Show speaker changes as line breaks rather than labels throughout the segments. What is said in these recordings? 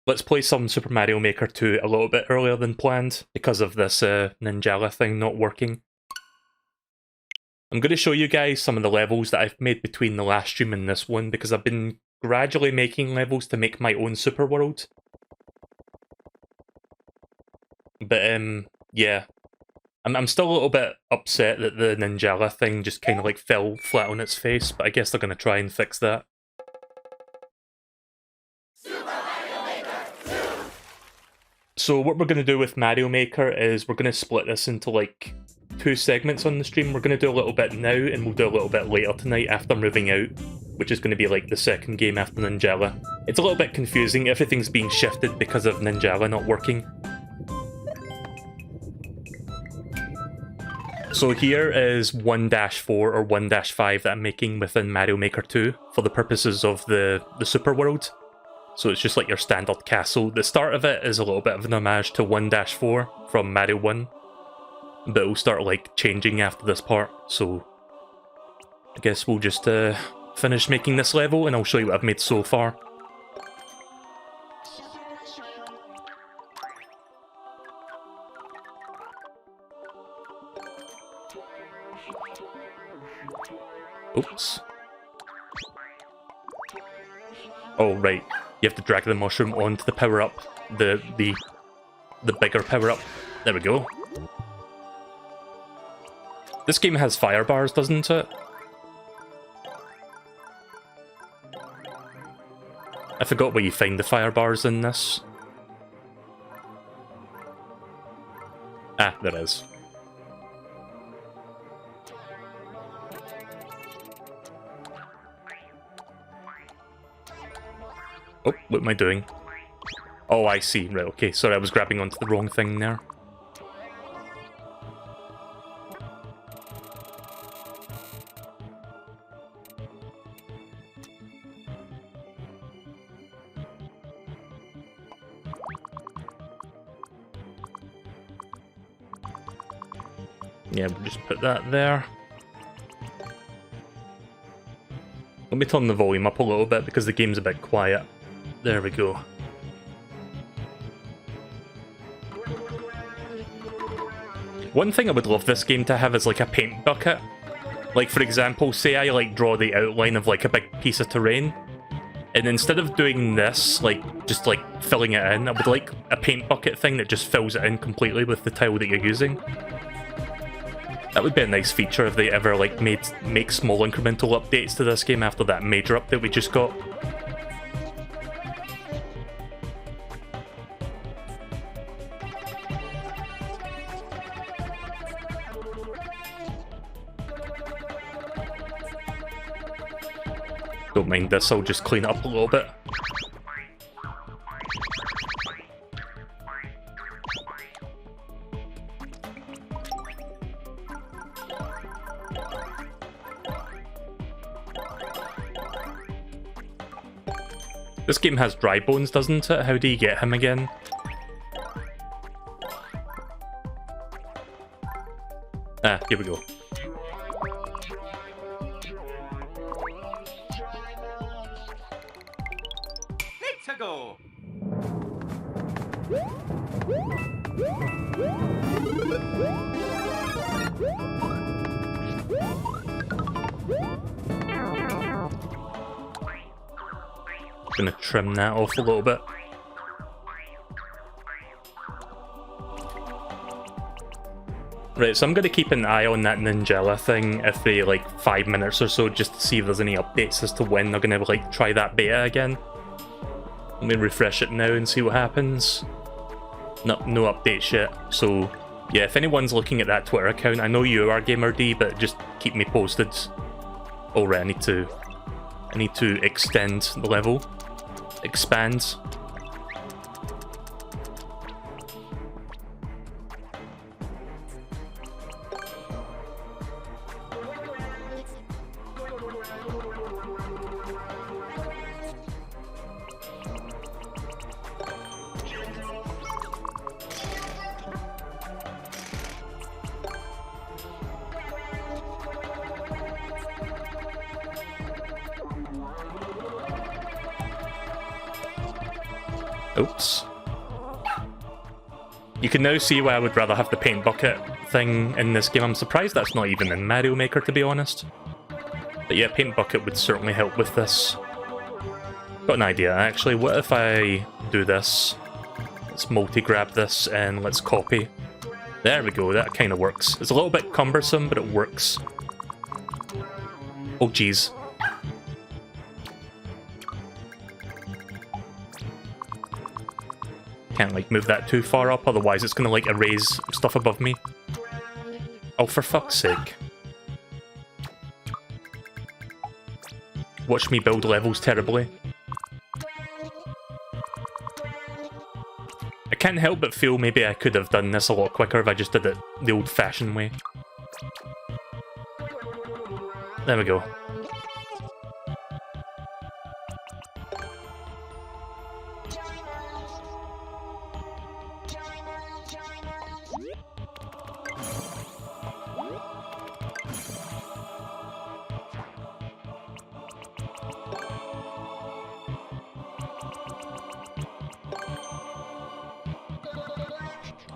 Let's play some Super Mario Maker 2 a little bit earlier than planned because of this Ninjala thing not working. I'm going to show you guys some of the levels that I've made between the last stream and this one, because I've been gradually making levels to make my own super world. But yeah, I'm still a little bit upset that the Ninjala thing just kind of like fell flat on its face, but I guess they're going to try and fix that. So what we're going to do with Mario Maker is we're going to split this into like 2 segments on the stream. We're going to do a little bit now and we'll do a little bit later tonight after moving out, which is going to be like the second game after Ninjala. It's a little bit confusing, everything's being shifted because of Ninjala not working. So here is 1-4 or 1-5 that I'm making within Mario Maker 2 for the purposes of the super world. So it's just like your standard castle. The start of it is a little bit of an homage to 1-4 from Mario 1. But it'll start like changing after this part, so I guess we'll just finish making this level and I'll show you what I've made so far. Oops. Oh right, you have to drag the mushroom onto the power-up, the bigger power-up. There we go. This game has fire bars, doesn't it? I forgot where you find the fire bars in this. Ah, there is. Oh, what am I doing? Oh, I see. Right, okay. Sorry, I was grabbing onto the wrong thing there. Yeah, we'll just put that there. Let me turn the volume up a little bit because the game's a bit quiet. There we go. One thing I would love this game to have is like a paint bucket. Like for example, say I like draw the outline of like a big piece of terrain, and instead of doing this, like just like filling it in, I would like a paint bucket thing that just fills it in completely with the tile that you're using. That would be a nice feature if they ever like make small incremental updates to this game after that major update we just got. Don't mind this, I'll just clean it up a little bit. This game has dry bones, doesn't it? How do you get him again? Ah, here we go.
Let's go.
Gonna trim that off a little bit. Right, so I'm gonna keep an eye on that Ninjala thing every like 5 minutes or so, just to see if there's any updates as to when they're gonna like try that beta again. Let me refresh it now and see what happens. No updates yet, so yeah, if anyone's looking at that Twitter account, I know you are GamerD, but just keep me posted. Alright, I need to extend the level. Expand. Oops. You can now see why I would rather have the paint bucket thing in this game. I'm surprised that's not even in Mario Maker, to be honest. But yeah, paint bucket would certainly help with this. Got an idea, actually. What if I do this? Let's multi-grab this and let's copy. There we go, that kind of works. It's a little bit cumbersome, but it works. Oh, jeez. Can't, like, move that too far up, otherwise it's gonna, like, erase stuff above me. Oh, for fuck's sake. Watch me build levels terribly. I can't help but feel maybe I could have done this a lot quicker if I just did it the old-fashioned way. There we go.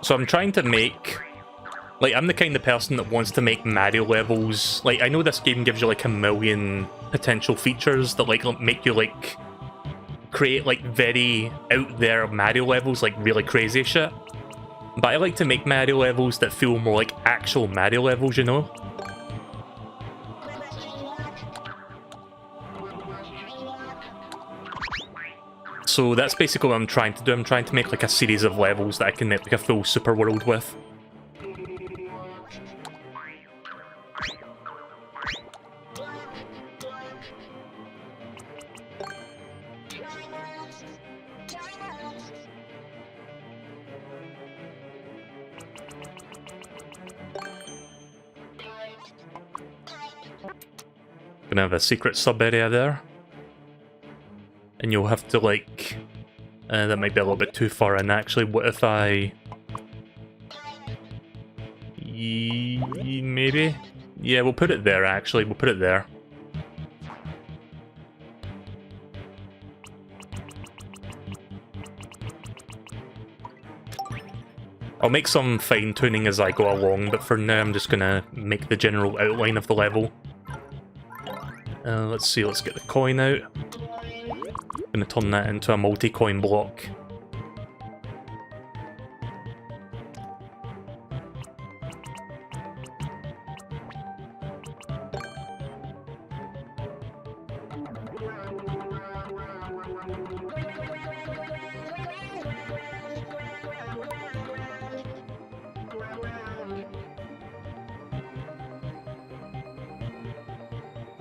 So I'm trying to make... Like, I'm the kind of person that wants to make Mario levels... Like, I know this game gives you, like, a million potential features that, like, make you, like... create, like, very out-there Mario levels, like, really crazy shit. But I like to make Mario levels that feel more like actual Mario levels, you know? So that's basically what I'm trying to do. I'm trying to make like a series of levels that I can make like a full super world with. Gonna have a secret sub area there. And you'll have to, like... that might be a little bit too far in, actually. What if I... maybe? Yeah, we'll put it there, actually. We'll put it there. I'll make some fine-tuning as I go along, but for now I'm just gonna make the general outline of the level. Let's see, let's get the coin out. I'm gonna turn that into a multi-coin block.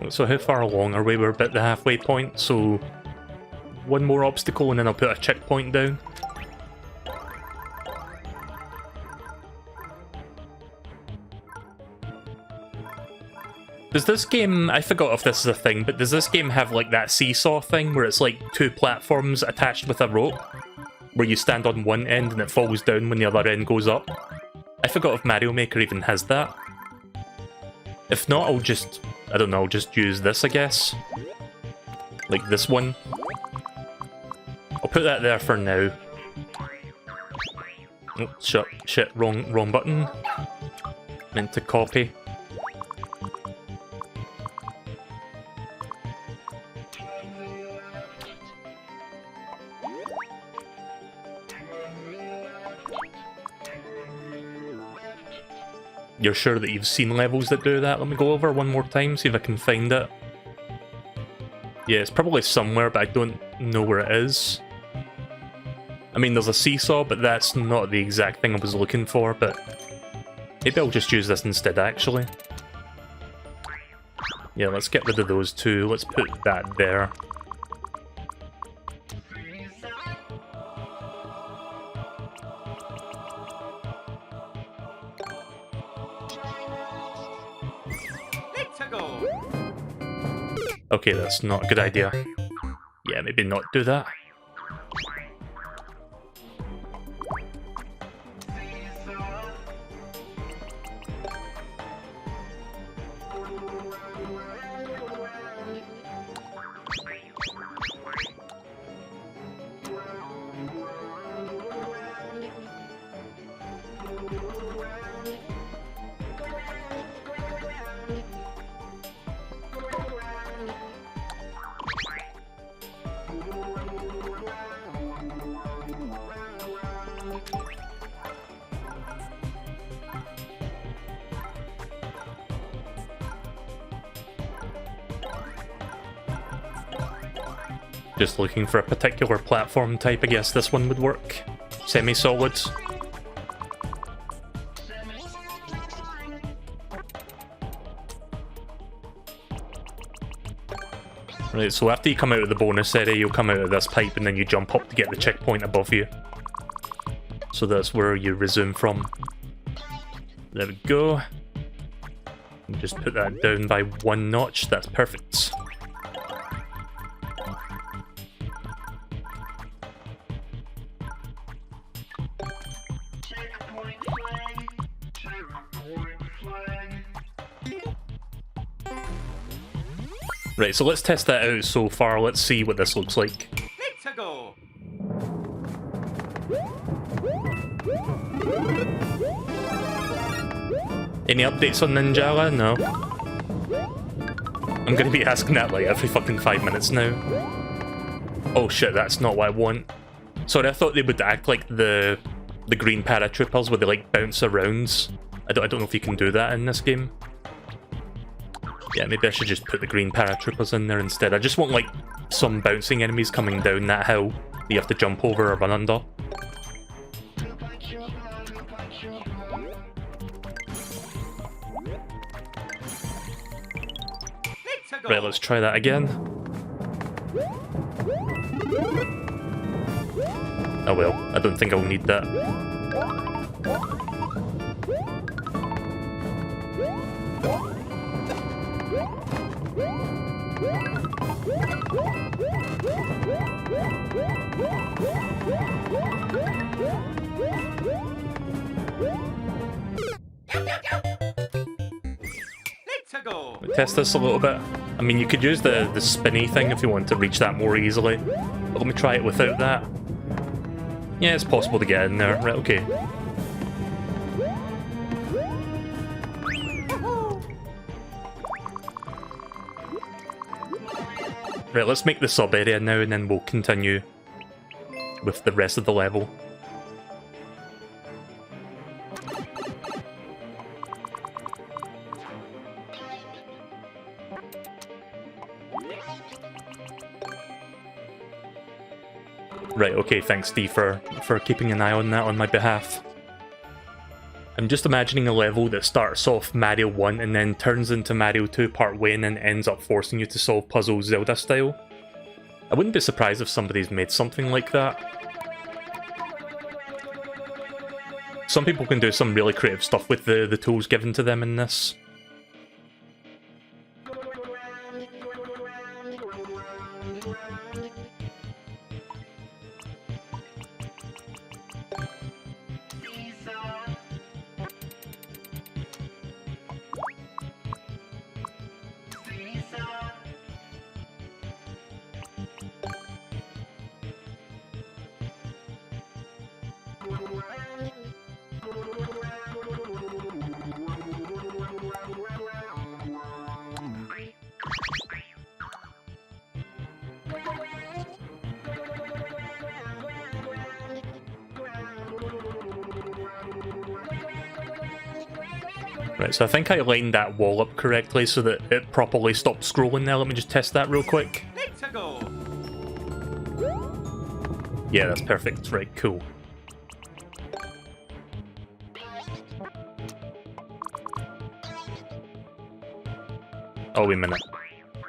So how far along are we? We're at the halfway point, so one more obstacle and then I'll put a checkpoint down. Does this game, I forgot if this is a thing, but does this game have like that seesaw thing where it's like two platforms attached with a rope? Where you stand on one end and it falls down when the other end goes up? I forgot if Mario Maker even has that. If not, I'll just, I don't know, I'll just use this, I guess. Like this one. I'll put that there for now. Oh, shit, wrong button. Meant to copy. You're sure that you've seen levels that do that? Let me go over one more time, see if I can find it. Yeah, it's probably somewhere, but I don't know where it is. I mean, there's a seesaw, but that's not the exact thing I was looking for, but... maybe I'll just use this instead, actually. Yeah, let's get rid of those two. Let's put that there. Okay, that's not a good idea. Yeah, maybe not do that. Just looking for a particular platform type, I guess this one would work. Semi-solid. Right, so after you come out of the bonus area, you'll come out of this pipe and then you jump up to get the checkpoint above you. So that's where you resume from. There we go. And just put that down by 1 notch, that's perfect. Right, so let's test that out so far. Let's see what this looks like.
Let's go.
Any updates on Ninjala? No. I'm gonna be asking that like every fucking 5 minutes now. Oh shit, that's not what I want. Sorry, I thought they would act like the green paratroopers where they like bounce around. I don't know if you can do that in this game. Yeah, maybe I should just put the green paratroopers in there instead. I just want, like, some bouncing enemies coming down that hill that you have to jump over or run under. Right, let's try that again. Oh well, I don't think I'll need that.
Go.
Test this a little bit. I mean, you could use the spinny thing if you want to reach that more easily. But let me try it without that. Yeah, it's possible to get in there. Right, okay. Right, let's make the sub area now and then we'll continue with the rest of the level. Right, okay, thanks Steve for keeping an eye on that on my behalf. I'm just imagining a level that starts off Mario 1 and then turns into Mario 2 part way and then ends up forcing you to solve puzzles Zelda style. I wouldn't be surprised if somebody's made something like that. Some people can do some really creative stuff with the tools given to them in this. Right, so I think I lined that wall up correctly so that it properly stopped scrolling there. Let me just test that real quick.
Let's go.
Yeah, that's perfect. Right, cool. Oh, wait a minute.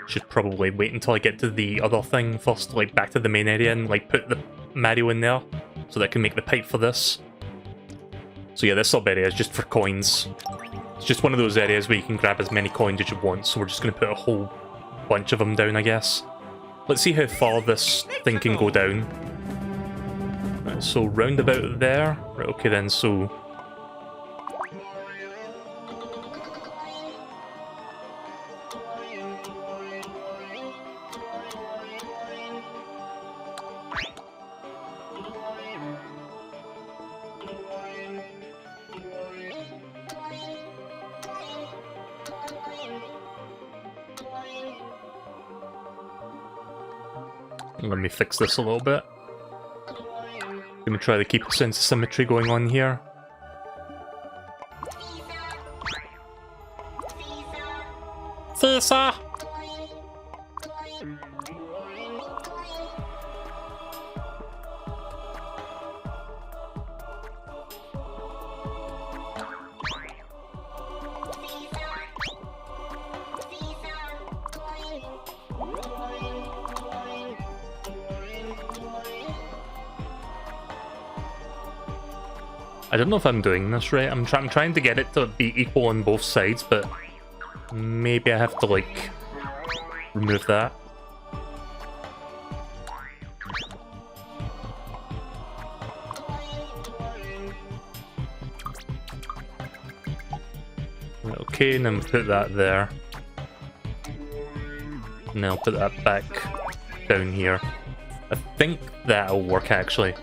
Should probably wait until I get to the other thing first, like back to the main area and like put the Mario in there so that I can make the pipe for this. So yeah, this sub area is just for coins. It's just one of those areas where you can grab as many coins as you want, so we're just going to put a whole bunch of them down, I guess. Let's see how far this thing can go down. Right, so round about there. Right, okay then, so... Let me fix this a little bit. Gonna try to keep a sense of symmetry going on here. Seesaw! I don't know if I'm doing this right. I'm trying to get it to be equal on both sides, but maybe I have to, like, remove that. Okay, and then put that there. And then I'll put that back down here. I think that'll work, actually.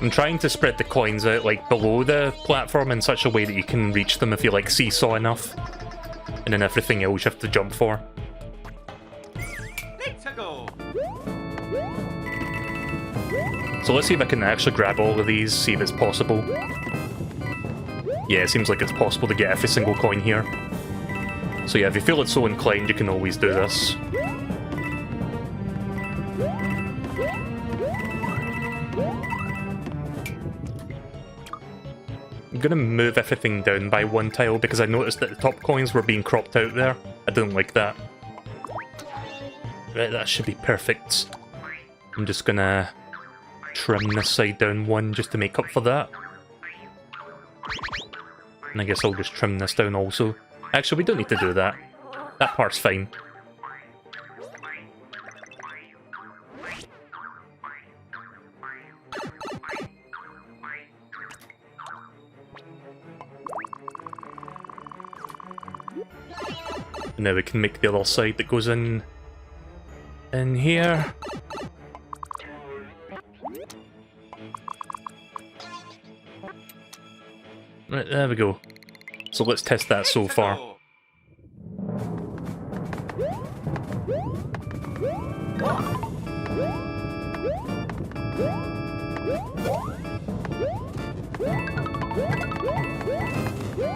I'm trying to spread the coins out, like, below the platform in such a way that you can reach them if you, like, seesaw enough. And then everything else you have to jump for.
Let's go.
So let's see if I can actually grab all of these, see if it's possible. Yeah, it seems like it's possible to get every single coin here. So yeah, if you feel it's so inclined, you can always do this. I'm gonna move everything down by one tile because I noticed that the top coins were being cropped out there. I don't like that. Right, that should be perfect. I'm just gonna trim this side down one just to make up for that. And I guess I'll just trim this down also. Actually, we don't need to do that. That part's fine. And now we can make the other side that goes in here. Right, there we go. So let's test that so far.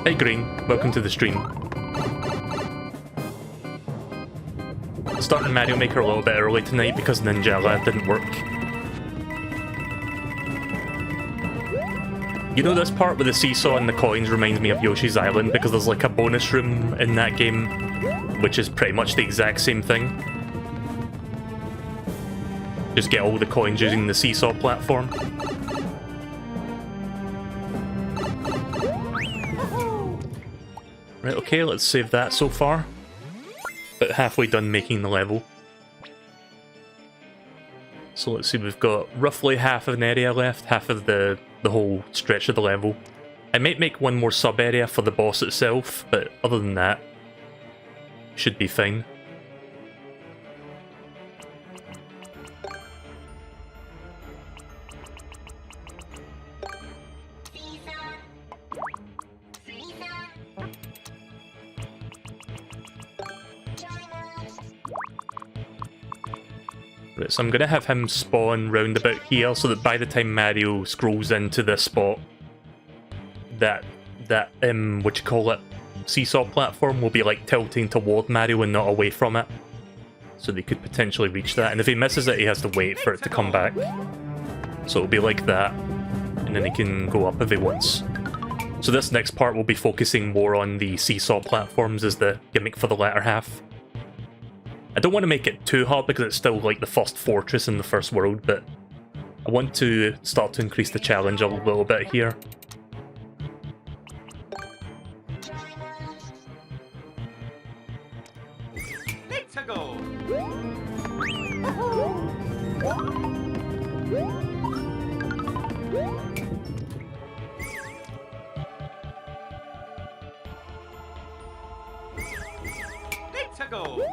Hey Green, welcome to the stream. Starting Mario Maker a little bit early tonight because Ninjala didn't work. You know, this part with the seesaw and the coins reminds me of Yoshi's Island because there's like a bonus room in that game which is pretty much the exact same thing. Just get all the coins using the seesaw platform. Right, okay, let's save that so far. About halfway done making the level. So let's see, we've got roughly half of an area left, half of the whole stretch of the level. I might make one more sub-area for the boss itself, but other than that, should be fine. Right, so I'm going to have him spawn round about here so that by the time Mario scrolls into this spot, that what you call it, seesaw platform will be like tilting toward Mario and not away from it. So they could potentially reach that, and if he misses it, he has to wait for it to come back. So it'll be like that, and then he can go up if he wants. So this next part will be focusing more on the seesaw platforms as the gimmick for the latter half. I don't want to make it too hard because it's still like the first fortress in the first world, but I want to start to increase the challenge a little bit here.
Let's go. Let's go.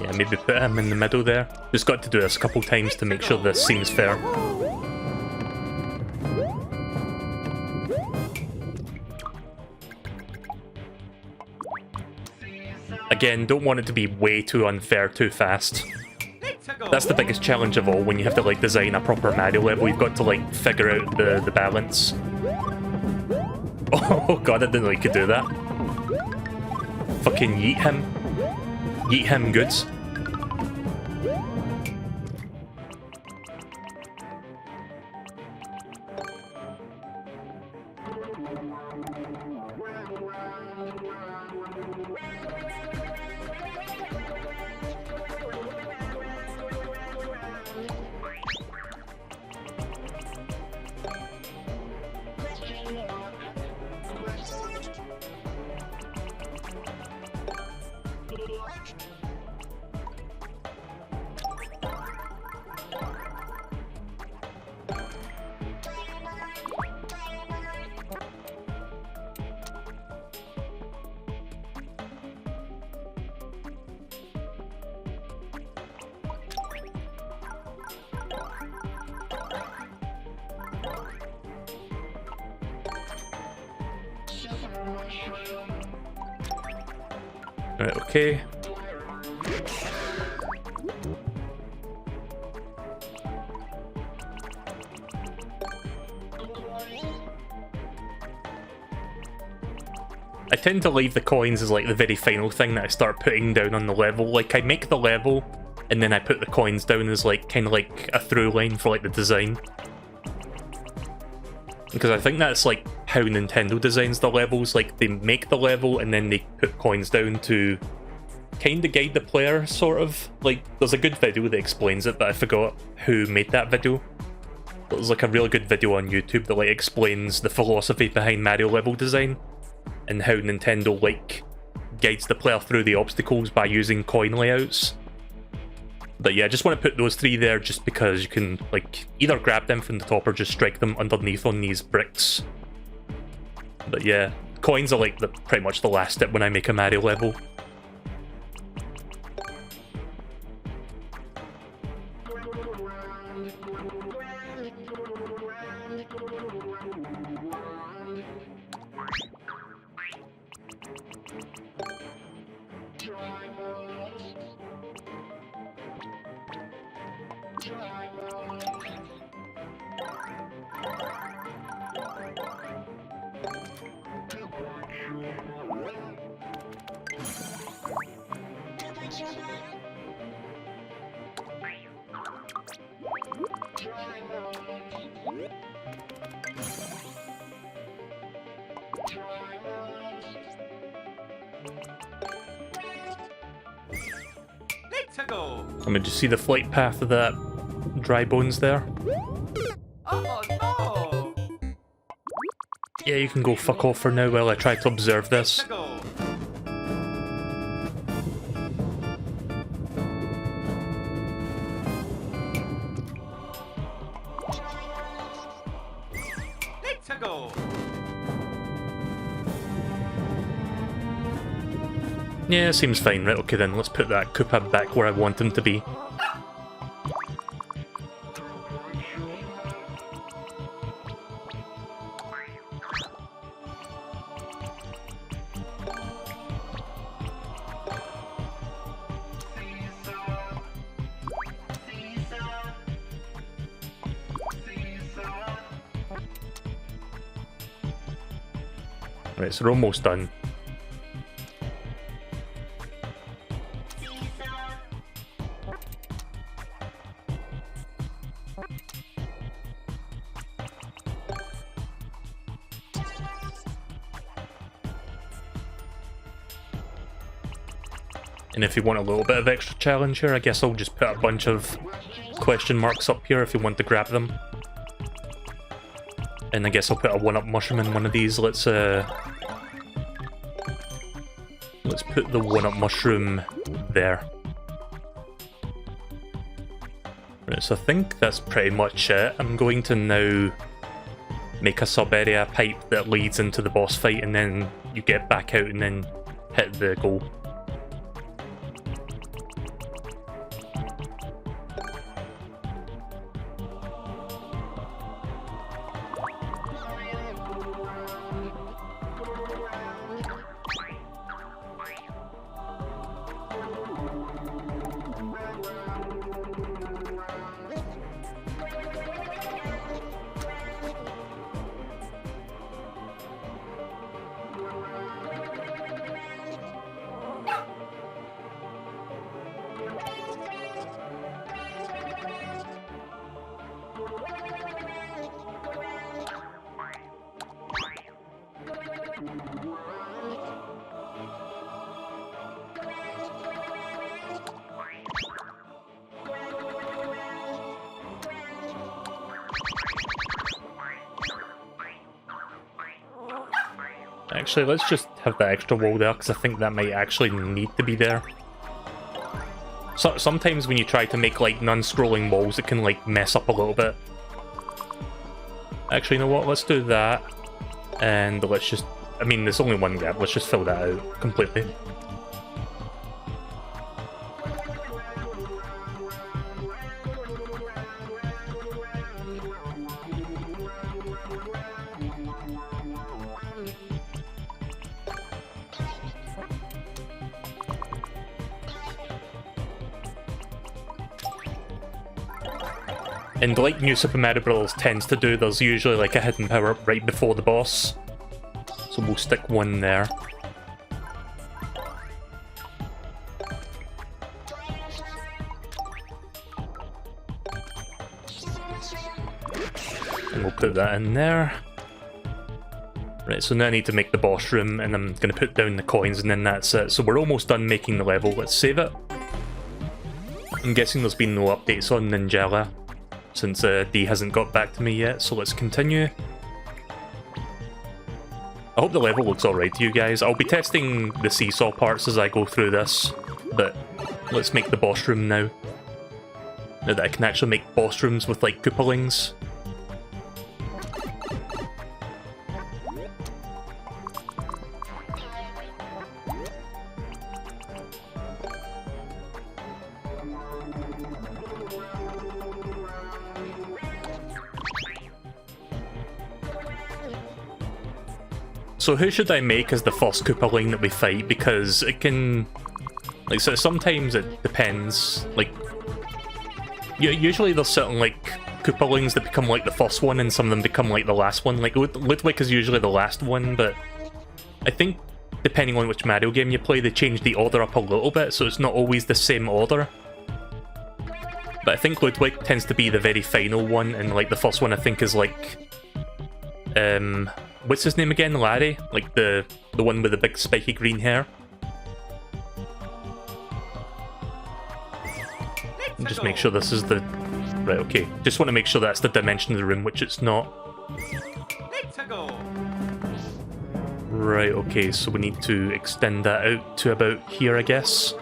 Yeah, maybe put him in the middle there. Just got to do this a couple times to make sure this seems fair. Again, don't want it to be way too unfair too fast. That's the biggest challenge of all when you have to like design a proper Mario level. You've got to like figure out the balance. Oh god, I didn't know you could do that. Fucking yeet him. Yeet him goods. Right, okay. I tend to leave the coins as like the very final thing that I start putting down on the level. Like I make the level and then I put the coins down as like kind of like a through line for like the design. Because I think that's like how Nintendo designs the levels. Like they make the level and then they put coins down to kind of guide the player, sort of. Like there's a good video that explains it, but I forgot who made that video. But there's like a really good video on YouTube that like explains the philosophy behind Mario level design and how Nintendo like guides the player through the obstacles by using coin layouts. But yeah, I just want to put those three there just because you can like either grab them from the top or just strike them underneath on these bricks. But yeah, coins are like pretty much the last step when I make a Mario level.
To go.
I mean, did you see the flight path of that dry bones there?
Oh no!
Yeah, you can go fuck off for now while I try to observe this.
To go. To go.
Yeah, seems fine. Right, okay then, let's put that Koopa back where I want him to be. Right, so we're almost done. And if you want a little bit of extra challenge here, I guess I'll just put a bunch of question marks up here if you want to grab them. And I guess I'll put a 1-up mushroom in one of these. Let's put the 1-up mushroom there. Right, so I think that's pretty much it. I'm going to now make a sub-area pipe that leads into the boss fight, and then you get back out and then hit the goal. Actually, let's just have that extra wall there, because I think that might actually need to be there. So, sometimes when you try to make, like, non-scrolling walls, it can, like, mess up a little bit. Actually, you know what? Let's do that. And let's just... I mean, there's only one gap. Let's just fill that out completely. And like New Super Mario Bros. Tends to do, there's usually like a hidden power right before the boss. So we'll stick one there. And we'll put that in there. Right, so now I need to make the boss room, and I'm going to put down the coins, and then that's it. So we're almost done making the level. Let's save it. I'm guessing there's been no updates on Ninjala, since D hasn't got back to me yet, so let's continue. I hope the level looks alright to you guys. I'll be testing the seesaw parts as I go through this, but let's make the boss room now. Now that I can actually make boss rooms with, like, Koopalings. So who should I make as the first Koopaling that we fight? Because it can... like, so sometimes it depends. Like, usually there's certain, like, Koopalings that become, like, the first one, and some of them become, like, the last one. Like, Ludwig is usually the last one, but I think, depending on which Mario game you play, they change the order up a little bit, so it's not always the same order. But I think Ludwig tends to be the very final one, and, like, the first one I think is, like... what's his name again? Larry? Like the one with the big spiky green hair? Just make sure this is the... right, okay. Just want to make sure that's the dimension of the room, which it's not. Right, okay, so we need to extend that out to about here, I guess.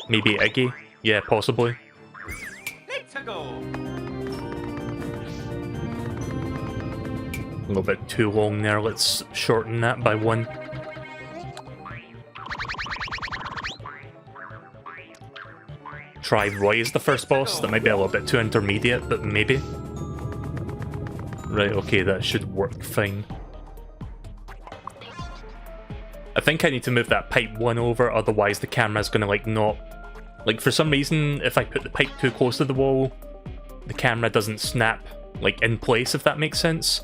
Maybe Iggy? Yeah, possibly. A little bit too long there, let's shorten that by one. Try Roy as the first boss, that might be a little bit too intermediate, but maybe. Right, okay, that should work fine. I think I need to move that pipe one over, otherwise the camera's gonna, like, not... like, for some reason, if I put the pipe too close to the wall, the camera doesn't snap, like, in place, if that makes sense.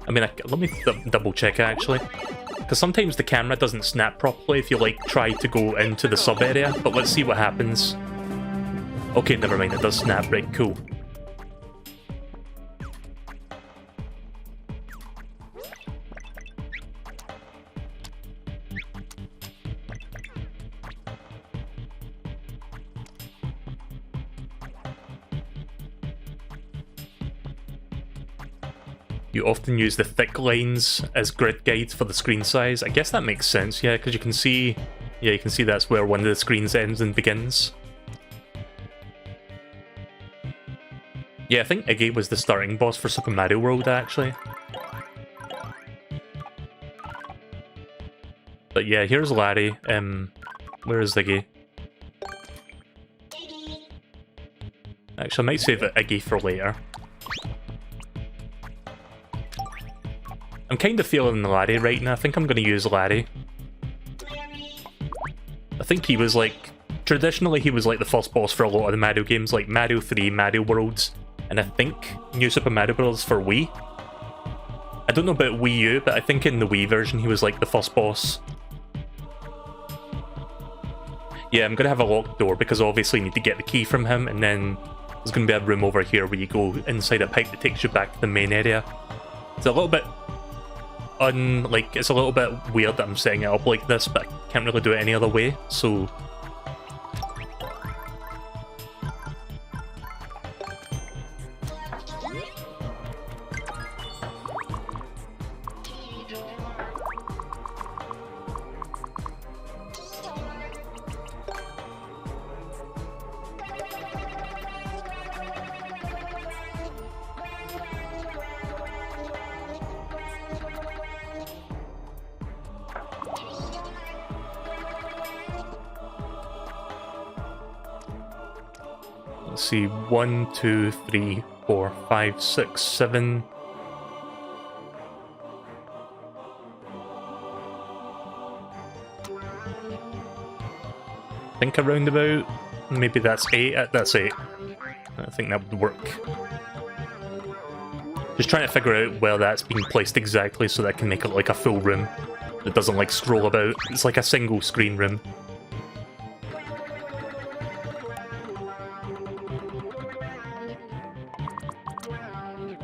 I mean, let me double check, actually. Because sometimes the camera doesn't snap properly if you, like, try to go into the sub-area, but let's see what happens. Okay, never mind, it does snap, right, cool. You often use the thick lines as grid guides for the screen size. I guess that makes sense, yeah, because you can see... yeah, you can see that's where one of the screens ends and begins. Yeah, I think Iggy was the starting boss for Super Mario World, actually. But yeah, here's Larry. Where is Iggy? Actually, I might save Iggy for later. I'm kind of feeling Larry right now. I think I'm going to use Larry. I think he was like... traditionally, he was like the first boss for a lot of the Mario games, like Mario 3, Mario Worlds, and I think New Super Mario Bros. For Wii. I don't know about Wii U, but I think in the Wii version he was like the first boss. Yeah, I'm going to have a locked door because obviously you need to get the key from him, and then there's going to be a room over here where you go inside a pipe that takes you back to the main area. It's a little bit... it's a little bit weird that I'm setting it up like this, but I can't really do it any other way, so... Let's see, 1, 2, 3, 4, 5, 6, 7. I think around about, maybe that's 8, that's 8. I think that would work. Just trying to figure out where that's being placed exactly so that I can make it like a full room that doesn't like scroll about. It's like a single screen room.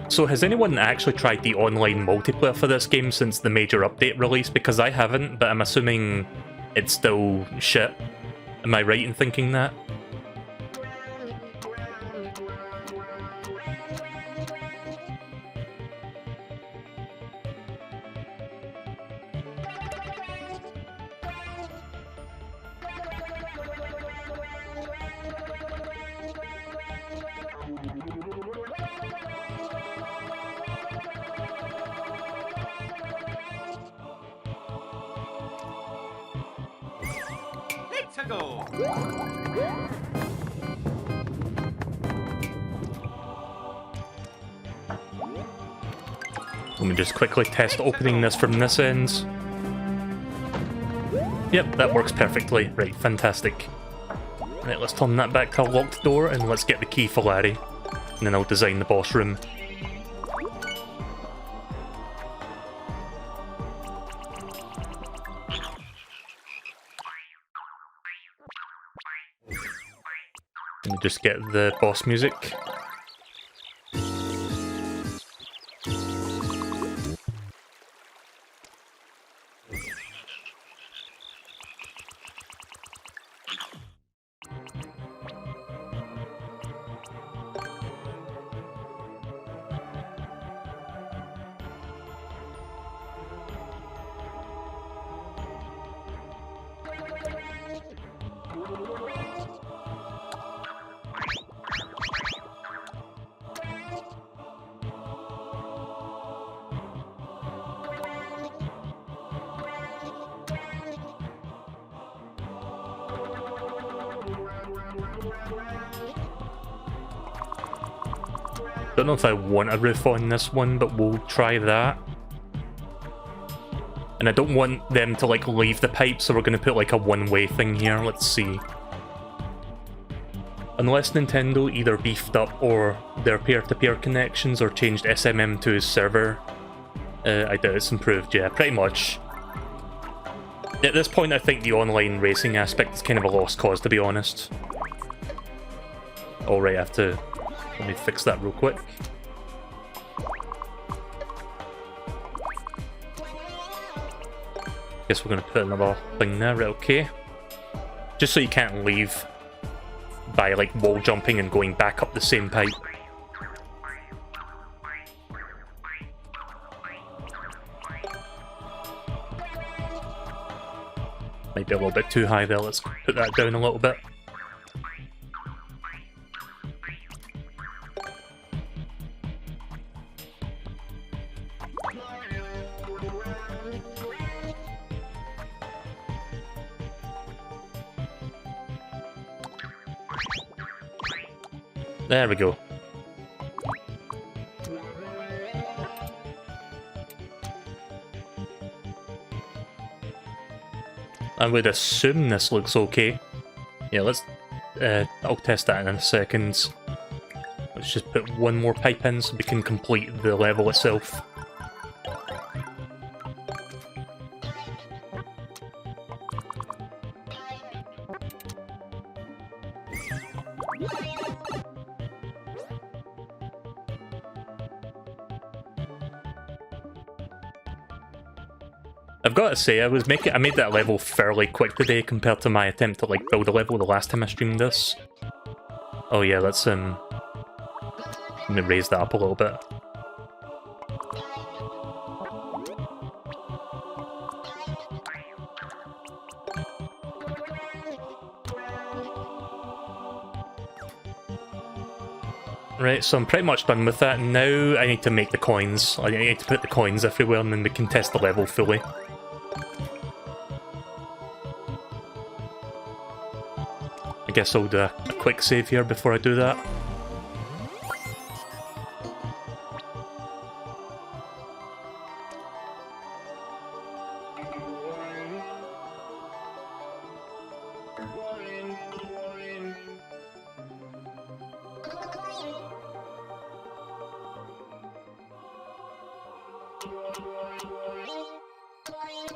So has anyone actually tried the online multiplayer for this game since the major update release? Because I haven't, but I'm assuming it's still shit. Am I right in thinking that?
Let's go.
Let me just quickly test opening this from this end. Yep, that works perfectly. Right, fantastic. Right, let's turn that back to a locked door and let's get the key for Larry. And then I'll design the boss room. Let me just get the boss music. Don't know if I want a roof on this one, but we'll try that. And I don't want them to like leave the pipe, so we're going to put like a one-way thing here. Let's see. Unless Nintendo either beefed up or their peer-to-peer connections or changed SMM to his server, I doubt it's improved, yeah, pretty much. At this point, I think the online racing aspect is kind of a lost cause, to be honest. Alright, I have to... Let me fix that real quick. Guess we're going to put another thing there, right, okay. Just so you can't leave by, like, wall jumping and going back up the same pipe. Might be a little bit too high there, let's put that down a little bit. There we go. I would assume this looks okay. Yeah, let's... I'll test that in a second. Let's just put one more pipe in so we can complete the level itself. I've got to say, I made that level fairly quick today compared to my attempt to like build a level the last time I streamed this. Oh yeah, let's let me raise that up a little bit. Right, so I'm pretty much done with that. Now I need to make the coins. I need to put the coins everywhere and then we can test the level fully. I guess I'll do a quick save here before I do that.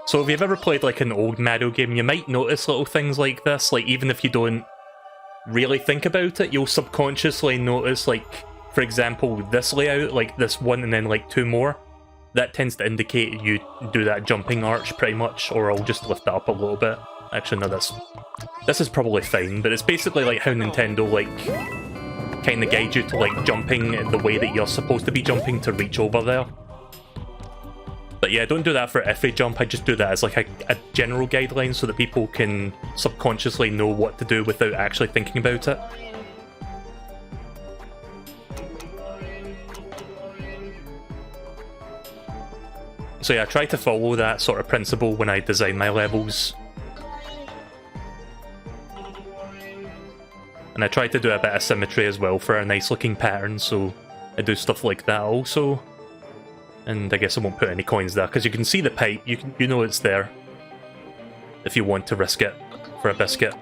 So if you've ever played like an old Mario game, you might notice little things like this, like even if you don't really think about it, you'll subconsciously notice, like, for example, this layout, like this one and then like two more. That tends to indicate you do that jumping arch pretty much, or I'll just lift that up a little bit. Actually, no, this is probably fine, but it's basically like how Nintendo, like, kind of guide you to, like, jumping the way that you're supposed to be jumping to reach over there. But yeah, don't do that for every jump, I just do that as like a general guideline so that people can subconsciously know what to do without actually thinking about it. So yeah, I try to follow that sort of principle when I design my levels. And I try to do a bit of symmetry as well for a nice looking pattern, so I do stuff like that also. And I guess I won't put any coins there, because you can see the pipe, you know it's there. If you want to risk it for a biscuit.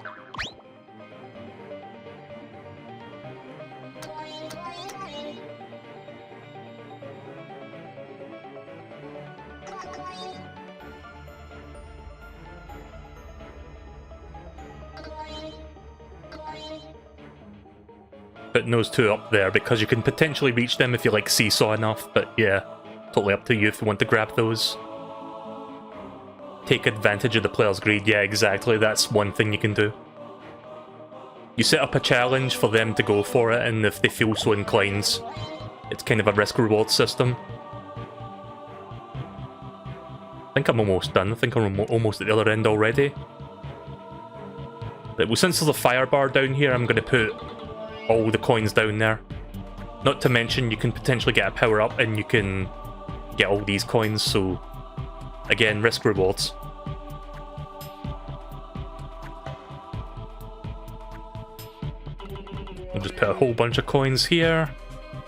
Putting those two up there, because you can potentially reach them if you like seesaw enough, but yeah. Totally up to you if you want to grab those. Take advantage of the player's greed. Yeah, exactly. That's one thing you can do. You set up a challenge for them to go for it, and if they feel so inclined, it's kind of a risk-reward system. I think I'm almost done. I think I'm almost at the other end already. But, well, since there's a fire bar down here, I'm going to put all the coins down there. Not to mention, you can potentially get a power-up, and you can get all these coins, so again, risk rewards. We'll just put a whole bunch of coins here,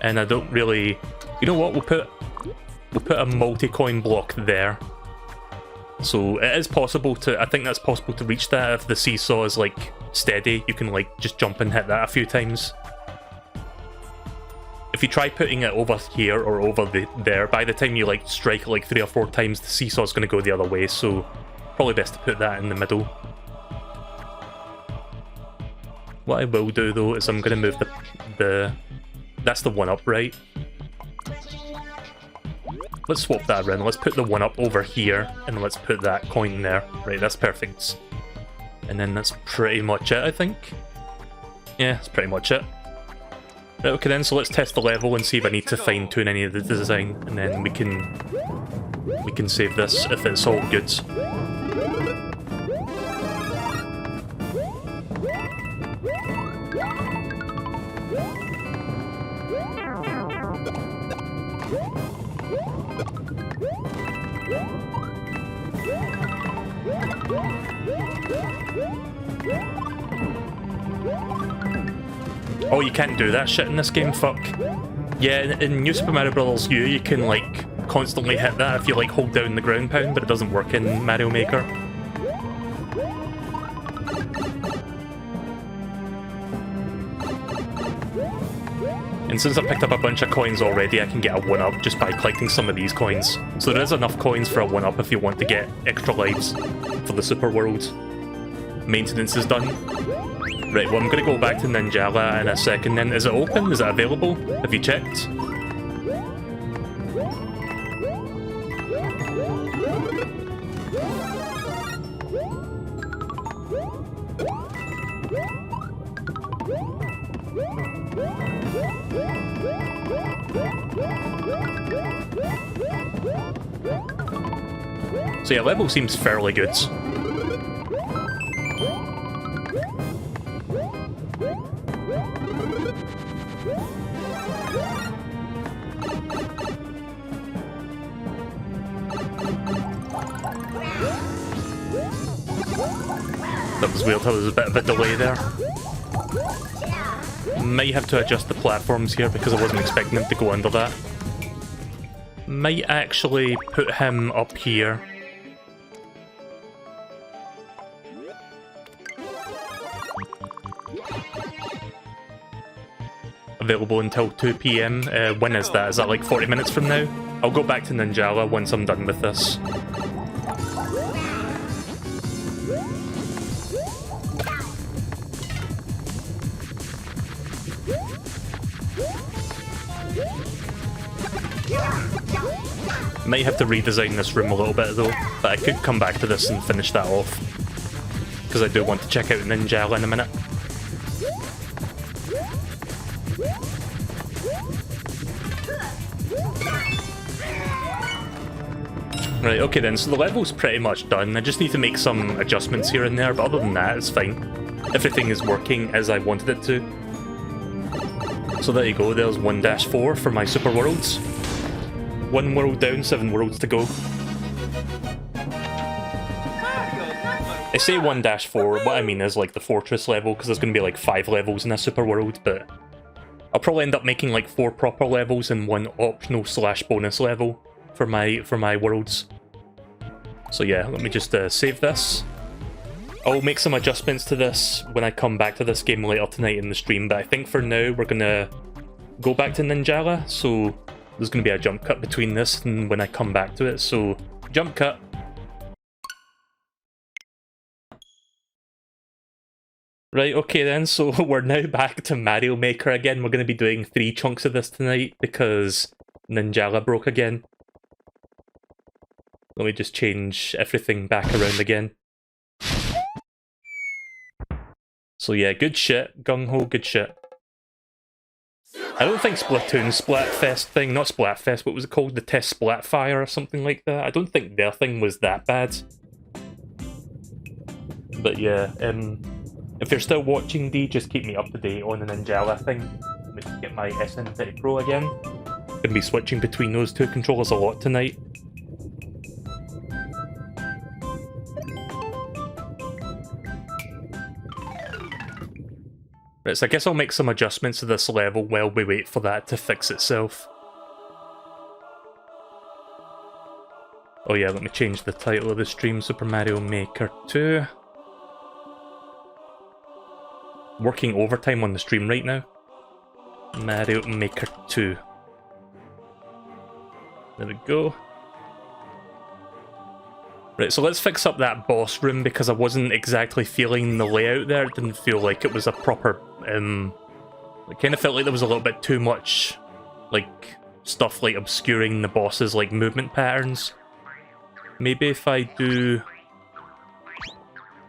and I don't really, you know what, we'll put a multi-coin block there. So it is possible to, I think that's possible to reach that if the seesaw is like steady. You can like just jump and hit that a few times. If you try putting it over here or over there, by the time you like strike it like 3 or 4 times, the seesaw's going to go the other way, so probably best to put that in the middle. What I will do though is I'm going to move that's the 1-up, right? Let's swap that around. Let's put the 1-up over here, and let's put that coin there. Right, that's perfect. And then that's pretty much it, I think. Yeah, that's pretty much it. Right, okay then, so let's test the level and see if I need to fine-tune any of the design, and then we can save this if it's all good. Oh, you can't do that shit in this game, fuck. Yeah, in New Super Mario Bros. U, you can, like, constantly hit that if you, like, hold down the ground pound, but it doesn't work in Mario Maker. And since I picked up a bunch of coins already, I can get a 1-up just by collecting some of these coins. So there is enough coins for a 1-up if you want to get extra lives for the Super World. Maintenance is done. Right, well I'm going to go back to Ninjala in a second then. Is it open? Is it available? Have you checked? So yeah, level seems fairly good. That was weird, there was a bit of a delay there. Might have to adjust the platforms here because I wasn't expecting him to go under that. Might actually put him up here. available until 2 PM. When is that? Is that like 40 minutes from now? I'll go back to Ninjala once I'm done with this. Might have to redesign this room a little bit though, but I could come back to this and finish that off. Because I do want to check out Ninjala in a minute. Right, okay then, so the level's pretty much done. I just need to make some adjustments here and there, but other than that, it's fine. Everything is working as I wanted it to. So there you go, there's 1-4 for my Super Worlds. 1 world down, 7 worlds to go. I say 1-4, what I mean is like the fortress level, because there's going to be like 5 levels in a Super World, but I'll probably end up making like 4 proper levels and 1 optional / bonus level for my worlds. So yeah, let me just save this. I'll make some adjustments to this when I come back to this game later tonight in the stream, but I think for now we're gonna go back to Ninjala, so there's gonna be a jump cut between this and when I come back to it, so jump cut. Right, okay then, so we're now back to Mario Maker again. We're going to be doing 3 chunks of this tonight because Ninjala broke again. Let me just change everything back around again. So yeah, good shit. Gung-ho, good shit. I don't think Splatoon's Splatfest thing, not Splatfest, what was it called? The Test Splatfire or something like that? I don't think their thing was that bad. But yeah, if you're still watching, D, just keep me up to date on the Ninjala thing. Let me just get my SN30 Pro again. Gonna be switching between those 2 controllers a lot tonight. Right, so I guess I'll make some adjustments to this level while we wait for that to fix itself. Oh yeah, let me change the title of the stream, Super Mario Maker 2. Working overtime on the stream right now. Mario Maker 2. There we go. Right, so let's fix up that boss room because I wasn't exactly feeling the layout there. It didn't feel like it was a proper, it kind of felt like there was a little bit too much, like, stuff like obscuring the boss's, like, movement patterns. Maybe if I do...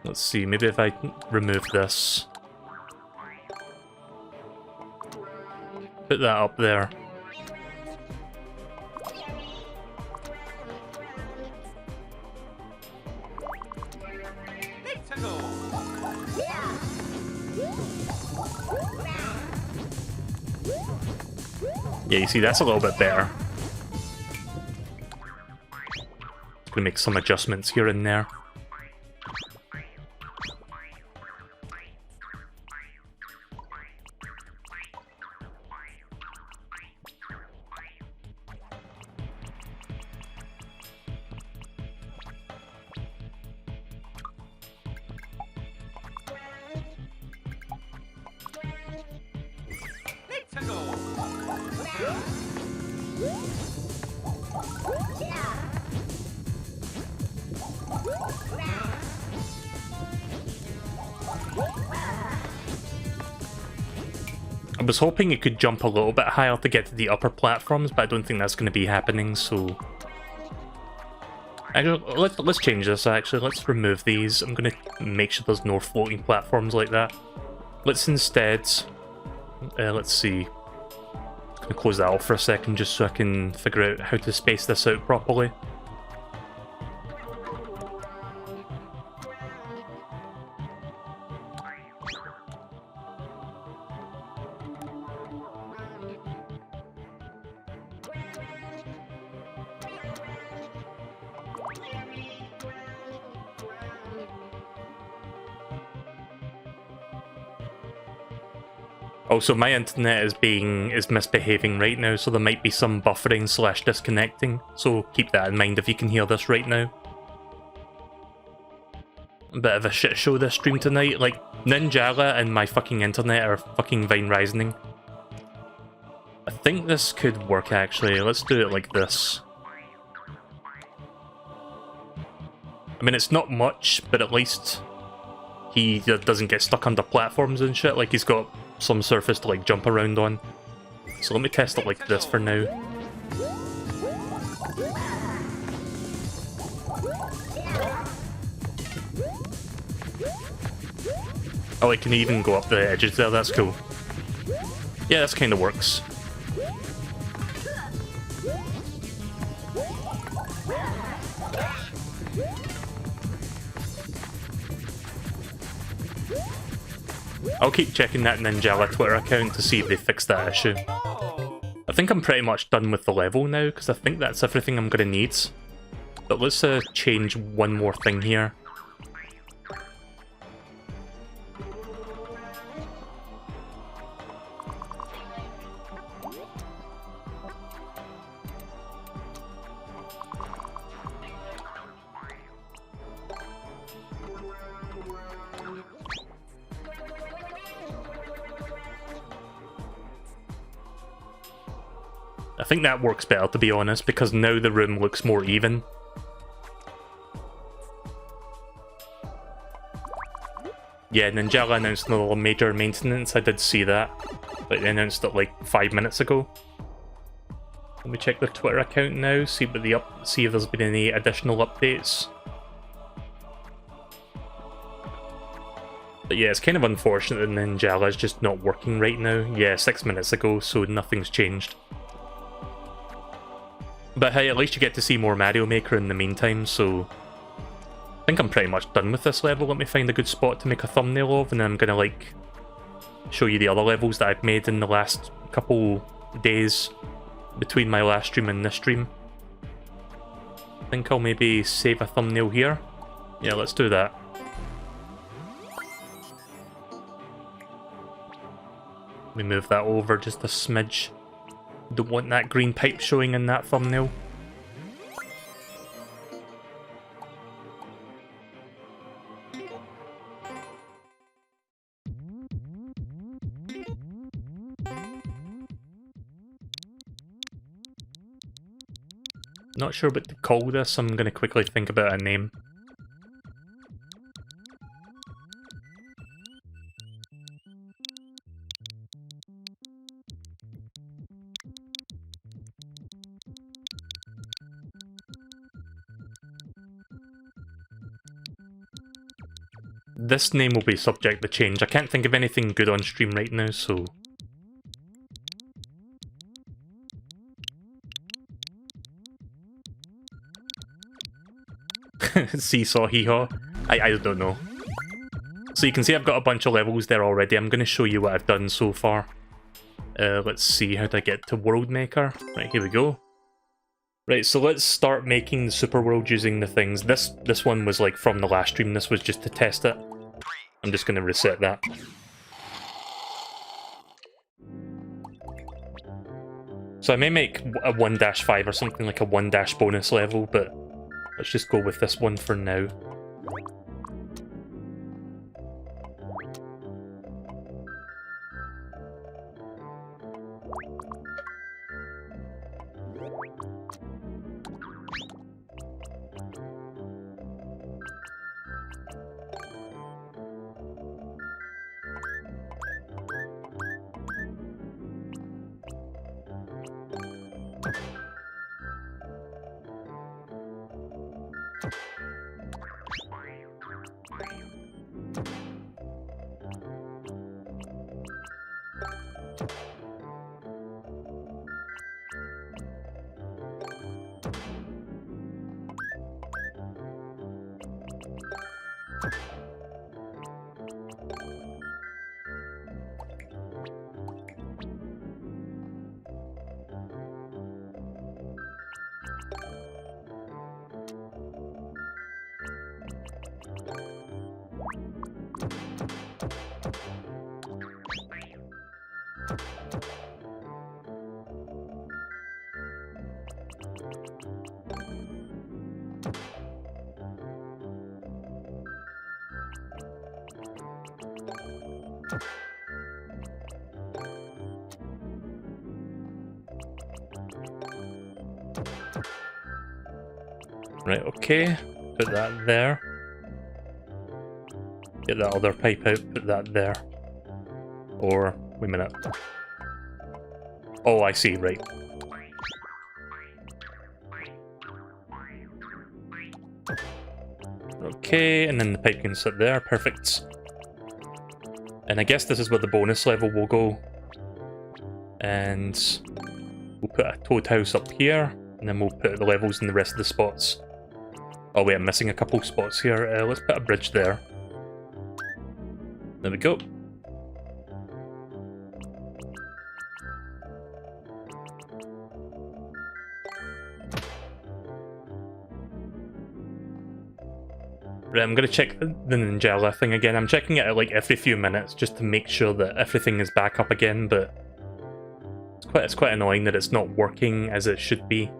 Let's see, maybe if I remove this. Put that up there. Yeah, you see, that's a little bit better. Gonna make some adjustments here and there. I was hoping it could jump a little bit higher to get to the upper platforms, but I don't think that's going to be happening, so... Actually, let's change this, actually. Let's remove these. I'm going to make sure there's no floating platforms like that. Let's instead... let's see. I'm going to close that off for a second just so I can figure out how to space this out properly. Also, my internet is misbehaving right now, so there might be some buffering / disconnecting, so keep that in mind if you can hear this right now. A bit of a shit show this stream tonight, like, Ninjala and my fucking internet are fucking Vine Rising. I think this could work actually. Let's do it like this. I mean, it's not much, but at least he doesn't get stuck under platforms and shit. Like, he's got some surface to, like, jump around on. So let me test it like this for now. Oh, I can even go up the edges there. That's cool. Yeah, this kind of works. I'll keep checking that Ninjala Twitter account to see if they fixed that issue. I think I'm pretty much done with the level now, because I think that's everything I'm going to need. But let's change one more thing here. I think that works better, to be honest, because now the room looks more even. Yeah, Ninjala announced another major maintenance, I did see that. Like, they announced it like 5 minutes ago. Let me check their Twitter account now, see if there's been any additional updates. But yeah, it's kind of unfortunate that Ninjala is just not working right now. Yeah, 6 minutes ago, so nothing's changed. But hey, at least you get to see more Mario Maker in the meantime, so I think I'm pretty much done with this level. Let me find a good spot to make a thumbnail of, and then I'm gonna, like, show you the other levels that I've made in the last couple days between my last stream and this stream. I think I'll maybe save a thumbnail here. Yeah, let's do that. Let me move that over just a smidge. Don't want that green pipe showing in that thumbnail. Not sure what to call this, I'm gonna quickly think about a name. This name will be subject to change. I can't think of anything good on stream right now, so... Seesaw hee-haw? I don't know. So you can see I've got a bunch of levels there already. I'm going to show you what I've done so far. Let's see, how do I get to World Maker? Right, here we go. Right, so let's start making the super world using the things. This one was like from the last stream, this was just to test it. I'm just going to reset that. So I may make a 1-5 or something like a 1- bonus level, but let's just go with this one for now. Right, okay. Put that there. Get that other pipe out, put that there. Or, wait a minute. Oh, I see, right. Okay, and then the pipe can sit there, perfect. And I guess this is where the bonus level will go. And we'll put a toad house up here, and then we'll put the levels in the rest of the spots. Oh wait, I'm missing a couple spots here. Let's put a bridge there. There we go. Right, I'm gonna check the Ninjala thing again. I'm checking it like every few minutes just to make sure that everything is back up again, but it's quite annoying that it's not working as it should be.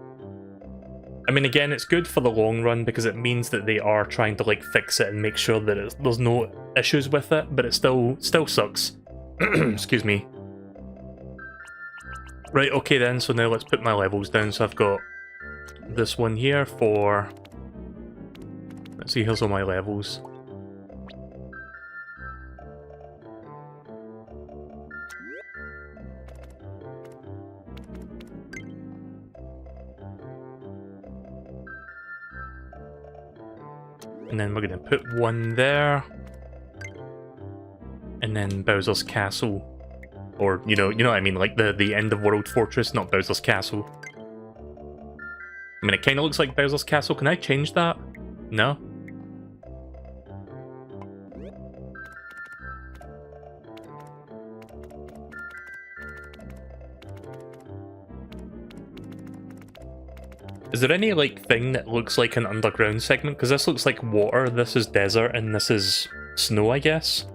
I mean, again, it's good for the long run because it means that they are trying to like fix it and make sure that there's no issues with it, but it still sucks. Excuse me. Right, okay then, so now let's put my levels down. So I've got this one here for... Let's see, here's all my levels. And then we're gonna put one there. And then Bowser's Castle. Or, you know what I mean, like the end of World Fortress, not Bowser's Castle. I mean, it kinda looks like Bowser's Castle. Can I change that? No? Is there any, like, thing that looks like an underground segment? Because this looks like water, this is desert, and this is snow, I guess?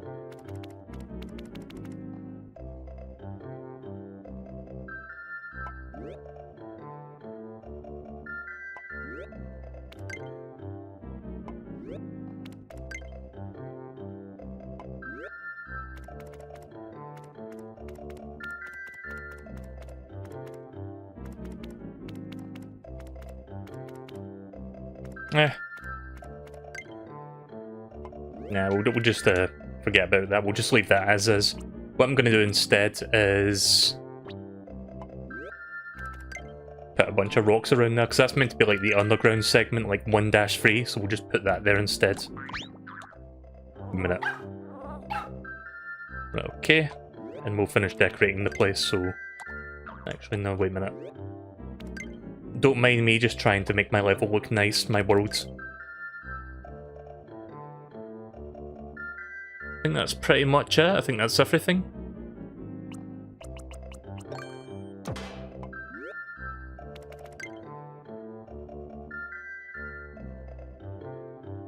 Nah, we'll just forget about that. We'll just leave that as is. What I'm going to do instead is put a bunch of rocks around there, because that's meant to be like the underground segment, like 1-3, so we'll just put that there instead. A minute. Right, okay. And we'll finish decorating the place, so... Actually, no, wait a minute. Don't mind me just trying to make my level look nice, my world. I think that's pretty much it. I think that's everything.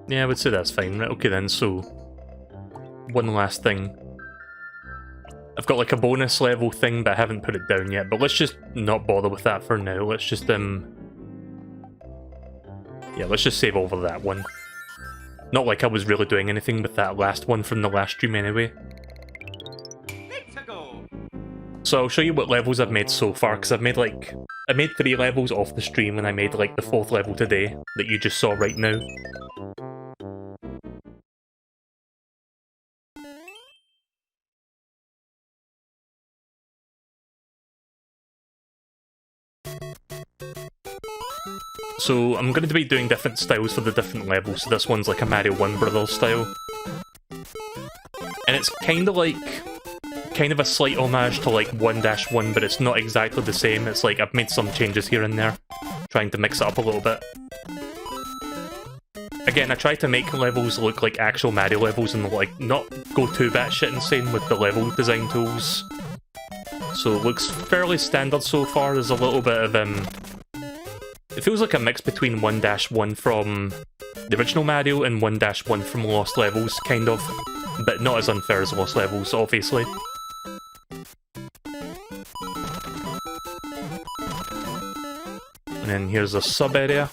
Yeah, I would say that's fine. Right, okay then, so... One last thing. I've got like a bonus level thing, but I haven't put it down yet. But let's just not bother with that for now. Let's just, yeah, let's just save over that one. Not like I was really doing anything with that last one from the last stream anyway. So I'll show you what levels I've made so far, because I made 3 levels off the stream, and I made like the 4th level today that you just saw right now. So I'm going to be doing different styles for the different levels. So this one's like a Mario 1 Brothers style. And it's kind of a slight homage to like 1-1, but it's not exactly the same. It's like I've made some changes here and there, trying to mix it up a little bit. Again, I try to make levels look like actual Mario levels and like not go too batshit insane with the level design tools. So it looks fairly standard so far. There's a little bit of it feels like a mix between 1-1 from the original Mario and 1-1 from Lost Levels, kind of. But not as unfair as Lost Levels, obviously. And then here's a sub-area.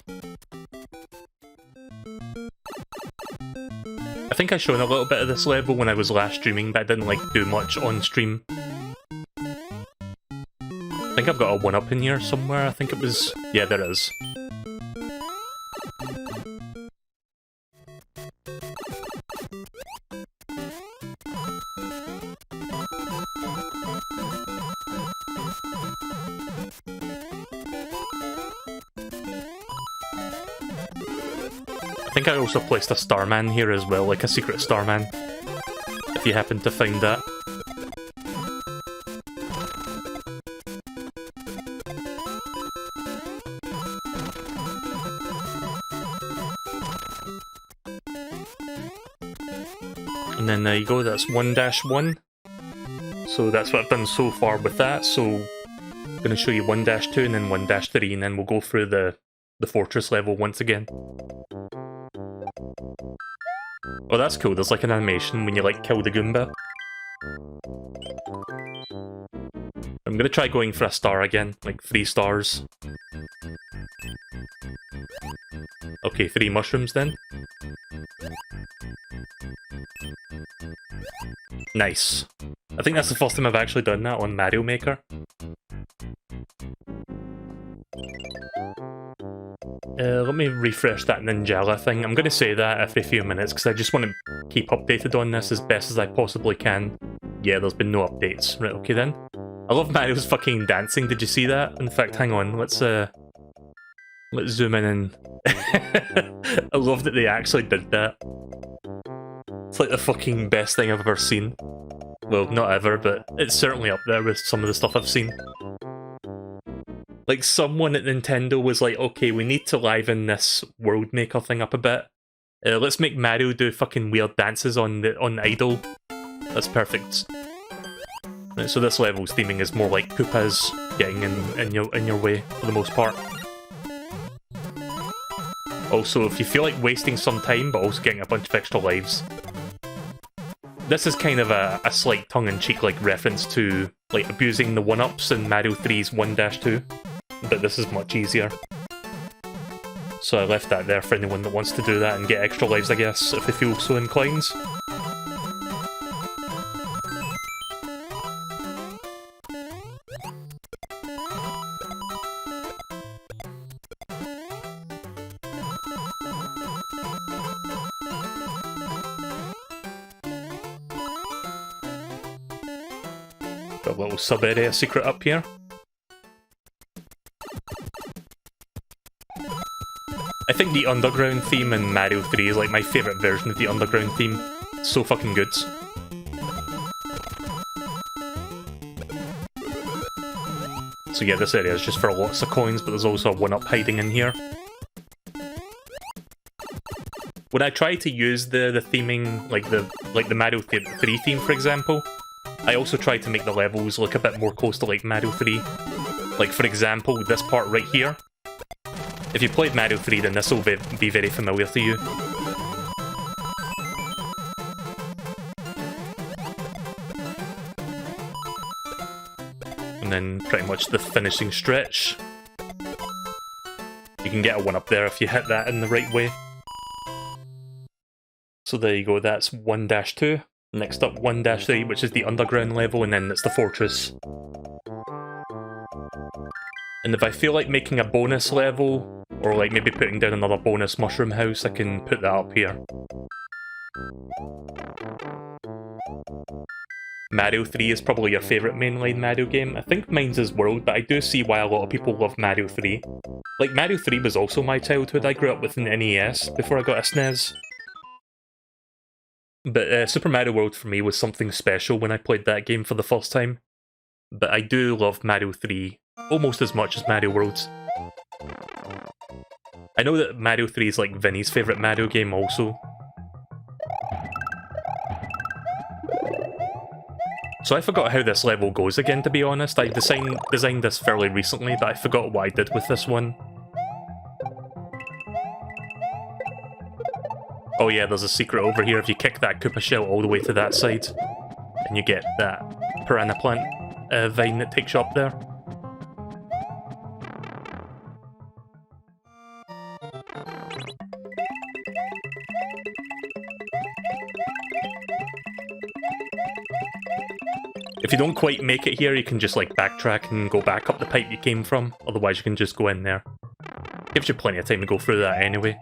I think I showed a little bit of this level when I was last streaming, but I didn't like do much on stream. I think I've got a 1-up in here somewhere. I think it was... Yeah, there is. I think I also placed a Starman here as well, like a secret Starman, if you happen to find that. And then there you go, that's 1-1. So that's what I've done so far with that, so I'm going to show you 1-2 and then 1-3, and then we'll go through the fortress level once again. Oh, that's cool. There's like an animation when you like kill the Goomba. I'm gonna try going for a star again, like 3 stars. Okay, 3 mushrooms then. Nice. I think that's the first time I've actually done that on Mario Maker. Let me refresh that Ninjala thing. I'm going to say that every few minutes because I just want to keep updated on this as best as I possibly can. Yeah, there's been no updates. Right, okay then. I love Mario's fucking dancing, did you see that? In fact, hang on, let's zoom in and... I love that they actually did that. It's like the fucking best thing I've ever seen. Well, not ever, but it's certainly up there with some of the stuff I've seen. Like, someone at Nintendo was like, okay, we need to liven this World Maker thing up a bit. Let's make Mario do fucking weird dances on Idol. That's perfect. Right, so this level's theming is more like Koopas getting in your way, for the most part. Also, if you feel like wasting some time, but also getting a bunch of extra lives. This is kind of a slight tongue-in-cheek like reference to like abusing the 1-ups in Mario 3's 1-2. But this is much easier. So I left that there for anyone that wants to do that and get extra lives, I guess, if they feel so inclined. Got a little sub-area secret up here. I think the underground theme in Mario 3 is like my favourite version of the underground theme. It's so fucking good. So yeah, this area is just for lots of coins, but there's also a 1-up hiding in here. When I try to use the theming, like the Mario 3 theme, for example, I also try to make the levels look a bit more close to like Mario 3. Like for example, this part right here. If you played Mario 3, then this will be very familiar to you. And then pretty much the finishing stretch. You can get a 1-up there if you hit that in the right way. So there you go, that's 1-2. Next up 1-3, which is the underground level, and then it's the fortress. And if I feel like making a bonus level, or like maybe putting down another bonus mushroom house, I can put that up here. Mario 3 is probably your favourite mainline Mario game. I think mine's is World, but I do see why a lot of people love Mario 3. Like, Mario 3 was also my childhood. I grew up with an NES before I got a SNES. But Super Mario World for me was something special when I played that game for the first time. But I do love Mario 3 almost as much as Mario World. I know that Mario 3 is like Vinny's favourite Mario game also. So I forgot how this level goes again, to be honest. I designed this fairly recently, but I forgot what I did with this one. Oh yeah, there's a secret over here. If you kick that Koopa shell all the way to that side, and you get that piranha plant vine that takes you up there. If you don't quite make it here, you can just like backtrack and go back up the pipe you came from. Otherwise, you can just go in there. Gives you plenty of time to go through that anyway.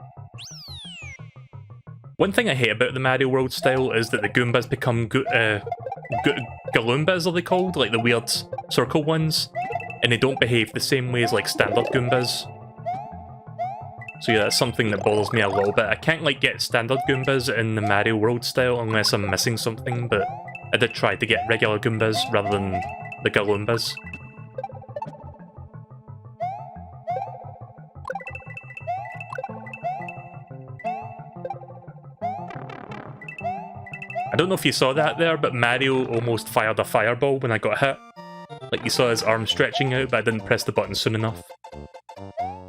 One thing I hate about the Mario World style is that the Goombas become Galoombas, are they called? Like the weird circle ones. And they don't behave the same way as like standard Goombas. So yeah, that's something that bothers me a little bit. I can't like get standard Goombas in the Mario World style unless I'm missing something, but I did try to get regular Goombas rather than the Galoombas. I don't know if you saw that there, but Mario almost fired a fireball when I got hit. Like you saw his arm stretching out, but I didn't press the button soon enough.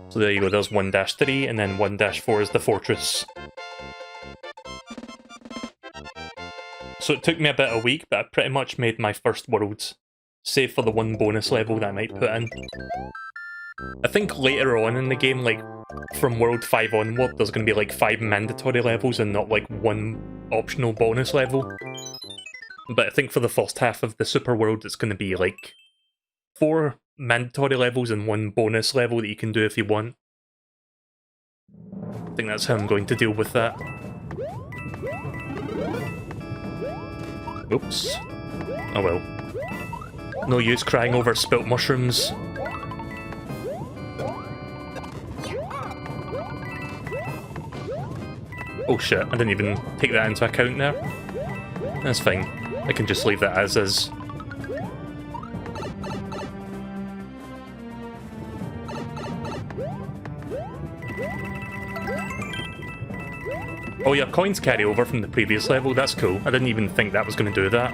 So there you go, there's 1-3, and then 1-4 is the fortress. So it took me about a week, but I pretty much made my first worlds, save for the one bonus level that I might put in. I think later on in the game, like from World 5 onward, there's going to be like 5 mandatory levels and not like one optional bonus level. But I think for the first half of the Super World, it's going to be like 4 mandatory levels and 1 bonus level that you can do if you want. I think that's how I'm going to deal with that. Oops. Oh well. No use crying over spilt mushrooms. Oh shit, I didn't even take that into account there. That's fine. I can just leave that as is. Oh yeah, coins carry over from the previous level, that's cool. I didn't even think that was going to do that.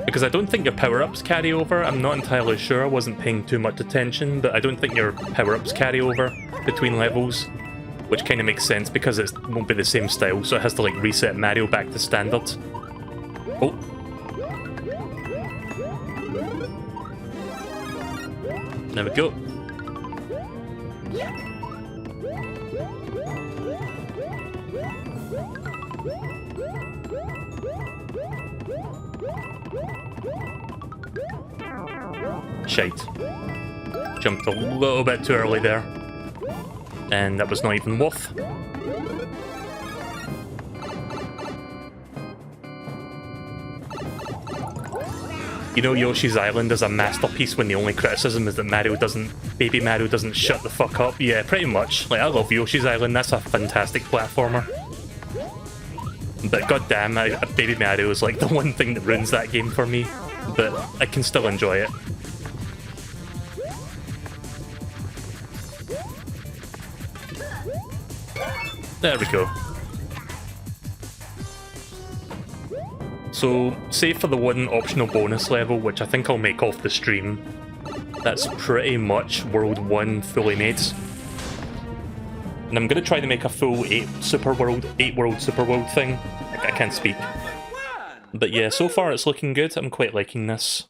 Because I don't think your power-ups carry over, I'm not entirely sure, I wasn't paying too much attention, but I don't think your power-ups carry over between levels. Which kind of makes sense because it won't be the same style, so it has to like reset Mario back to standard. Oh. There we go. Shite. Jumped a little bit too early there. And that was not even worth. You know, Yoshi's Island is a masterpiece when the only criticism is that Baby Mario doesn't shut the fuck up. Yeah, pretty much. Like, I love Yoshi's Island, that's a fantastic platformer. But goddamn, Baby Mario is like the one thing that ruins that game for me. But I can still enjoy it. There we go. So, save for the one optional bonus level, which I think I'll make off the stream. That's pretty much World 1 fully made. And I'm going to try to make a full 8 World Super World thing. I can't speak. But yeah, so far it's looking good. I'm quite liking this.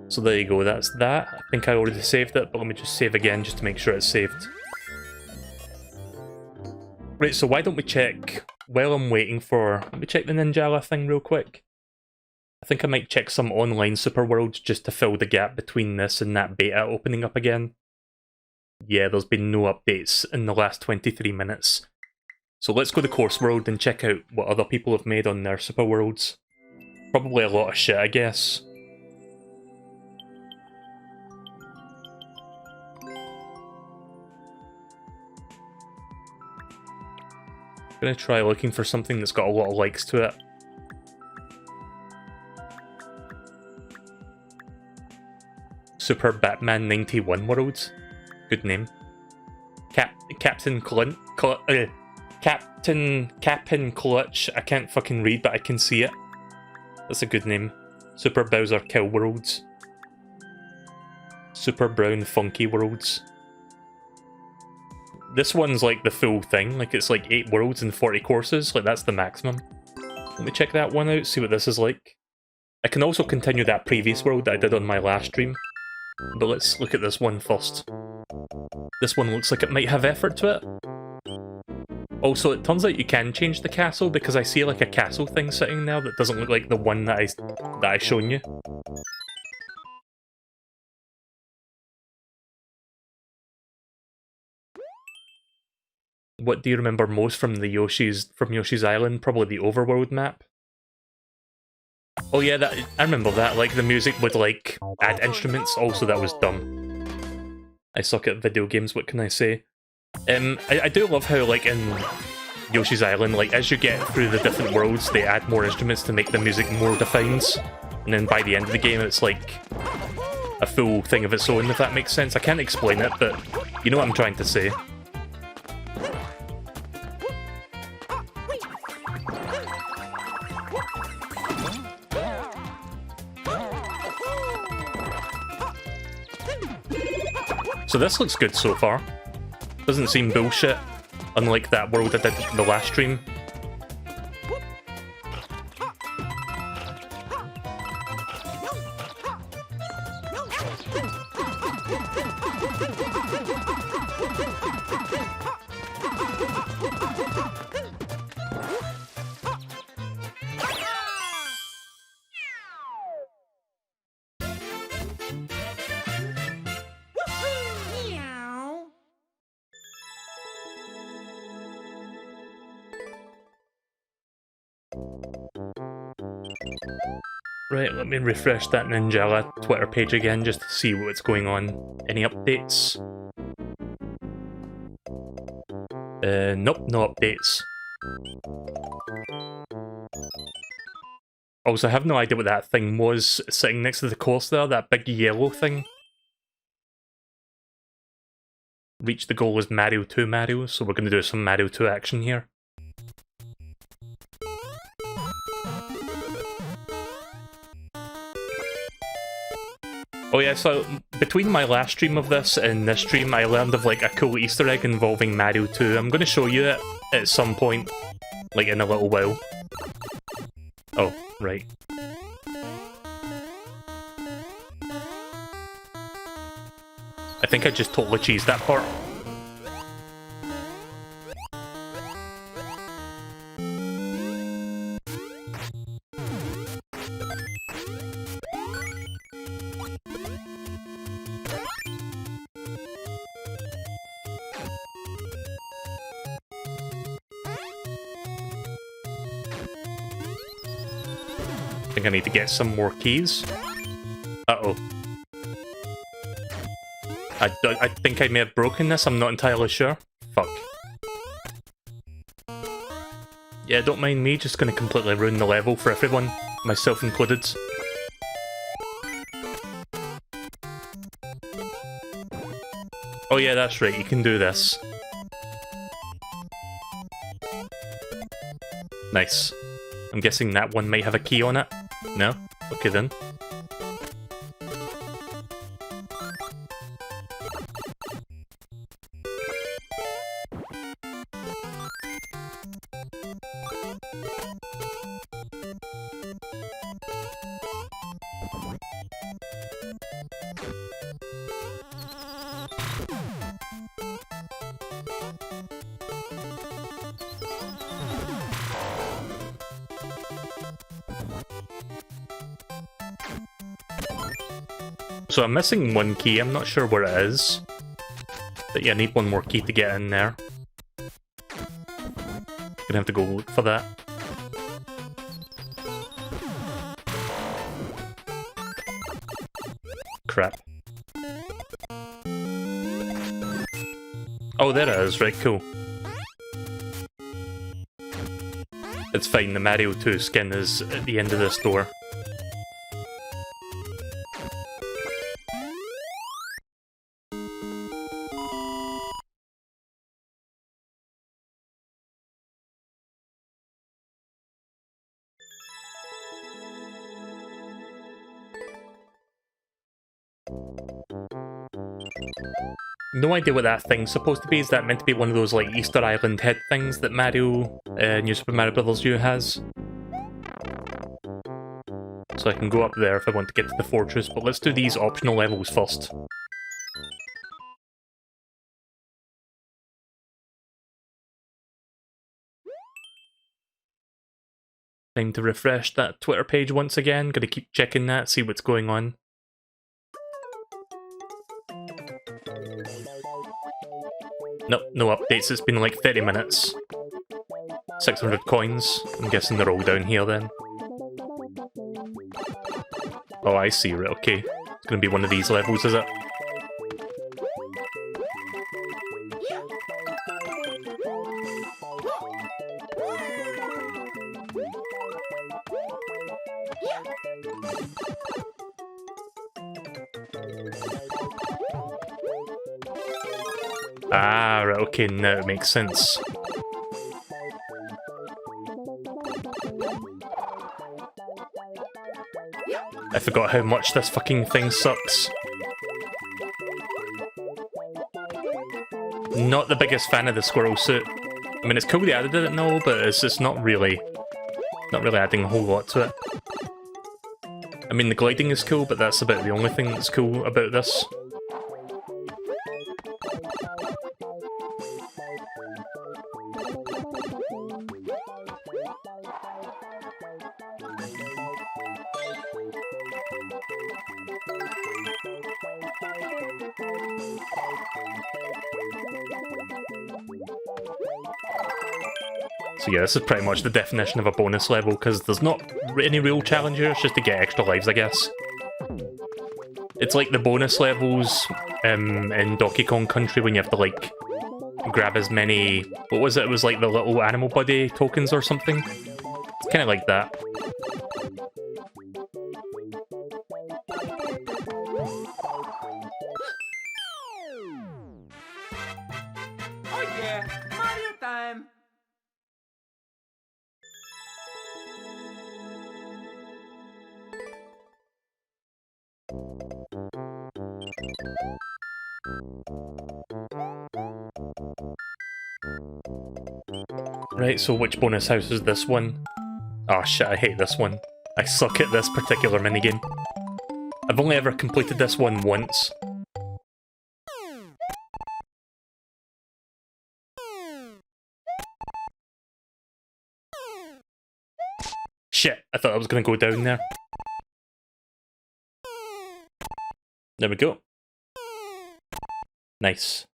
So there you go, that's that. I think I already saved it, but let me just save again just to make sure it's saved. Right, so why don't we check, while I'm waiting for... Let me check the Ninjala thing real quick. I think I might check some online Super Worlds just to fill the gap between this and that beta opening up again. Yeah, there's been no updates in the last 23 minutes. So let's go to Course World and check out what other people have made on their Super Worlds. Probably a lot of shit, I guess. I'm gonna try looking for something that's got a lot of likes to it. Super Batman 91 Worlds. Good name. Captain Clutch. Captain Clutch. I can't fucking read, but I can see it. That's a good name. Super Bowser Kill Worlds. Super Brown Funky Worlds. This one's like the full thing, like it's like 8 worlds and 40 courses, like that's the maximum. Let me check that one out, see what this is like. I can also continue that previous world that I did on my last stream, but let's look at this one first. This one looks like it might have effort to it. Also, it turns out you can change the castle because I see like a castle thing sitting there that doesn't look like the one that I shown you. What do you remember most from Yoshi's Island? Probably the overworld map. Oh yeah, I remember that. Like the music would like add instruments. Also, that was dumb. I suck at video games. What can I say? I do love how like in Yoshi's Island, like as you get through the different worlds, they add more instruments to make the music more defined. And then by the end of the game, it's like a full thing of its own. If that makes sense. I can't explain it, but you know what I'm trying to say. So this looks good so far. Doesn't seem bullshit, unlike that world I did in the last stream. Right, let me refresh that Ninjala Twitter page again just to see what's going on. Any updates? Nope, no updates. Also, I have no idea what that thing was sitting next to the course there, that big yellow thing. Reach the goal is Mario 2 Mario, so we're going to do some Mario 2 action here. Oh yeah, so between my last stream of this and this stream, I learned of like a cool Easter egg involving Mario 2. I'm going to show you it at some point, like in a little while. Oh, right. I think I just totally cheesed that part. I think I need to get some more keys. Uh-oh. I think I may have broken this, I'm not entirely sure. Fuck. Yeah, don't mind me, just gonna completely ruin the level for everyone, myself included. Oh yeah, that's right, you can do this. Nice. I'm guessing that one might have a key on it. No? Okay then. So I'm missing one key, I'm not sure where it is. But yeah, I need one more key to get in there. Gonna have to go look for that. Crap. Oh, there it is, right, cool. It's fine, the Mario 2 skin is at the end of this door. No idea what that thing's supposed to be. Is that meant to be one of those like Easter Island head things that Mario, New Super Mario Bros. U has? So I can go up there if I want to get to the fortress, but let's do these optional levels first. Time to refresh that Twitter page once again. Gonna keep checking that, see what's going on. Nope, no updates. It's been like 30 minutes. 600 coins. I'm guessing they're all down here then. Oh, I see. Right, okay. It's gonna be one of these levels, is it? Ah, right, okay, now it makes sense. I forgot how much this fucking thing sucks. Not the biggest fan of the squirrel suit. I mean, it's cool they added it and all, but it's just not really adding a whole lot to it. I mean, the gliding is cool, but that's about the only thing that's cool about this. So yeah, this is pretty much the definition of a bonus level, because there's not any real challenge here, it's just to get extra lives, I guess. It's like the bonus levels in Donkey Kong Country when you have to, like, grab as many... What was it? It was like the little animal buddy tokens or something? It's kind of like that.
Oh yeah, Mario time!
Right, so which bonus house is this one? Oh shit, I hate this one. I suck at this particular minigame. I've only ever completed this one once. Shit, I thought I was gonna go down there. There we go. Nice.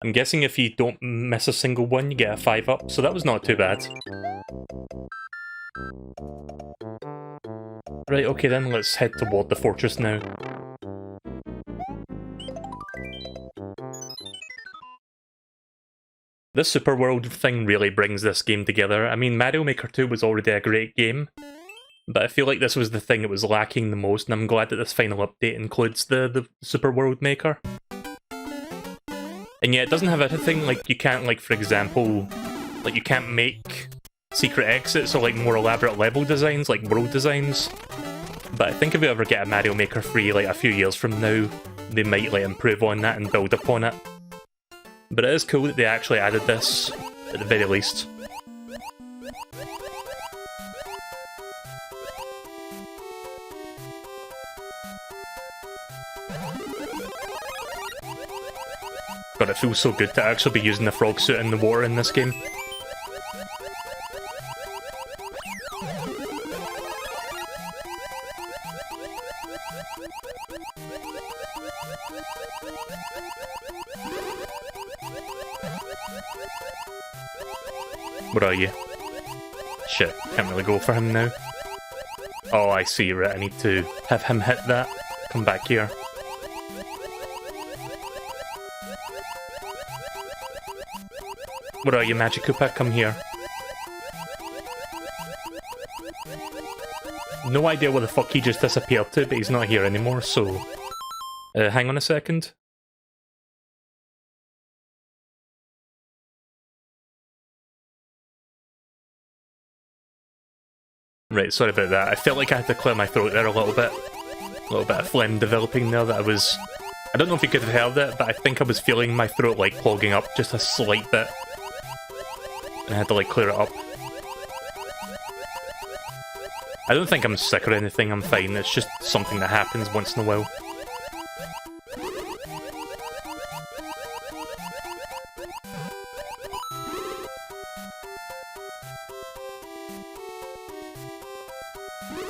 I'm guessing if you don't miss a single one, you get a 5-up, so that was not too bad. Right, okay then, let's head toward the fortress now. This Super World thing really brings this game together. I mean, Mario Maker 2 was already a great game, but I feel like this was the thing that was lacking the most, and I'm glad that this final update includes the Super World Maker. And yeah, it doesn't have anything, like, you can't, like, for example, like, you can't make secret exits or, like, more elaborate level designs, like world designs. But I think if we ever get a Mario Maker 3, like, a few years from now, they might, like, improve on that and build upon it. But it is cool that they actually added this, at the very least. God, it feels so good to actually be using the frog suit in the water in this game. Where are you? Shit, can't really go for him now. Oh, I see, right, I need to have him hit that. Come back here. Where are you, Magic Koopa? Come here. No idea where the fuck he just disappeared to, but he's not here anymore, so... hang on a second. Right, sorry about that. I felt like I had to clear my throat there a little bit. A little bit of phlegm developing there that I was... I don't know if you could have heard it, but I think I was feeling my throat, like, clogging up just a slight bit. And I had to, like, clear it up. I don't think I'm sick or anything, I'm fine. It's just something that happens once in a while.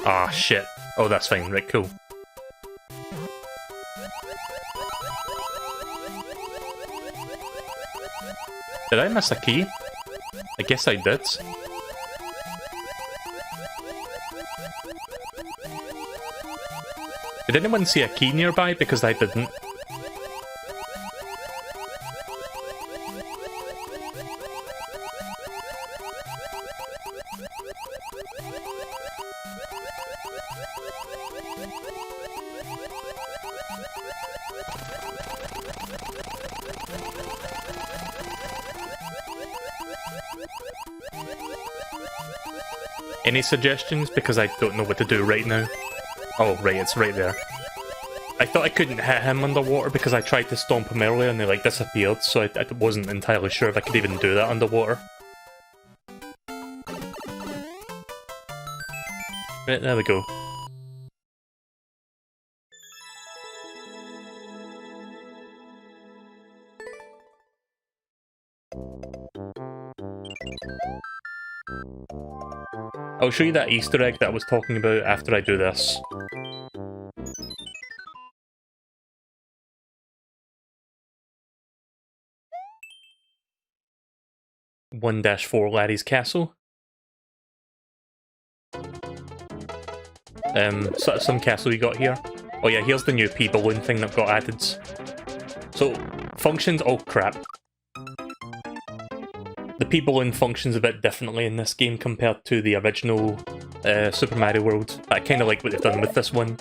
Ah, shit. Oh, that's fine. Right, cool. Did I miss a key? I guess I did. Did anyone see a key nearby? Because I didn't. Any suggestions? Because I don't know what to do right now. Oh, right, it's right there. I thought I couldn't hit him underwater because I tried to stomp him earlier and they like disappeared, so I wasn't entirely sure if I could even do that underwater. Right, there we go. I'll show you that Easter egg that I was talking about after I do this. (1-4) Larry's Castle. So some castle you got here. Oh yeah, here's the new pea balloon thing that got added. So, functions, oh crap. The pea balloon functions a bit differently in this game compared to the original Super Mario World, but I kind of like what they've done with this one.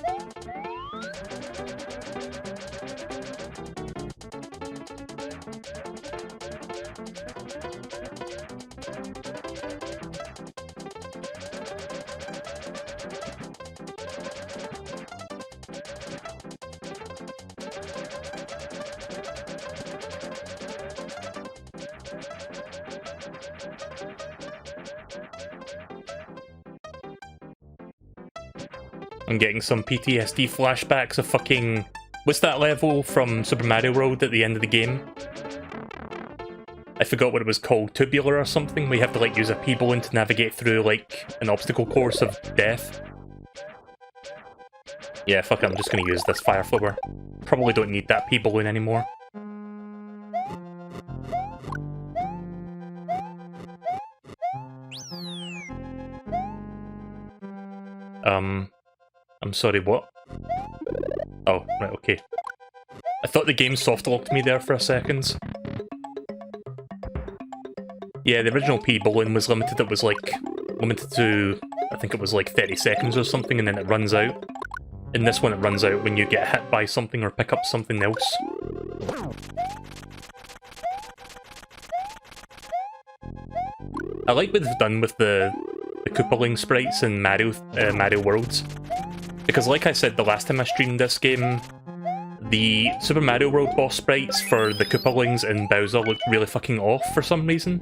I'm getting some PTSD flashbacks of fucking... What's that level from Super Mario World at the end of the game? I forgot what it was called, Tubular or something, where you have to like use a pea balloon to navigate through like an obstacle course of death. Yeah, fuck it, I'm just gonna use this fire flower. Probably don't need that pea balloon anymore. I'm sorry, what? Oh, right, okay. I thought the game soft-locked me there for a second. Yeah, the original pea balloon was limited. It was like, limited to, I think it was like 30 seconds or something, and then it runs out. In this one, it runs out when you get hit by something or pick up something else. I like what they've done with the Koopaling sprites in Mario Worlds. Because like I said the last time I streamed this game, the Super Mario World boss sprites for the Koopalings and Bowser look really fucking off for some reason.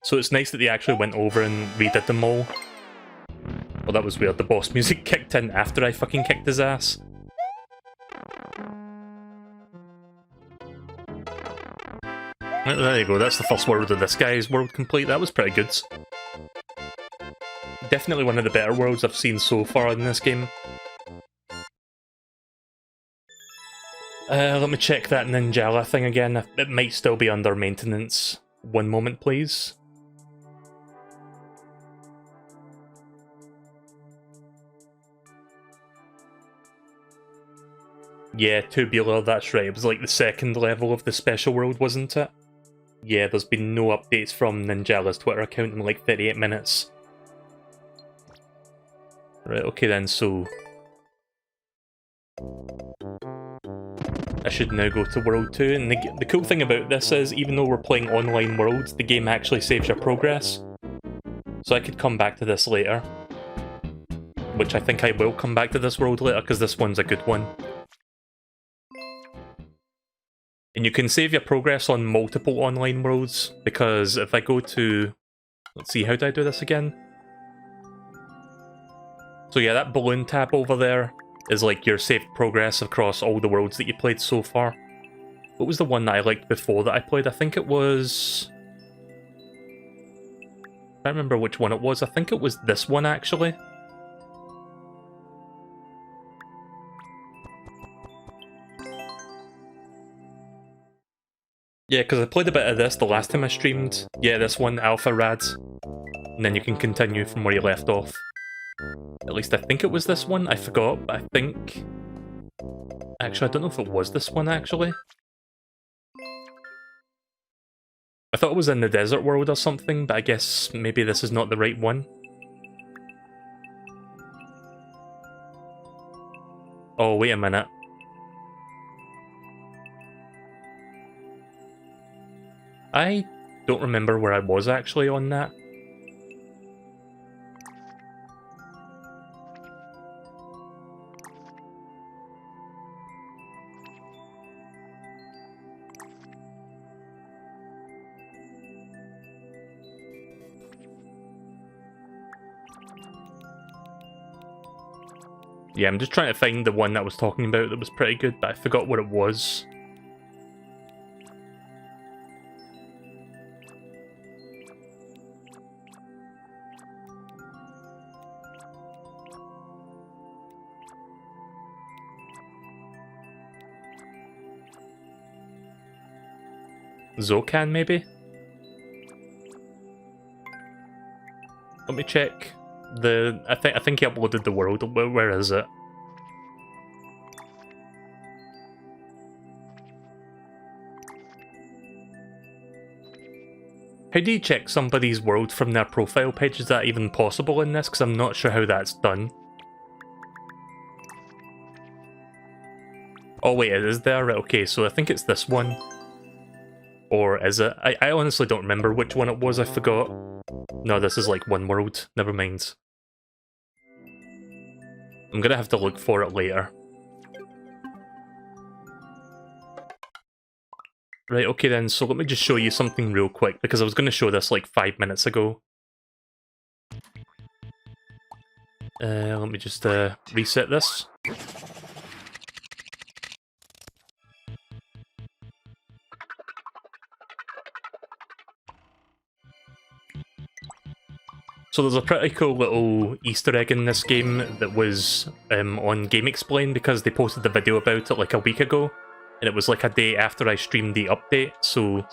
So it's nice that they actually went over and redid them all. Well, that was weird, the boss music kicked in after I fucking kicked his ass. There you go, that's the first world of this guy's world complete. That was pretty good. Definitely one of the better worlds I've seen so far in this game. Let me check that Ninjala thing again. It might still be under maintenance. One moment, please. Yeah, Tubular, that's right. It was like the second level of the special world, wasn't it? Yeah, there's been no updates from Ninjala's Twitter account in like 38 minutes. Right, okay then, so... I should now go to World 2, and the cool thing about this is, even though we're playing online worlds, the game actually saves your progress. So I could come back to this later. Which I think I will come back to this world later, because this one's a good one. And you can save your progress on multiple online worlds, because if I go to... Let's see, how do I do this again? So yeah, that balloon tap over there is like your saved progress across all the worlds that you played so far. What was the one that I liked before that I played? I think it was... can't remember which one it was. I think it was this one, actually. Yeah, because I played a bit of this the last time I streamed. Yeah, this one, Alpha Rad. And then you can continue from where you left off. At least I think it was this one. I forgot, but I think... Actually, I don't know if it was this one, actually. I thought it was in the desert world or something, but I guess maybe this is not the right one. Oh, wait a minute. I don't remember where I was actually on that. Yeah, I'm just trying to find the one that I was talking about that was pretty good, but I forgot what it was. Zokan, maybe? Let me check. I think he uploaded the world. Where is it? How do you check somebody's world from their profile page? Is that even possible in this? Because I'm not sure how that's done. Oh wait, it is there? Right, okay, so I think it's this one. Or is it? I honestly don't remember which one it was, I forgot. No, this is like one world. Never mind. I'm gonna have to look for it later. Right, okay then, so let me just show you something real quick, because I was going to show this like 5 minutes ago. Let me just reset this. So there's a pretty cool little Easter egg in this game that was on Game Explain, because they posted the video about it like a week ago, and it was like a day after I streamed the update, so...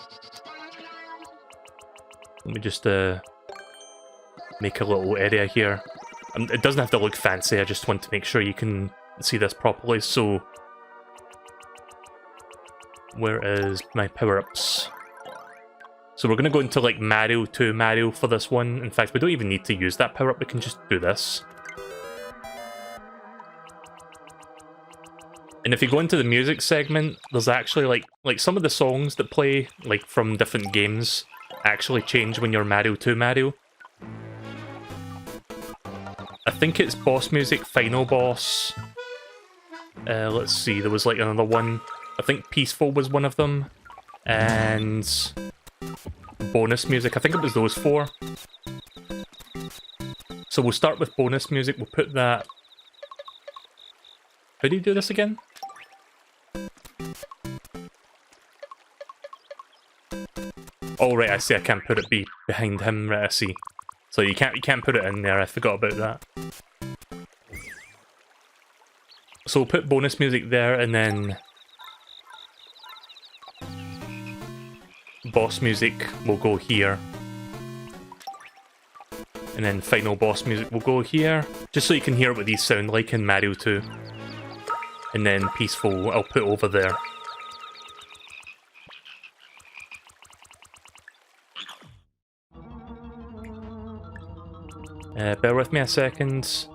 Let me just make a little area here. It doesn't have to look fancy, I just want to make sure you can see this properly, so... Where is my power-ups? So we're going to go into like Mario 2 Mario for this one. In fact, we don't even need to use that power-up, we can just do this. And if you go into the music segment, there's actually like some of the songs that play like from different games actually change when you're Mario 2 Mario. I think it's boss music, final boss. Let's see, there was like another one. I think Peaceful was one of them. And bonus music, I think it was those four. So we'll start with bonus music, we'll put that... How do you do this again? Oh right, I see, I can't put it behind him, right, I see. So you can't put it in there, I forgot about that. So we'll put bonus music there, and then... boss music will go here. And then final boss music will go here, just so you can hear what these sound like in Mario 2. And then Peaceful I'll put over there. Bear with me a second.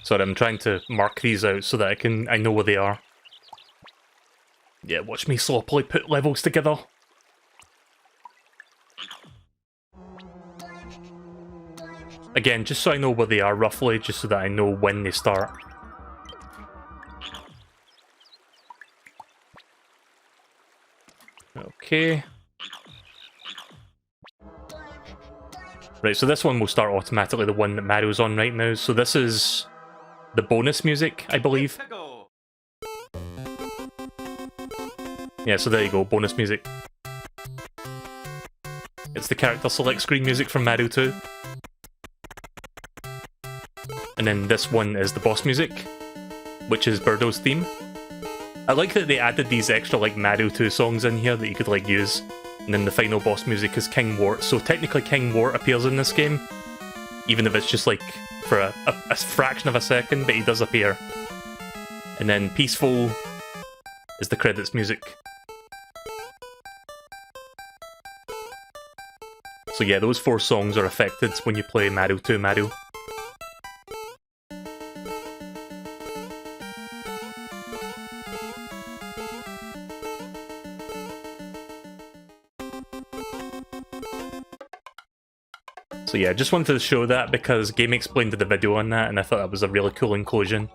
Sorry, I'm trying to mark these out so that I know where they are. Yeah, watch me sloppily put levels together. Again, just so I know where they are roughly, just so that I know when they start. Okay. Right, so this one will start automatically, the one that Mario's on right now. So this is the bonus music, I believe.
Go.
Yeah, so there you go, bonus music. It's the character select screen music from Mario 2. And then this one is the boss music, which is Birdo's theme. I like that they added these extra like Mario 2 songs in here that you could like use. And then the final boss music is King Wart. So technically King Wart appears in this game, even if it's just like for a fraction of a second, but he does appear. And then Peaceful is the credits music. So yeah, those 4 songs are affected when you play Mario 2 Mario. So yeah, just wanted to show that because Game Explained did a video on that, and I thought that was a really cool inclusion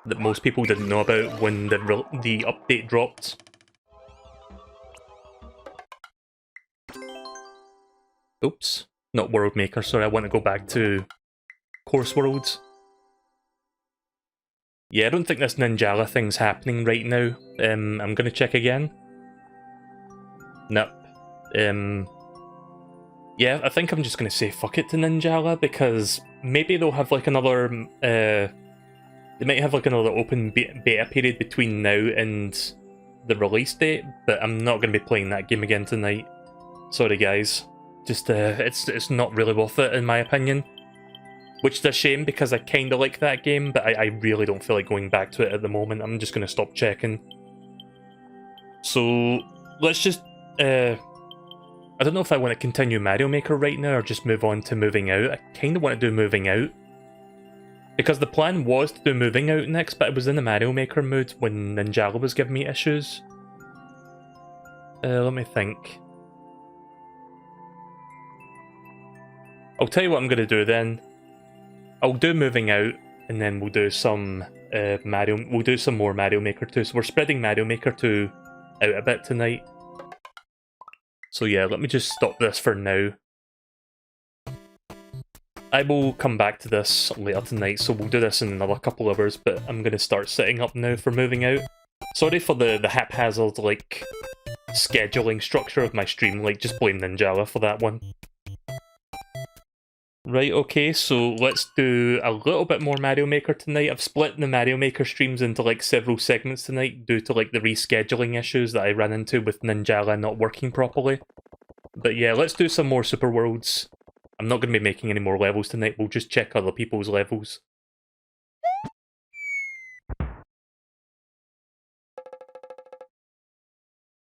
that most people didn't know about when the update dropped. Oops, not World Maker, sorry, I want to go back to Course Worlds. Yeah, I don't think this Ninjala thing's happening right now. I'm gonna check again. Nope. Yeah, I think I'm just gonna say fuck it to Ninjala, because maybe they'll have like another, they might have like another open beta period between now and the release date, but I'm not gonna be playing that game again tonight. Sorry guys. Just, it's not really worth it in my opinion. Which is a shame because I kinda like that game, but I really don't feel like going back to it at the moment. I'm just gonna stop checking. So, let's just, I don't know if I want to continue Mario Maker right now or just move on to Moving Out. I kind of want to do Moving Out. Because the plan was to do Moving Out next, but I was in the Mario Maker mood when Ninjala was giving me issues. Let me think. I'll tell you what I'm going to do then. I'll do Moving Out, and then we'll do some we'll do some more Mario Maker 2. So we're spreading Mario Maker 2 out a bit tonight. So yeah, let me just stop this for now. I will come back to this later tonight, so we'll do this in another couple hours, but I'm going to start setting up now for Moving Out. Sorry for the haphazard, like, scheduling structure of my stream, like, just blame Ninjala for that one. Right, okay, so let's do a little bit more Mario Maker tonight. I've split the Mario Maker streams into, like, several segments tonight due to, like, the rescheduling issues that I ran into with Ninjala not working properly. But yeah, let's do some more Super Worlds. I'm not going to be making any more levels tonight, we'll just check other people's levels.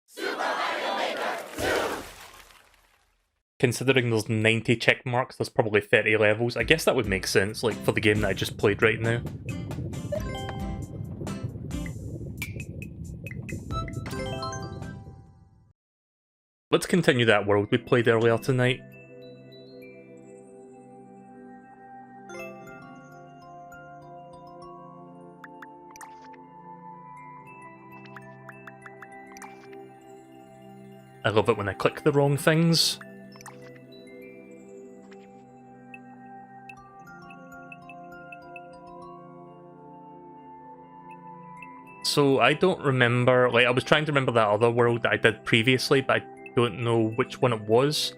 Super Mario Maker 2! Considering there's 90 check marks, there's probably 30 levels. I guess that would make sense, like, for the game that I just played right now. Let's continue that world we played earlier tonight. I love it when I click the wrong things. So I don't remember, like I was trying to remember that other world that I did previously, but I don't know which one it was.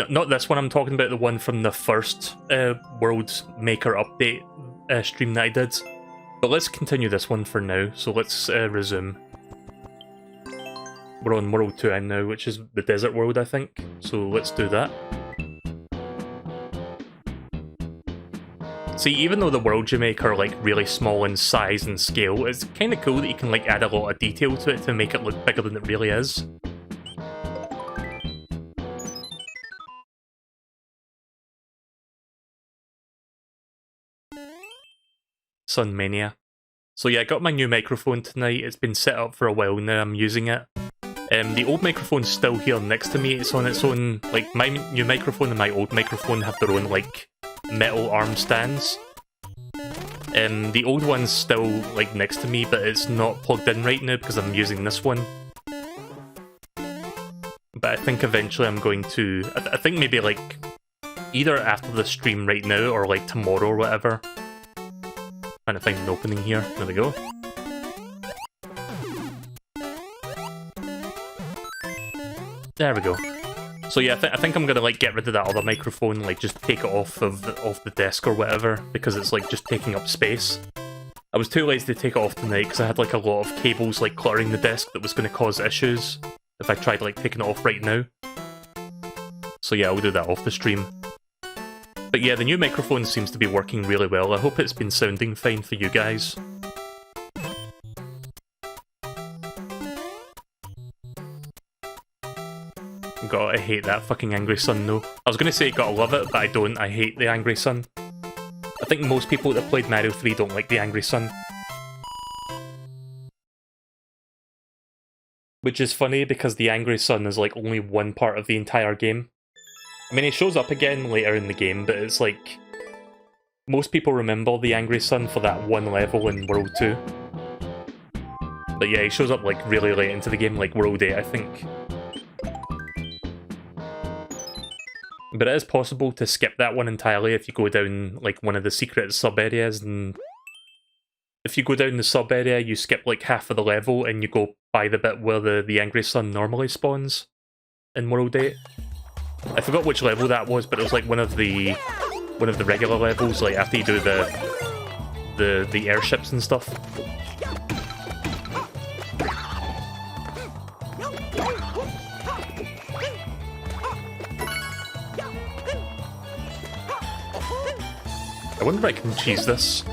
Not this one, I'm talking about the one from the first World Maker update stream that I did. But let's continue this one for now, so let's resume. We're on World 2 now, which is the desert world, I think. So let's do that. See, even though the worlds you make are like really small in size and scale, it's kind of cool that you can like add a lot of detail to it to make it look bigger than it really is. Sunmania. So yeah, I got my new microphone tonight. It's been set up for a while now, I'm using it. The old microphone's still here next to me. It's on its own, like my new microphone and my old microphone have their own like metal arm stands. The old one's still like next to me, but it's not plugged in right now because I'm using this one. but I think eventually I'm going to... I think maybe, like, either after the stream right now or, like, tomorrow or whatever. Trying to find an opening here. There we go. There we go. So yeah, I think I'm gonna like get rid of that other microphone, like just take it off the desk or whatever, because it's like just taking up space. I was too lazy to take it off tonight because I had like a lot of cables like cluttering the desk that was gonna cause issues if I tried like taking it off right now. So yeah, I'll do that off the stream. But yeah, the new microphone seems to be working really well. I hope it's been sounding fine for you guys. God, I hate that fucking Angry Sun though. I was gonna say gotta love it, but I don't. I hate the Angry Sun. I think most people that played Mario 3 don't like the Angry Sun. Which is funny because the Angry Sun is like only one part of the entire game. I mean, he shows up again later in the game, but it's like... most people remember the Angry Sun for that one level in World 2. But yeah, he shows up like really late into the game, like World 8, I think. But it is possible to skip that one entirely if you go down, like, one of the secret sub-areas, and... if you go down the sub-area, you skip, like, half of the level, and you go by the bit where the Angry Sun normally spawns in World 8. I forgot which level that was, but it was, like, one of the regular levels, like, after you do the airships and stuff. I wonder if I can cheese this.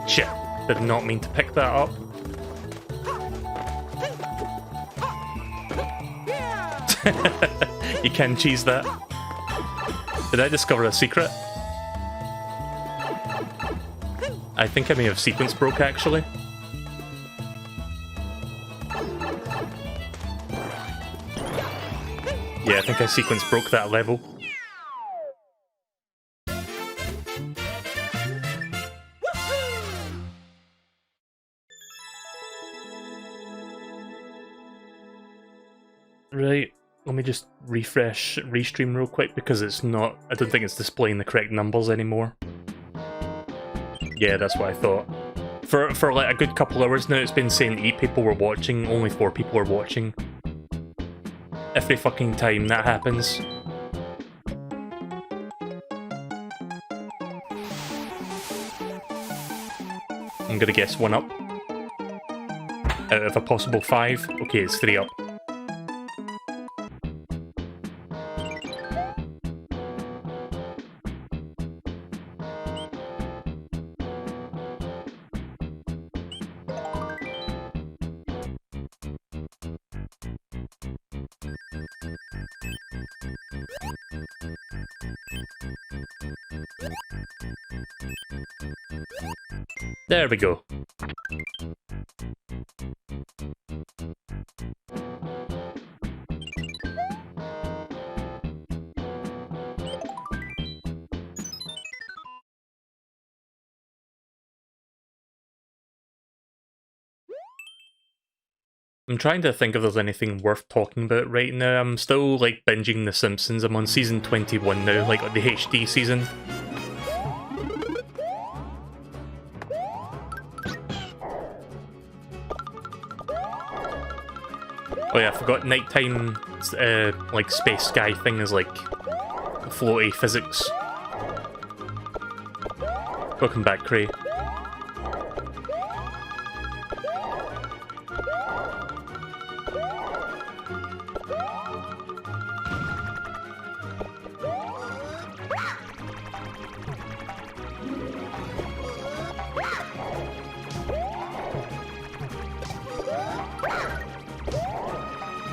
Shit, did not mean to pick that up. You can cheese that. Did I discover a secret? I think I may have sequence broke, actually. Yeah, I think I sequence broke that level. Right. Let me just refresh restream real quick because it's not... I don't think it's displaying the correct numbers anymore. Yeah, that's what I thought. For like a good couple hours now, it's been saying 8 people were watching, only 4 people are watching. Every fucking time that happens. I'm gonna guess 1 up. Out of a possible 5. Okay, it's 3 up. There we go. I'm trying to think if there's anything worth talking about right now. I'm still, like, binging The Simpsons. I'm on season 21 now, like the HD season. Oh yeah, I forgot nighttime, like, space sky thing is, like, floaty physics. Welcome back, Cray.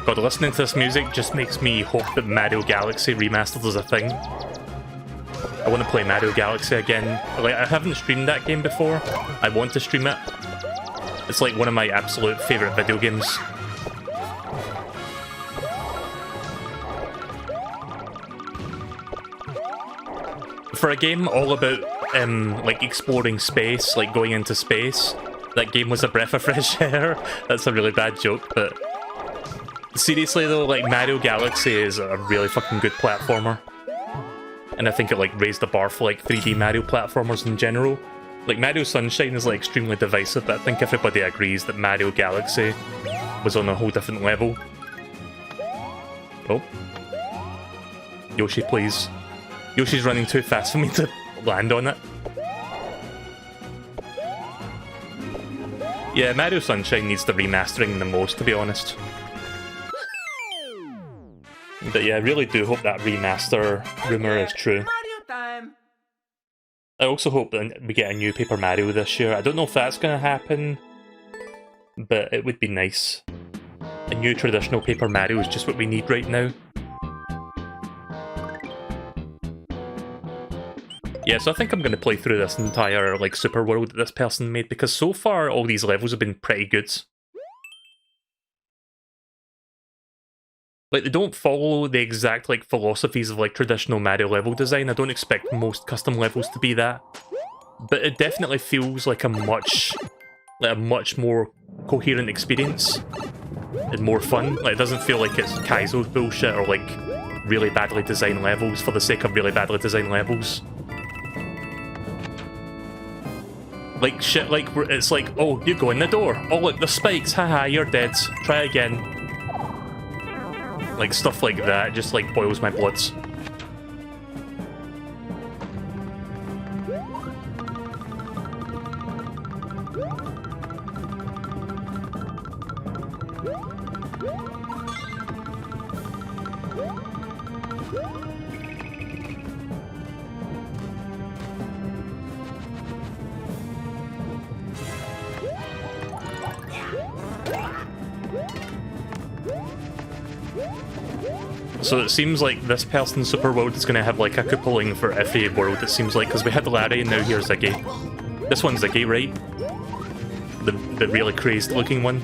God, listening to this music just makes me hope that Mario Galaxy Remastered is a thing. I want to play Mario Galaxy again. Like, I haven't streamed that game before. I want to stream it. It's like one of my absolute favourite video games. For a game all about like exploring space, like going into space, that game was a breath of fresh air. That's a really bad joke, but seriously though, like Mario Galaxy is a really fucking good platformer. And I think it like raised the bar for like 3D Mario platformers in general. Like Mario Sunshine is like extremely divisive, but I think everybody agrees that Mario Galaxy was on a whole different level. Oh. Yoshi, please. Yoshi's running too fast for me to land on it. Yeah, Mario Sunshine needs the remastering the most, to be honest. But yeah, I really do hope that remaster rumour is true.
Mario time.
I also hope that we get a new Paper Mario this year. I don't know if that's going to happen, but it would be nice. A new traditional Paper Mario is just what we need right now. Yeah, so I think I'm going to play through this entire like super world that this person made, because so far all these levels have been pretty good. Like, they don't follow the exact like philosophies of like traditional Mario level design. I don't expect most custom levels to be that, but it definitely feels like a much more coherent experience and more fun. Like, it doesn't feel like it's Kaizo's bullshit or like really badly designed levels for the sake of really badly designed levels. Like shit, like it's like, oh, you go in the door. Oh look, the spikes. Haha, you're dead. Try again. Like stuff like that just like boils my bloods. So it seems like this person's super world is going to have like a coupling for every world, it seems like, because we had Larry and now here's Ziggy. This one's Ziggy, right? The really crazed looking one.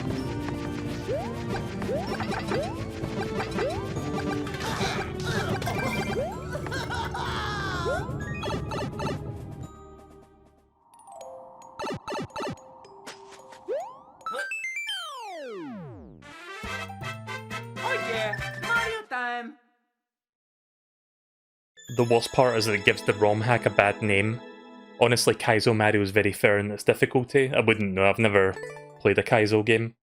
The worst part is that it gives the ROM hack a bad name. Honestly, Kaizo Mario is very fair in its difficulty. I wouldn't know, I've never played a Kaizo game.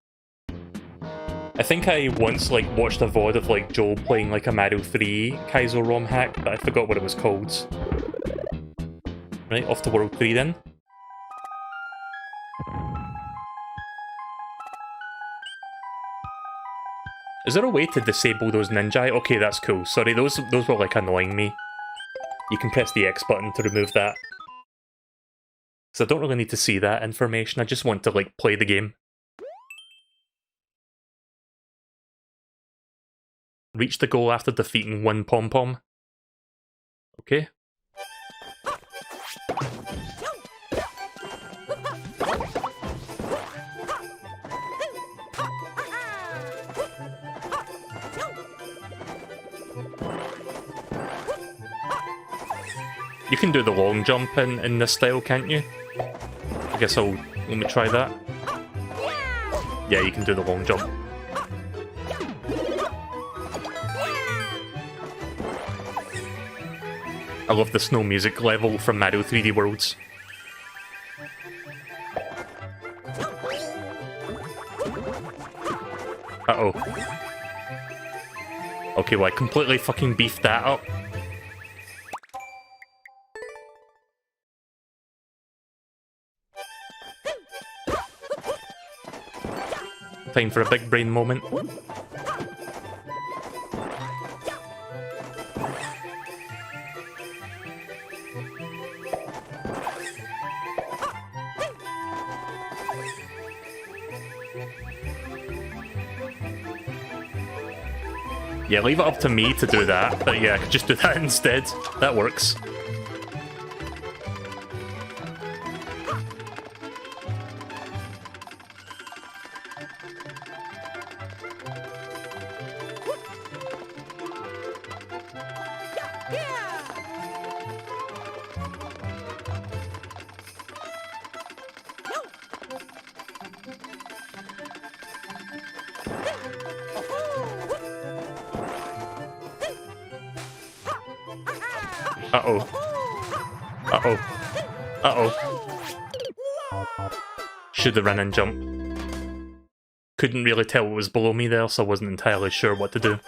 I think I once like watched a VOD of like Joel playing like a Mario 3 Kaizo ROM hack, but I forgot what it was called. Right, off to World 3 then. Is there a way to disable those ninja? Okay, that's cool. Sorry, those were like annoying me. You can press the X button to remove that. So I don't really need to see that information, I just want to like play the game. Reach the goal after defeating one pom-pom. Okay. You can do the long jump in this style, can't you? I guess let me try that. Yeah, you can do the long jump. I love the snow music level from Mario 3D Worlds. Uh-oh. Okay, well I completely fucking beefed that up. Time for a big brain moment. Yeah, leave it up to me to do that, but yeah, I could just do that instead. That works. Uh-oh. Uh-oh. Uh-oh. Should have run and jump. Couldn't really tell what was below me there, so I wasn't entirely sure what to do.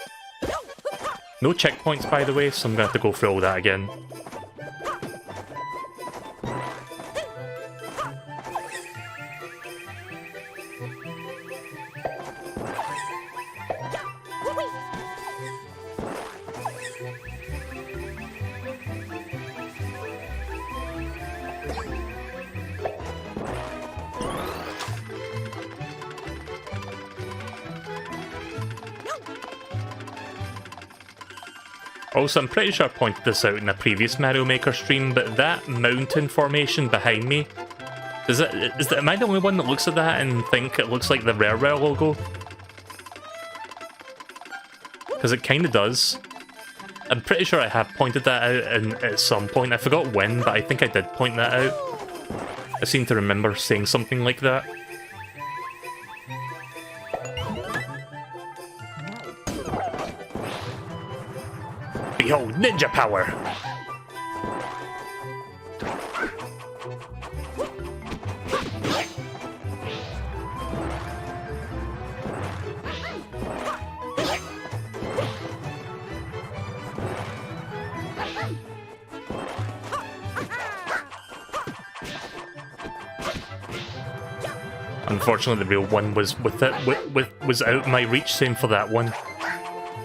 No checkpoints, by the way, so I'm going to have to go through all that again. Also, I'm pretty sure I pointed this out in a previous Mario Maker stream, but that mountain formation behind me, am I the only one that looks at that and think it looks like the Rareware logo? Because it kind of does. I'm pretty sure I have pointed that out at some point. I forgot when, but I think I did point that out. I seem to remember saying something like that. Behold, ninja power! Unfortunately, the real one was was out of my reach. Same for that one.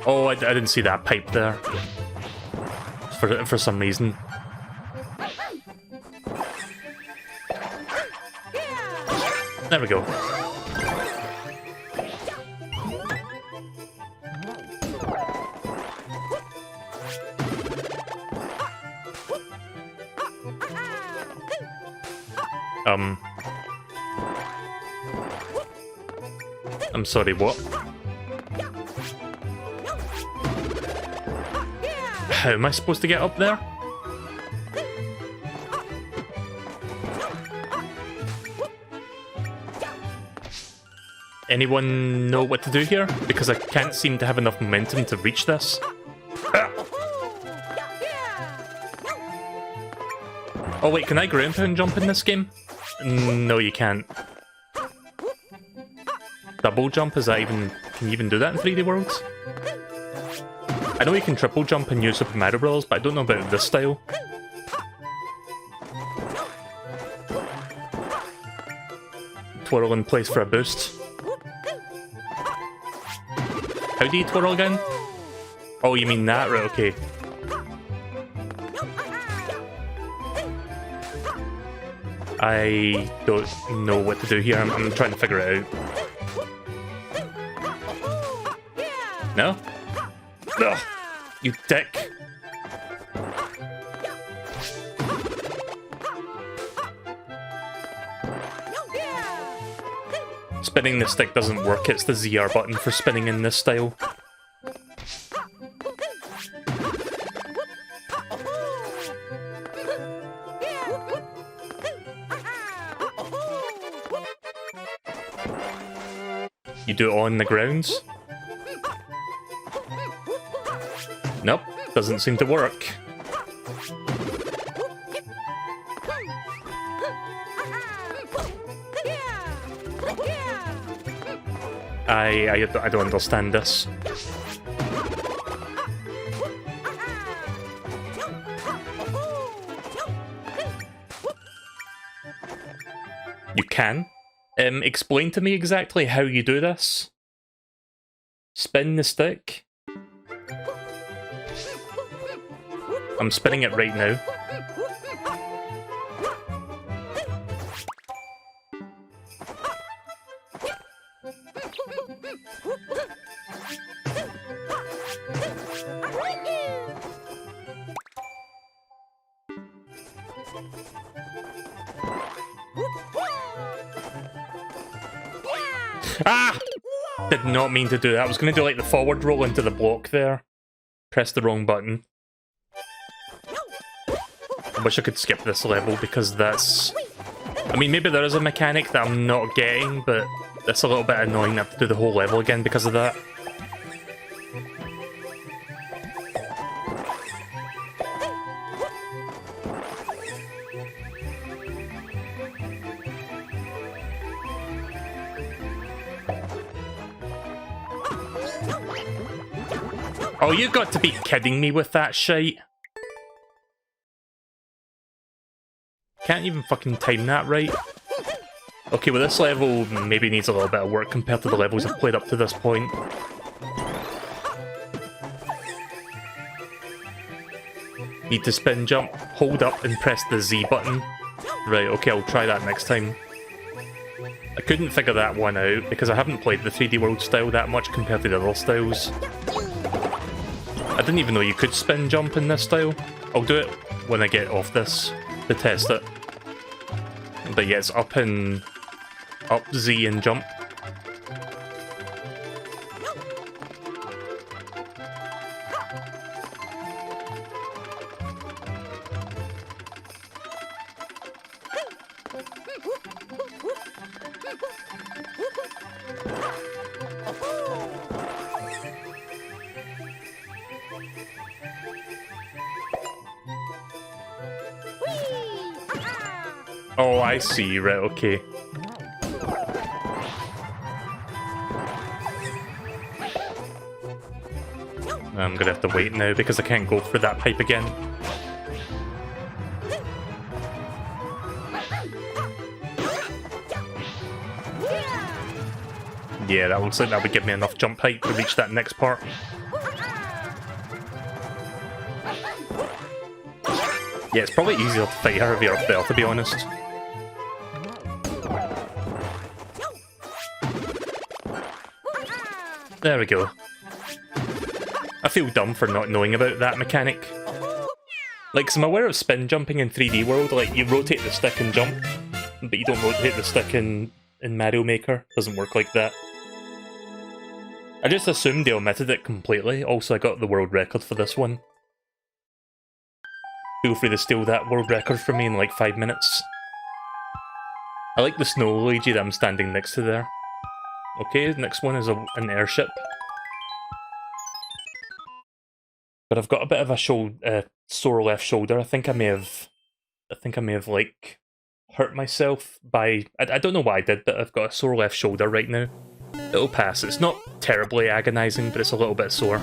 Oh, I didn't see that pipe there. For some reason. There we go. I'm sorry, what? How am I supposed to get up there? Anyone know what to do here? Because I can't seem to have enough momentum to reach this. Oh wait, can I ground pound jump in this game? No, you can't. Double jump, is that even... Can you even do that in 3D Worlds? I know you can triple jump in New Super Mario Bros., but I don't know about this style. Twirl in place for a boost. How do you twirl again? Oh, you mean that? Right, okay. I don't know what to do here. I'm trying to figure it out. No? Ugh, you dick. Spinning the stick doesn't work, it's the ZR button for spinning in this style. You do it on the grounds? Nope, doesn't seem to work. I don't understand this. You can? Explain to me exactly how you do this. Spin the stick. I'm spinning it right now. Ah! Did not mean to do that. I was going to do like the forward roll into the block there. Press the wrong button. I wish I could skip this level because that's... I mean, maybe there is a mechanic that I'm not getting, but it's a little bit annoying to have to do the whole level again because of that. Oh, you got to be kidding me with that shite. Can't even fucking time that right. Okay, well this level maybe needs a little bit of work compared to the levels I've played up to this point. Need to spin jump, hold up and press the Z button. Right, okay, I'll try that next time. I couldn't figure that one out because I haven't played the 3D World style that much compared to the other styles. I didn't even know you could spin jump in this style. I'll do it when I get off this to test it. But yeah, it's up and up, Z and jump. Oh, I see, right, okay. I'm gonna have to wait now because I can't go for that pipe again. Yeah, that looks like that would give me enough jump height to reach that next part. Yeah, it's probably easier to fight her if you're up there, to be honest. There we go. I feel dumb for not knowing about that mechanic. Like, 'cause I'm aware of spin jumping in 3D World, like, you rotate the stick and jump, but you don't rotate the stick in Mario Maker. Doesn't work like that. I just assumed they omitted it completely. Also, I got the world record for this one. Feel free to steal that world record from me in like 5 minutes. I like the snow Luigi that I'm standing next to there. Okay, next one is an airship. But I've got a bit of a sore left shoulder. I think I may have like hurt myself by. I don't know what I did, but I've got a sore left shoulder right now. It'll pass. It's not terribly agonizing, but it's a little bit sore.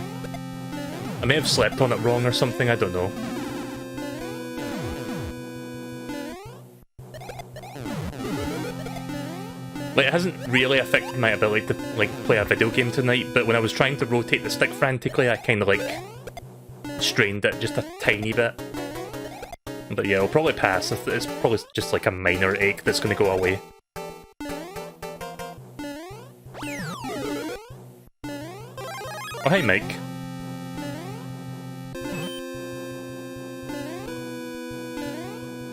I may have slept on it wrong or something. I don't know. Like, it hasn't really affected my ability to like play a video game tonight, but when I was trying to rotate the stick frantically, I kind of like strained it just a tiny bit. But yeah, it'll probably pass. It's probably just like a minor ache that's going to go away. Oh, hey, Mike.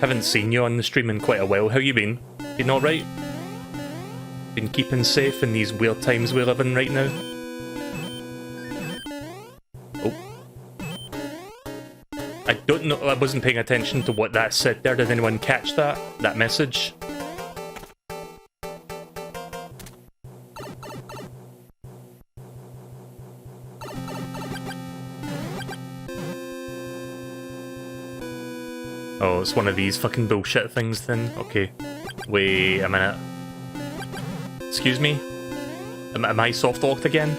Haven't seen you on the stream in quite a while. How you been? Been alright? Been keeping safe in these weird times we live in right now? Oh. I don't know, I wasn't paying attention to what that said there. Did anyone catch that? That message? Oh, it's one of these fucking bullshit things then? Okay. Wait a minute. Excuse me? Am I soft-locked again?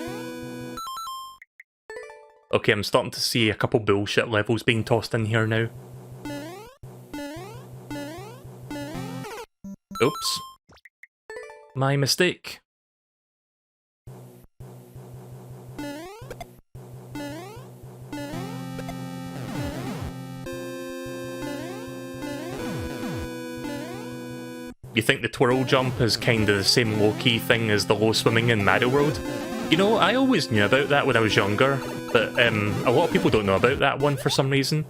Okay, I'm starting to see a couple bullshit levels being tossed in here now. Oops. My mistake. You think the twirl jump is kind of the same low-key thing as the low swimming in Mario World? You know, I always knew about that when I was younger, but a lot of people don't know about that one for some reason.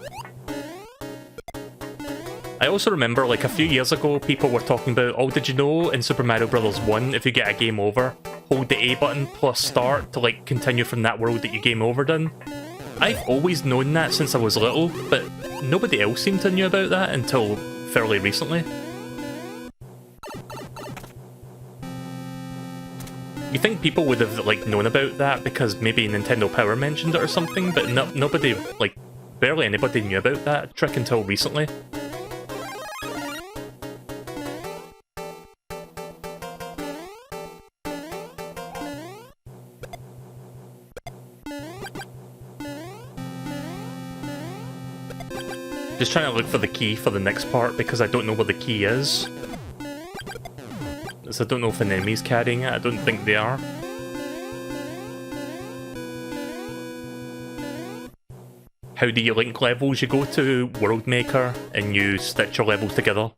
I also remember, like, a few years ago, people were talking about, oh, did you know in Super Mario Bros. 1, if you get a game over, hold the A button plus start to, like, continue from that world that you game overed in? I've always known that since I was little, but nobody else seemed to know about that until fairly recently. You think people would have, like, known about that because maybe Nintendo Power mentioned it or something, but nobody, like, barely anybody knew about that trick until recently. trying to look for the key for the next part because I don't know where the key is. So I don't know if an enemy's carrying it. I don't think they are. How do you link levels? You go to World Maker and you stitch your levels together.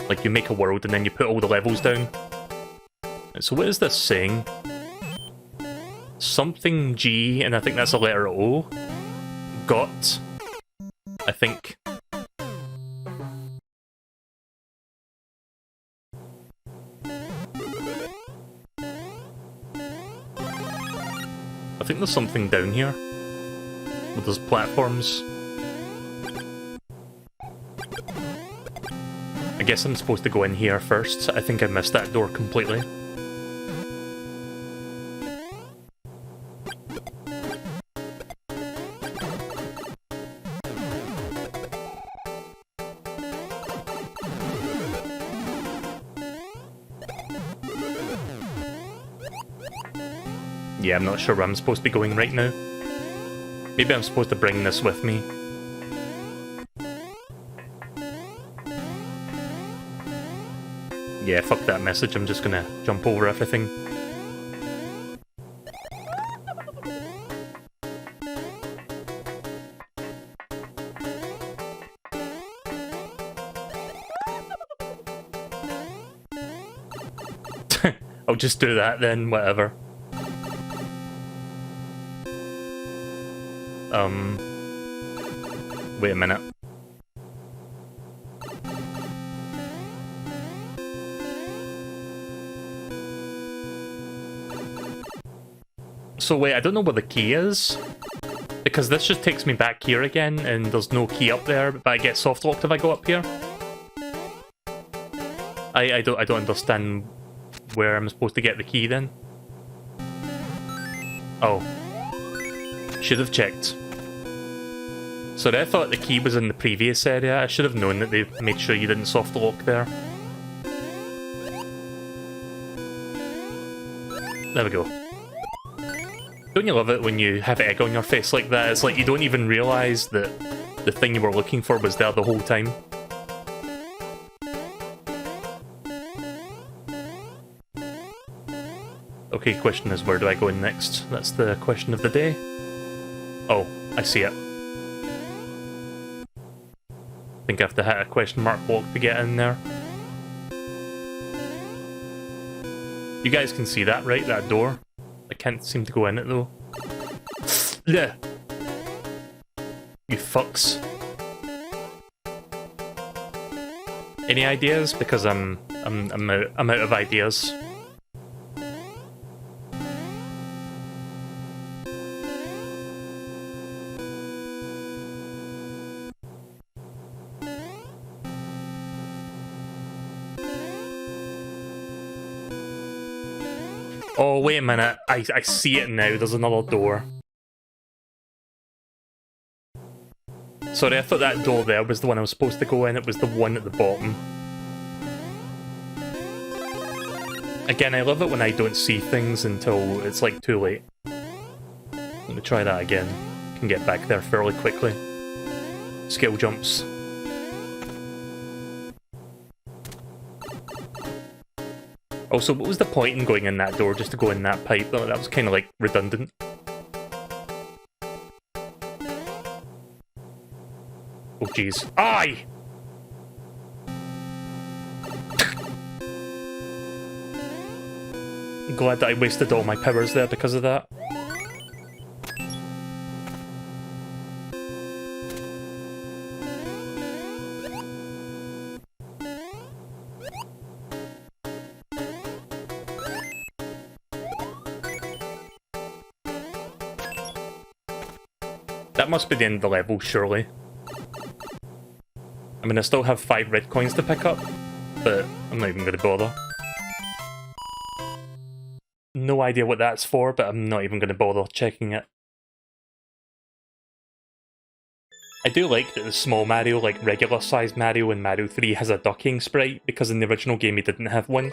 Like, you make a world and then you put all the levels down. So what is this saying? Something G, and I think that's a letter O. Got, I think. I think there's something down here. With those platforms. I guess I'm supposed to go in here first. I think I missed that door completely. Yeah, I'm not sure where I'm supposed to be going right now. Maybe I'm supposed to bring this with me. Yeah, fuck that message, I'm just gonna jump over everything. I'll just do that then, whatever. Wait a minute. So wait, I don't know where the key is. Because this just takes me back here again, and there's no key up there, but I get soft locked if I go up here. I don't understand where I'm supposed to get the key then. Oh. Should have checked. Sorry, I thought the key was in the previous area. I should have known that they made sure you didn't soft lock there. There we go. Don't you love it when you have egg on your face like that? It's like you don't even realise that the thing you were looking for was there the whole time. Okay, question is, where do I go in next? That's the question of the day. Oh, I see it. I think I have to hit a question mark block to get in there. You guys can see that, right? That door? I can't seem to go in it though. Yeah. You fucks. Any ideas? Because I'm out of ideas. Oh, wait a minute. I see it now. There's another door. Sorry, I thought that door there was the one I was supposed to go in. It was the one at the bottom. Again, I love it when I don't see things until it's like too late. Let me try that again. Can get back there fairly quickly. Skill jumps. Also, what was the point in going in that door just to go in that pipe? That was kind of like redundant. Oh jeez. Aye! I'm glad that I wasted all my powers there because of that. That must be the end of the level, surely. I mean, I still have 5 red coins to pick up, but I'm not even going to bother. No idea what that's for, but I'm not even going to bother checking it. I do like that the small Mario, like regular sized Mario in Mario 3, has a ducking sprite, because in the original game he didn't have one.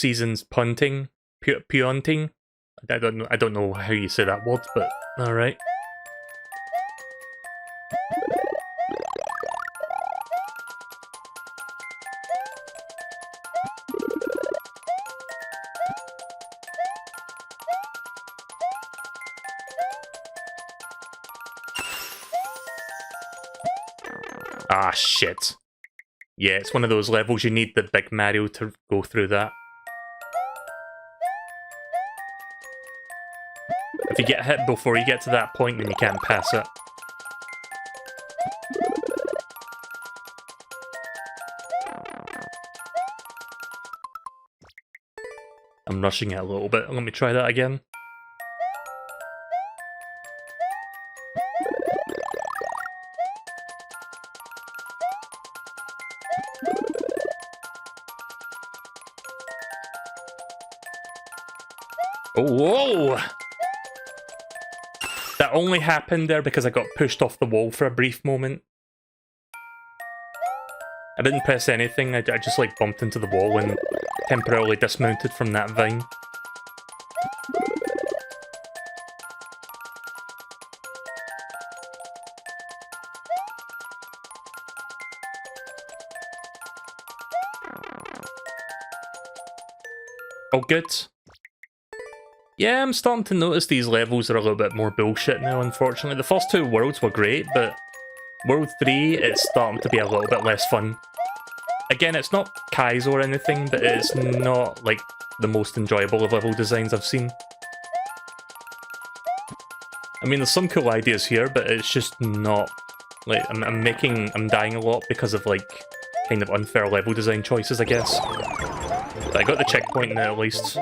seasons punting, punting. I don't know how you say that word, but all right. Ah, shit. Yeah, it's one of those levels you need the big Mario to go through that. If you get hit before you get to that point, then you can't pass it. I'm rushing it a little bit. Let me try that again. Oh, whoa! That only happened there because I got pushed off the wall for a brief moment. I didn't press anything, I just like bumped into the wall and temporarily dismounted from that vine. Oh, good. Yeah, I'm starting to notice these levels are a little bit more bullshit now, unfortunately. The first two worlds were great, but World 3, it's starting to be a little bit less fun. Again, it's not Kaizo or anything, but it's not, like, the most enjoyable of level designs I've seen. I mean, there's some cool ideas here, but it's just not... Like, I'm dying a lot because of, like, kind of unfair level design choices, I guess. But I got the checkpoint now, at least.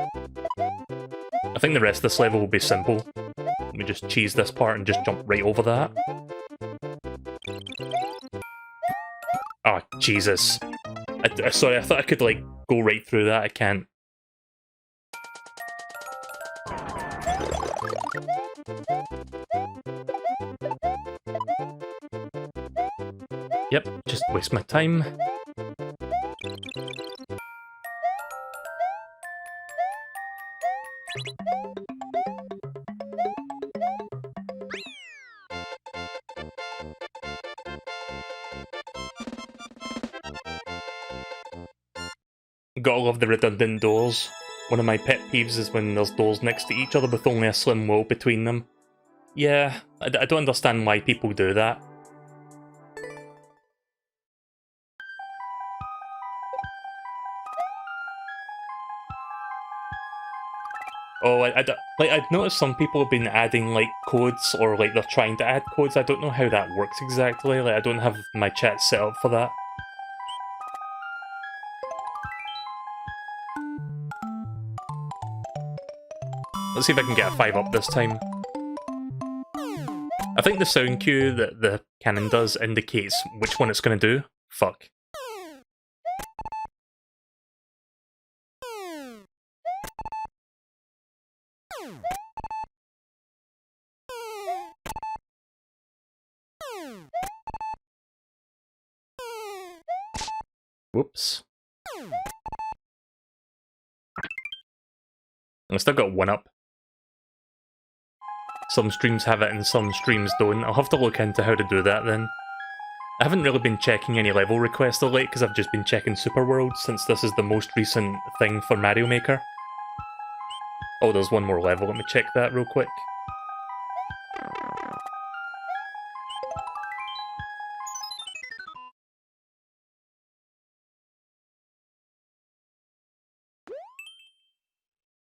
I think the rest of this level will be simple. Let me just cheese this part and just jump right over that. Oh, Jesus. Sorry, I thought I could, like, go right through that. I can't. Yep, just waste my time. Gotta love the redundant doors. One of my pet peeves is when there's doors next to each other with only a slim wall between them. Yeah, I don't understand why people do that. Oh, I've noticed some people have been adding, like, codes, or, like, they're trying to add codes. I don't know how that works exactly. Like, I don't have my chat set up for that. Let's see if I can get a 5 up this time. I think the sound cue that the cannon does indicates which one it's going to do. Fuck. Whoops. I still got 1 up. Some streams have it and some streams don't. I'll have to look into how to do that then. I haven't really been checking any level requests of late because I've just been checking Super World since this is the most recent thing for Mario Maker. Oh, there's one more level. Let me check that real quick.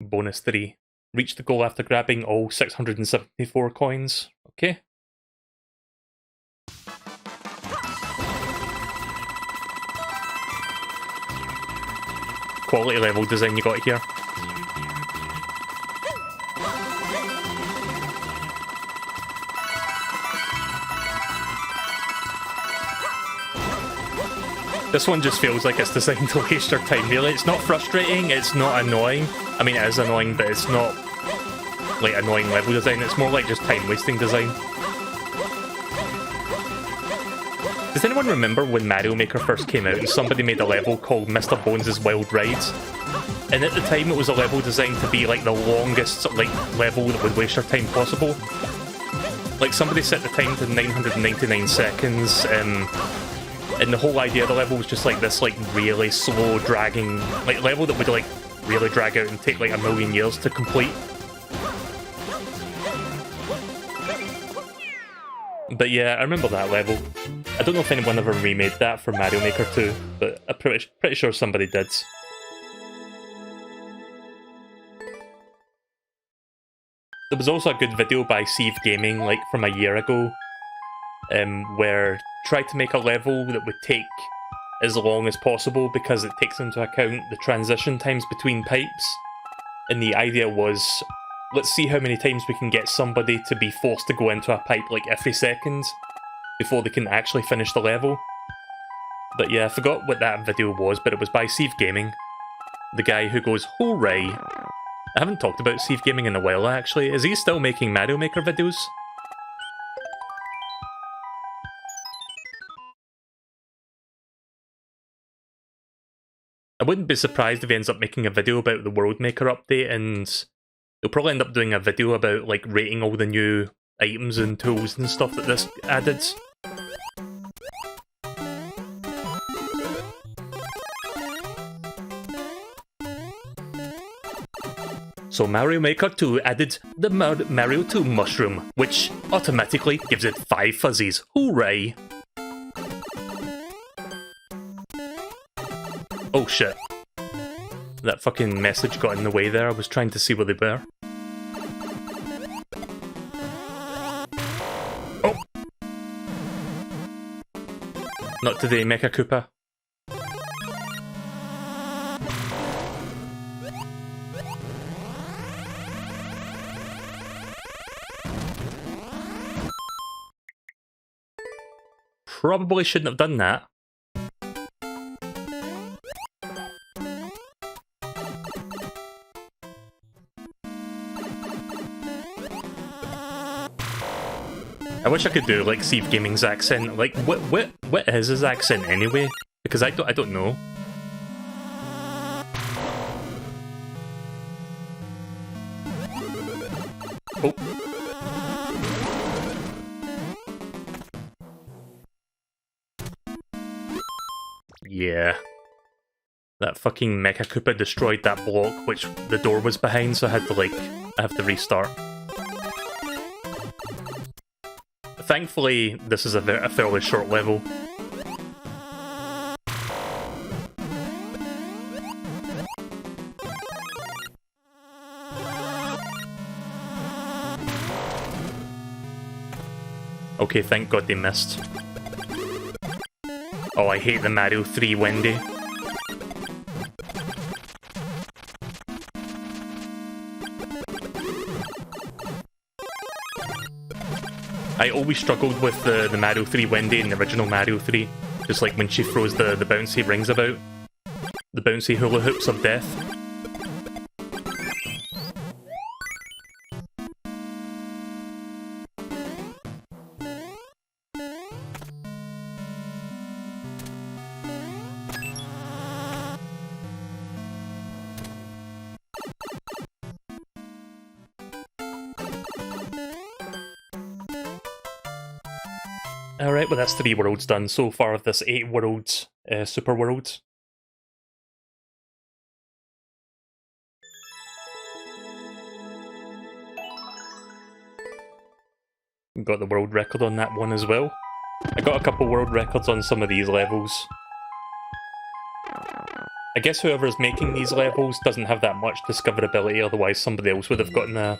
Bonus 3. Reach the goal after grabbing all 674 coins. Okay. Quality level design you got here. This one just feels like it's designed to waste your time, really. It's not frustrating, it's not annoying. I mean, it is annoying, but it's not, like, annoying level design. It's more like just time-wasting design. Does anyone remember when Mario Maker first came out and somebody made a level called Mr. Bones' Wild Rides? And at the time, it was a level designed to be like the longest like level that would waste your time possible. Like somebody set the time to 999 seconds, and the whole idea of the level was just like this like really slow dragging like level that would like really drag out and take like a million years to complete. But yeah, I remember that level. I don't know if anyone ever remade that for Mario Maker 2, but I'm pretty sure somebody did. There was also a good video by Sieve Gaming, like from a year ago, where tried to make a level that would take as long as possible because it takes into account the transition times between pipes. And the idea was, let's see how many times we can get somebody to be forced to go into a pipe like every second before they can actually finish the level. But yeah, I forgot what that video was, but it was by Sieve Gaming. The guy who goes, hooray! I haven't talked about Sieve Gaming in a while, actually. Is he still making Mario Maker videos? I wouldn't be surprised if he ends up making a video about the World Maker update, and he'll probably end up doing a video about, like, rating all the new items and tools and stuff that this added. So Mario Maker 2 added the Mario 2 mushroom, which automatically gives it 5 fuzzies. Hooray! Oh shit. That fucking message got in the way there. I was trying to see where they were. Oh! Not today, Mecha Koopa. Probably shouldn't have done that. I wish I could do like Sieve Gaming's accent. Like, what is his accent anyway? Because I don't know. Oh. Yeah. That fucking Mecha Koopa destroyed that block, which the door was behind, so I had to, like, I have to restart. Thankfully, this is a fairly short level. Okay, thank God they missed. Oh, I hate the Mario 3 Wendy. I always struggled with the Mario 3 Wendy in the original Mario 3. Just like when she throws the bouncy rings about. The bouncy hula hoops of death. Alright, well that's 3 worlds done so far of this 8 worlds super world. Got the world record on that one as well. I got a couple world records on some of these levels. I guess whoever's making these levels doesn't have that much discoverability, otherwise somebody else would have gotten a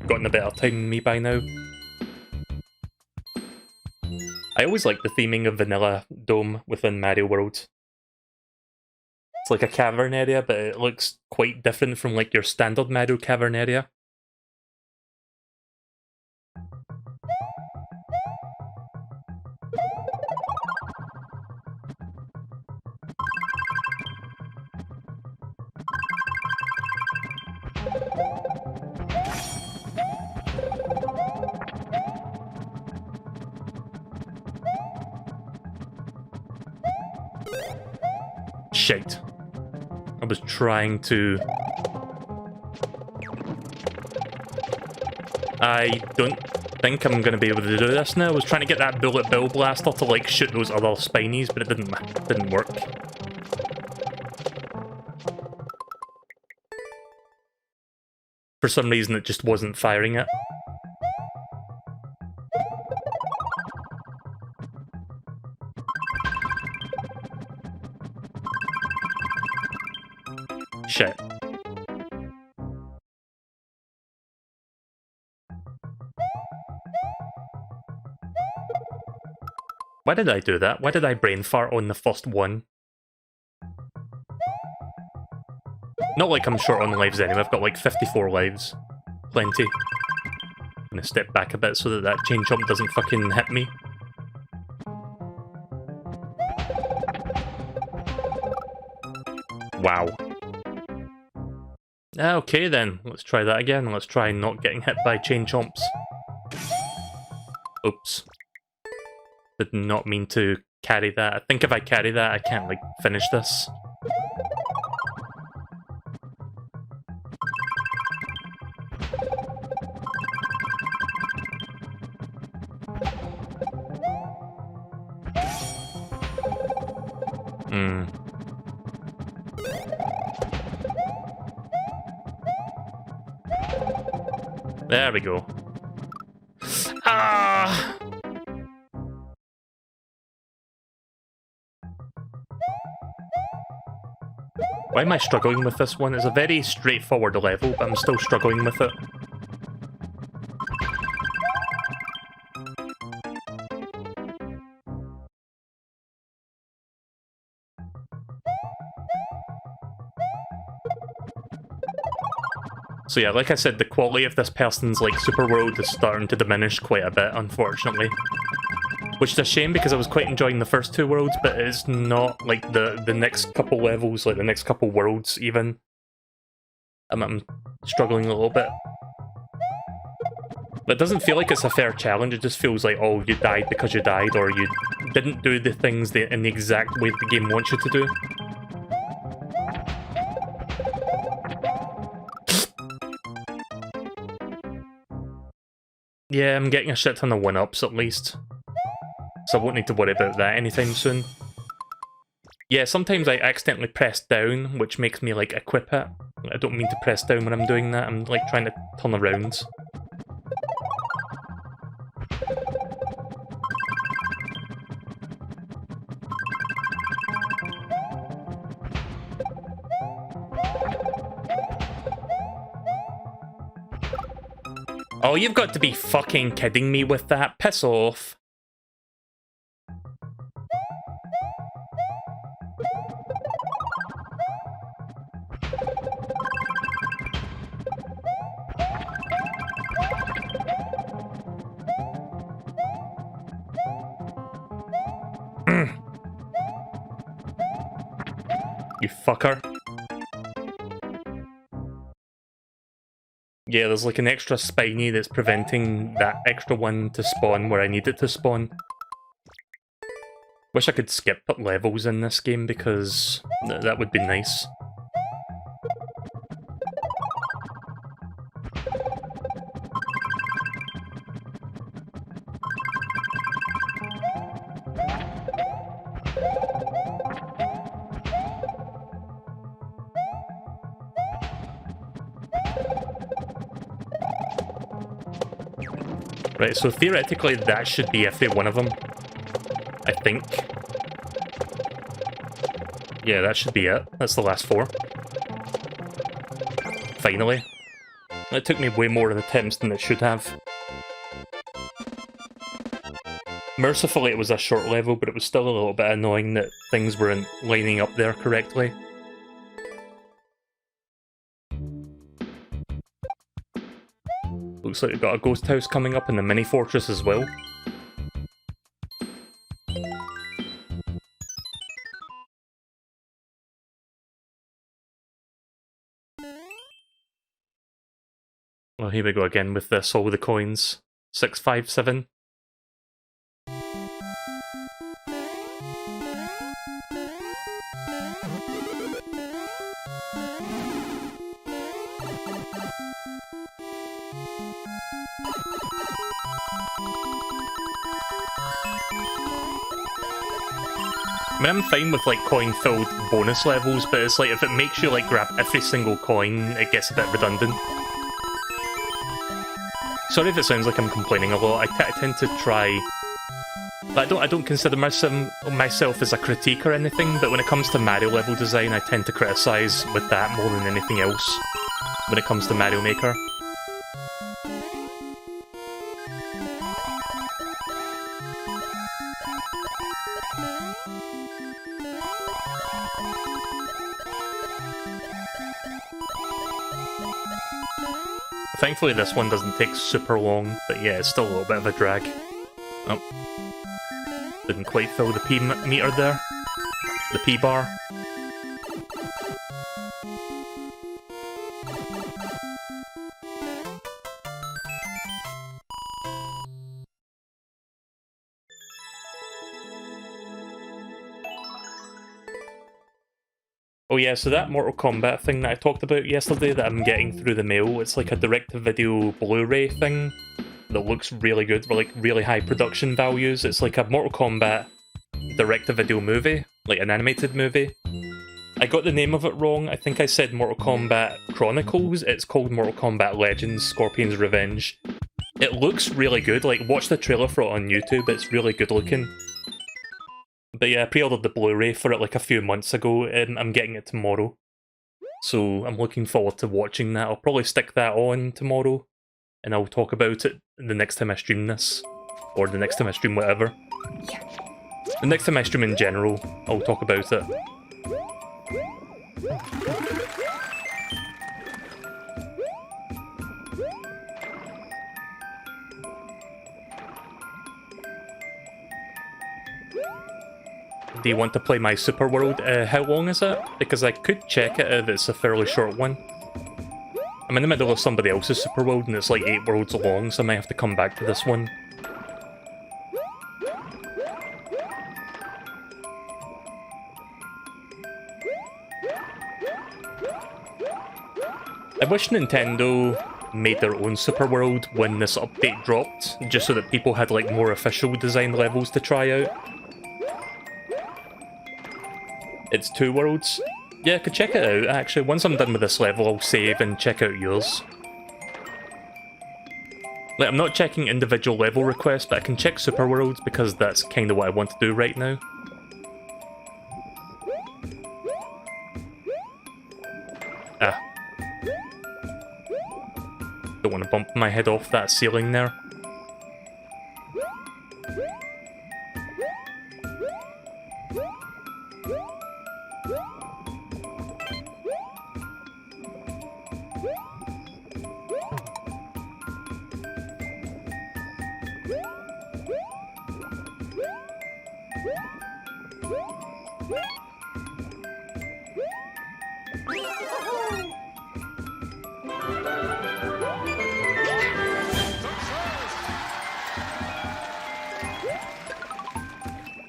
better time than me by now. I always like the theming of Vanilla Dome within Mario World. It's like a cavern area, but it looks quite different from like your standard Mario cavern area. Shite. I was trying to... I don't think I'm going to be able to do this now. I was trying to get that bullet bill blaster to, like, shoot those other spinies, but it didn't work. For some reason, it just wasn't firing it. Shit. Why did I do that? Why did I brain fart on the first one? Not like I'm short on lives anyway, I've got like 54 lives. Plenty. I'm gonna step back a bit so that chain chomp doesn't fucking hit me. Wow. Okay then, let's try that again. Let's try not getting hit by chain chomps. Oops. Did not mean to carry that. I think if I carry that, I can't, like, finish this. There we go. Ah! Why am I struggling with this one? It's a very straightforward level, but I'm still struggling with it. So yeah, like I said, the quality of this person's, like, super world is starting to diminish quite a bit, unfortunately. Which is a shame, because I was quite enjoying the first two worlds, but it's not, like, the next couple levels, like the next couple worlds, even. I'm struggling a little bit. But it doesn't feel like it's a fair challenge, it just feels like, oh, you died because you died, or you didn't do the things in the exact way the game wants you to do. Yeah, I'm getting a shit ton of 1-ups at least. So I won't need to worry about that anytime soon. Yeah, sometimes I accidentally press down, which makes me, like, equip it. I don't mean to press down when I'm doing that, I'm, like, trying to turn around. Oh, you've got to be fucking kidding me with that. Piss off. You fucker. Yeah, there's like an extra spiny that's preventing that extra one to spawn where I need it to spawn. Wish I could skip levels in this game because that would be nice. Right, so theoretically that should be every one of them. I think. Yeah, that should be it. That's the last 4. Finally. It took me way more attempts than it should have. Mercifully it was a short level, but it was still a little bit annoying that things weren't lining up there correctly. Looks like we've got a ghost house coming up in the mini fortress as well. Well, here we go again with this, all the coins. 657. I mean, I'm fine with like coin-filled bonus levels, but it's like if it makes you like grab every single coin, it gets a bit redundant. Sorry if it sounds like I'm complaining a lot. I tend to try, but I don't consider myself as a critique or anything. But when it comes to Mario level design, I tend to criticize with that more than anything else. When it comes to Mario Maker. Thankfully this one doesn't take super long, but yeah, it's still a little bit of a drag. Oh. Didn't quite fill the P meter there. The P bar. Oh yeah, so that Mortal Kombat thing that I talked about yesterday that I'm getting through the mail, it's like a direct-to-video Blu-ray thing that looks really good, for like really high production values. It's like a Mortal Kombat direct-to-video movie, like an animated movie. I got the name of it wrong. I think I said Mortal Kombat Chronicles. It's called Mortal Kombat Legends Scorpion's Revenge. It looks really good. Like, watch the trailer for it on YouTube. It's really good looking. But yeah, I pre-ordered the Blu-ray for it like a few months ago, and I'm getting it tomorrow. So I'm looking forward to watching that. I'll probably stick that on tomorrow, and I'll talk about it the next time I stream this. Or the next time I stream whatever. The next time I stream in general, I'll talk about it. Do you want to play my Super World? How long is it? Because I could check it if it's a fairly short one. I'm in the middle of somebody else's Super World and it's like 8 worlds long, so I might have to come back to this one. I wish Nintendo made their own Super World when this update dropped, just so that people had like more official design levels to try out. It's 2 worlds. Yeah, I could check it out, actually. Once I'm done with this level, I'll save and check out yours. Like, I'm not checking individual level requests, but I can check Super Worlds because that's kind of what I want to do right now. Ah. Don't want to bump my head off that ceiling there.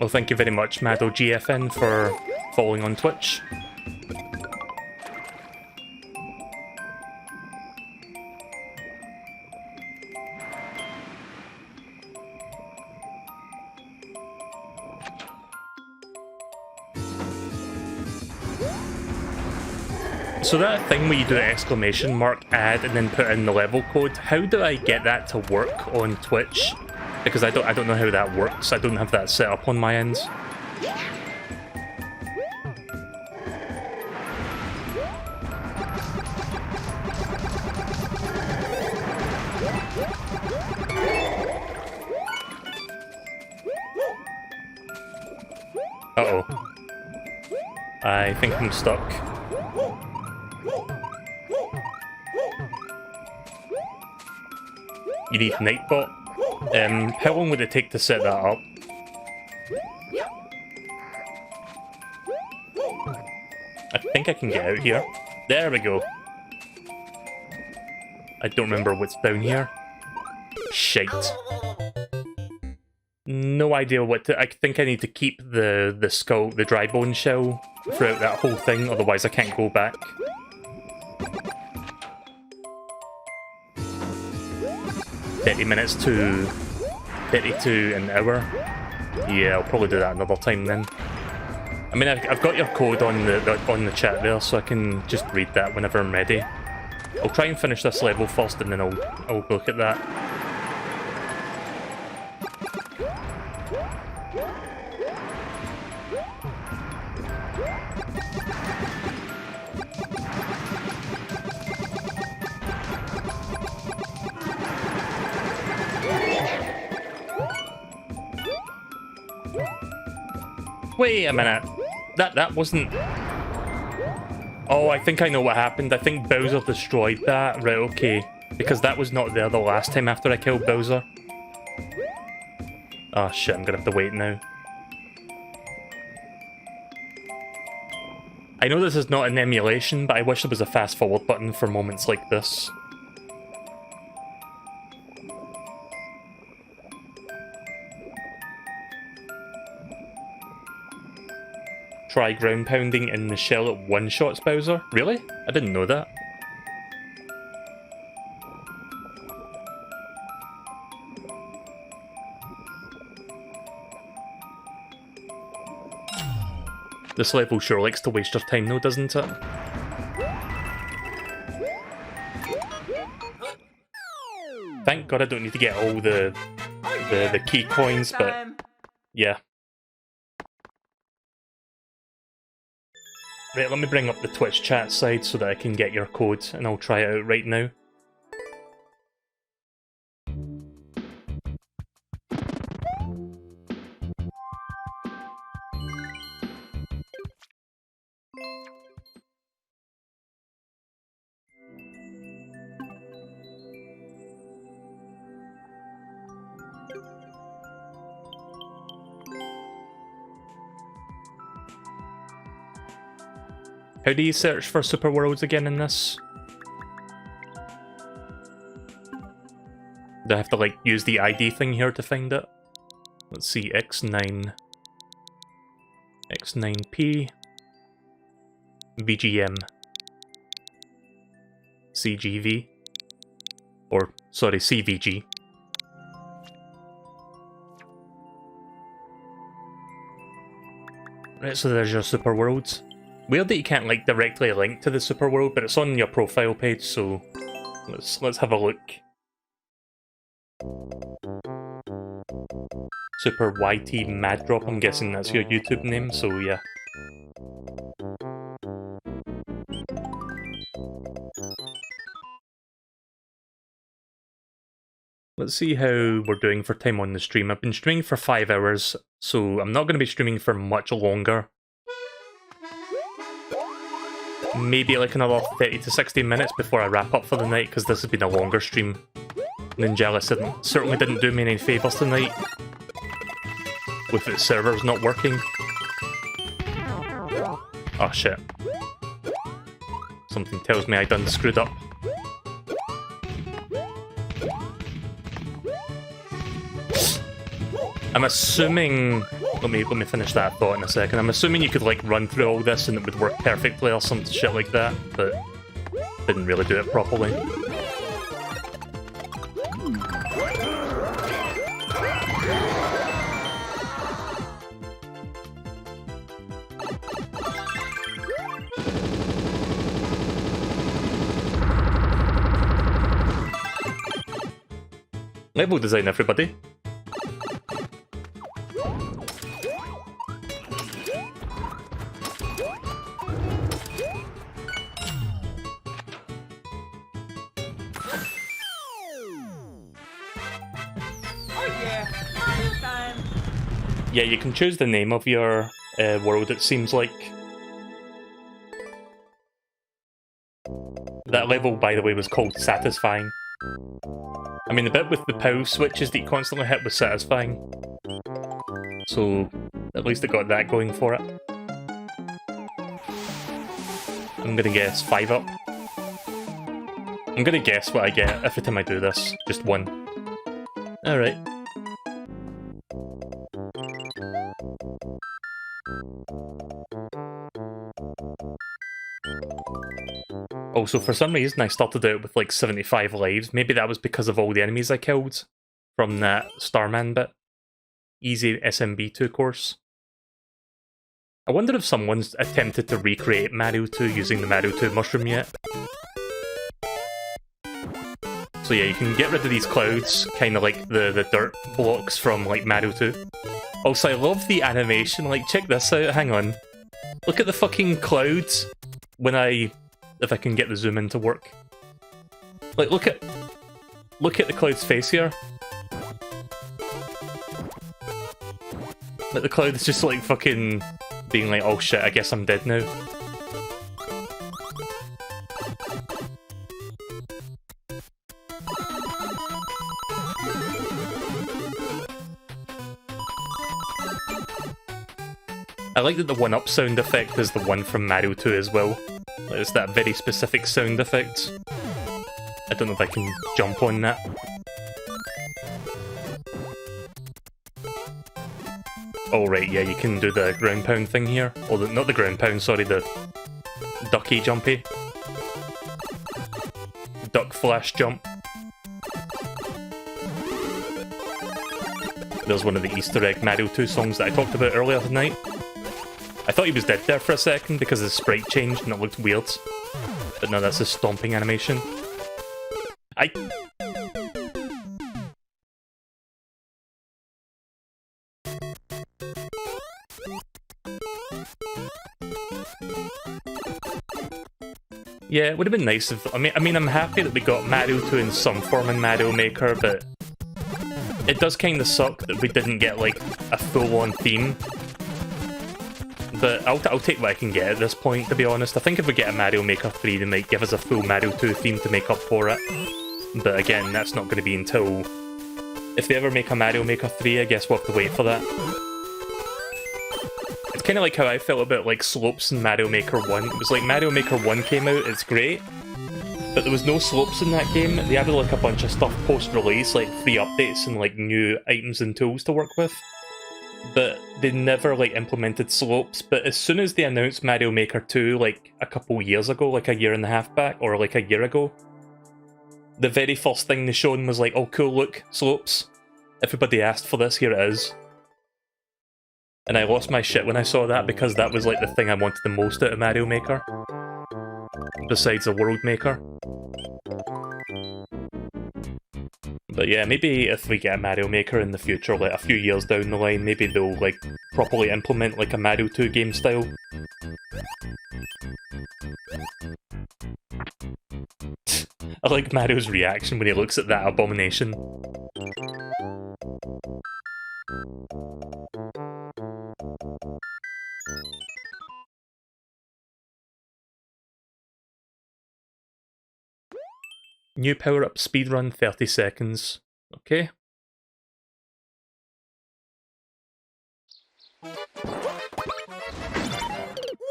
Well, thank you very much, MadoGFN, for following on Twitch. So that thing where you do an exclamation mark, add, and then put in the level code, how do I get that to work on Twitch? Because I don't know how that works. I don't have that set up on my end. Uh-oh. I think I'm stuck. You need Nightbot. How long would it take to set that up? I think I can get out here. There we go. I don't remember what's down here. Shite. No idea what to... I think I need to keep the skull, the dry bone shell throughout that whole thing, otherwise I can't go back. 30 minutes to 32 an hour. Yeah, I'll probably do that another time then. I mean, I've got your code on the chat there, so I can just read that whenever I'm ready. I'll try and finish this level first, and then I'll look at that. Wait a minute. That wasn't... Oh, I think I know what happened. I think Bowser destroyed that. Right, okay. Because that was not there the last time after I killed Bowser. Oh shit, I'm gonna have to wait now. I know this is not an emulation, but I wish there was a fast forward button for moments like this. Try ground pounding in the shell at one-shots Bowser? Really? I didn't know that. This level sure likes to waste your time though, doesn't it? Thank God I don't need to get all the key coins, but yeah. Right, let me bring up the Twitch chat side so that I can get your code, and I'll try it out right now. How do you search for Super Worlds again in this? Do I have to, like, use the ID thing here to find it? Let's see, X9... X9P... VGM... CGV... Or, sorry, CVG. Right, so there's your Super Worlds. Weird that you can't, like, directly link to the Super World, but it's on your profile page, so let's have a look. Super YT Mad Drop, I'm guessing that's your YouTube name, so yeah. Let's see how we're doing for time on the stream. I've been streaming for 5 hours, so I'm not going to be streaming for much longer. Maybe like another 30 to 60 minutes before I wrap up for the night, because this has been a longer stream. Ninjala certainly didn't do me any favours tonight, with its servers not working. Oh shit. Something tells me I done screwed up. I'm assuming... Let me finish that thought in a second. I'm assuming you could, like, run through all this and it would work perfectly or some shit like that, but didn't really do it properly. Level design, everybody. Yeah, you can choose the name of your world, it seems like. That level, by the way, was called Satisfying. I mean, the bit with the POW switches that you constantly hit was satisfying. So, at least it got that going for it. I'm gonna guess 5 up. I'm gonna guess what I get every time I do this. Just 1. Alright. Also, for some reason, I started out with like 75 lives. Maybe that was because of all the enemies I killed from that Starman bit. Easy SMB2 course. I wonder if someone's attempted to recreate Mario 2 using the Mario 2 mushroom yet. So yeah, you can get rid of these clouds, kind of like the dirt blocks from like Mario 2. Also, I love the animation, like check this out, hang on. Look at the fucking clouds when if I can get the zoom in to work. Like look at the cloud's face here. Like the cloud is just like fucking being like, oh shit, I guess I'm dead now. I like that the 1-up sound effect is the one from Mario 2 as well. Like, it's that very specific sound effect. I don't know if I can jump on that. Oh right, yeah, you can do the ground pound thing here. Or not the ground pound, sorry, the ducky jumpy. Duck flash jump. There's one of the Easter egg Mario 2 songs that I talked about earlier tonight. I thought he was dead there for a second because his sprite changed and it looked weird. But no, that's his stomping animation. Yeah, it would have been nice if... I mean, I'm happy that we got Mario 2 in some form in Mario Maker, but... It does kind of suck that we didn't get, like, a full-on theme. But I'll take what I can get at this point, to be honest. I think if we get a Mario Maker 3, they might give us a full Mario 2 theme to make up for it. But again, that's not going to be until... If they ever make a Mario Maker 3, I guess we'll have to wait for that. It's kind of like how I felt about, like, slopes in Mario Maker 1. It was like Mario Maker 1 came out, it's great. But there was no slopes in that game. They added, like, a bunch of stuff post-release, like free updates and, like, new items and tools to work with. But they never, like, implemented slopes. But as soon as they announced Mario Maker 2, like, a couple years ago, like a year and a half back, or like a year ago, the very first thing they showed was like, oh cool, look, slopes. Everybody asked for this, here it is. And I lost my shit when I saw that because that was like the thing I wanted the most out of Mario Maker. Besides the World Maker. But yeah, maybe if we get a Mario Maker in the future, like a few years down the line, maybe they'll like properly implement like a Mario 2 game style. I like Mario's reaction when he looks at that abomination. New power-up speedrun, 30 seconds. Okay.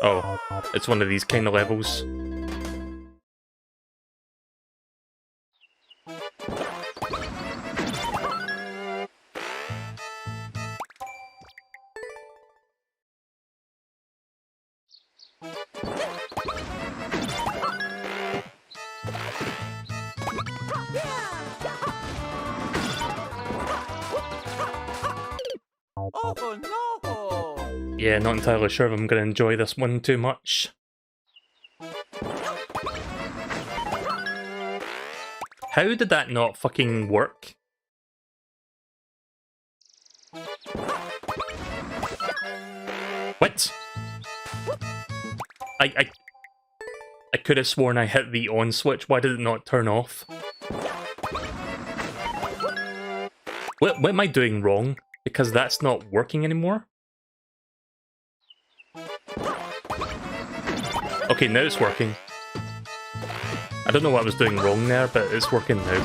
Oh, it's one of these kind of levels.
Oh no!
Yeah, not entirely sure if I'm going to enjoy this one too much. How did that not fucking work? What? I could have sworn I hit the on switch. Why did it not turn off? What am I doing wrong? Because that's not working anymore? Okay, now it's working. I don't know what I was doing wrong there, but it's working now.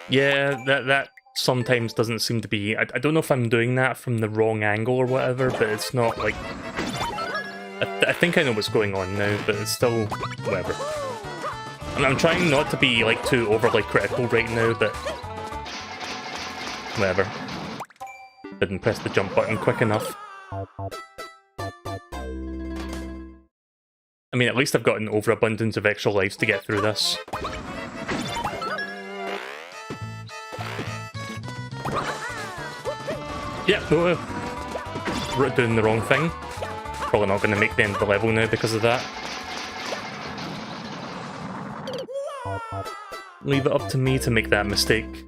Yeah, that sometimes doesn't seem to be... I don't know if I'm doing that from the wrong angle or whatever, but it's not like... I think I know what's going on now, but it's still whatever. And I'm trying not to be like too overly critical right now, but whatever. Didn't press the jump button quick enough. I mean, at least I've got an overabundance of extra lives to get through this. Yeah, we're doing the wrong thing. Probably not going to make the end of the level now because of that. Leave it up to me to make that mistake.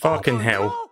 Fucking hell.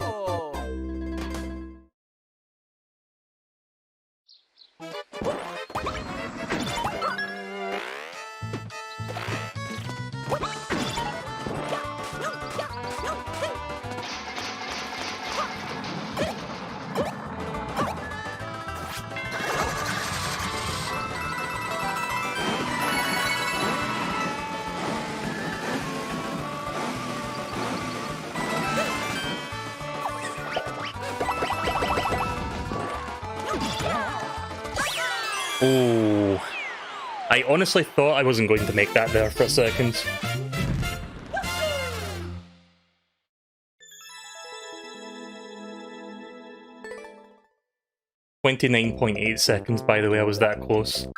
Oh, I honestly thought I wasn't going to make that there for a second. .8 seconds, by the way, I was that close.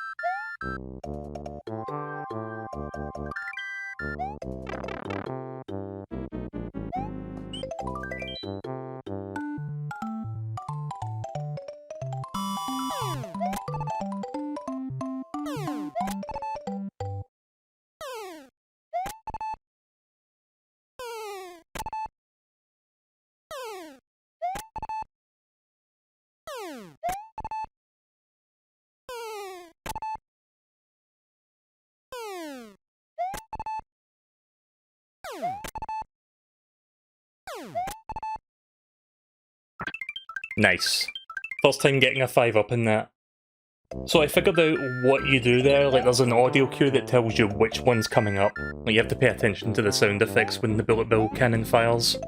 Nice. First time getting a 5 up in that. So I figured out what you do there, like there's an audio cue that tells you which one's coming up. Like you have to pay attention to the sound effects when the bullet bill cannon fires.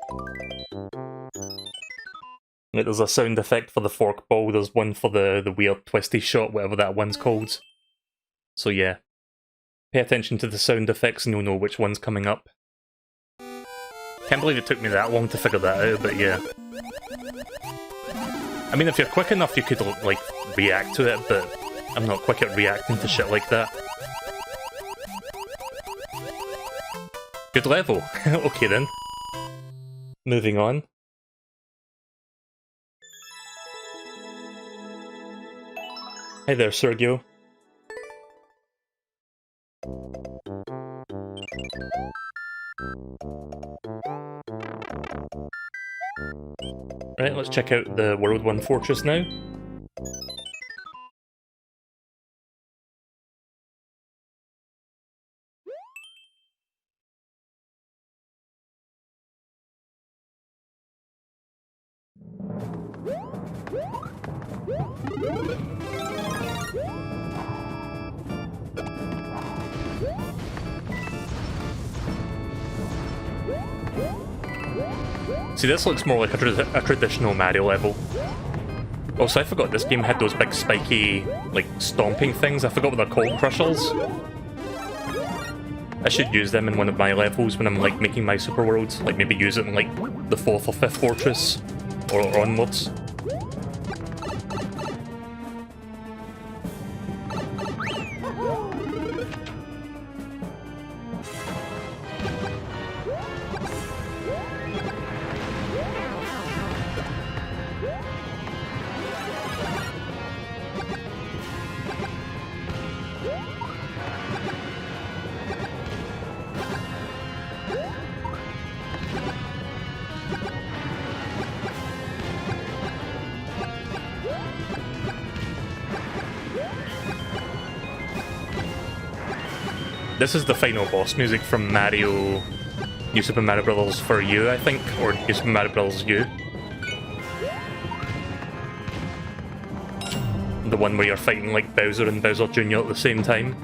Like there's a sound effect for the fork ball, there's one for the weird twisty shot, whatever that one's called. So yeah. Pay attention to the sound effects and you'll know which one's coming up. Can't believe it took me that long to figure that out, but yeah. I mean, if you're quick enough, you could, like, react to it, but I'm not quick at reacting to shit like that. Good level. Okay then. Moving on. Hi there, Sergio. Right, let's check out the World 1 Fortress now. See, this looks more like a traditional Mario level. Also, I forgot this game had those big spiky, like, stomping things. I forgot what they're called, crushers. I should use them in one of my levels when I'm, like, making my super worlds. Like, maybe use it in, like, the 4th or 5th fortress, or onwards. This is the final boss music from Mario... New Super Mario Bros. For You, I think, or New Super Mario Bros. U. The one where you're fighting like Bowser and Bowser Jr. at the same time.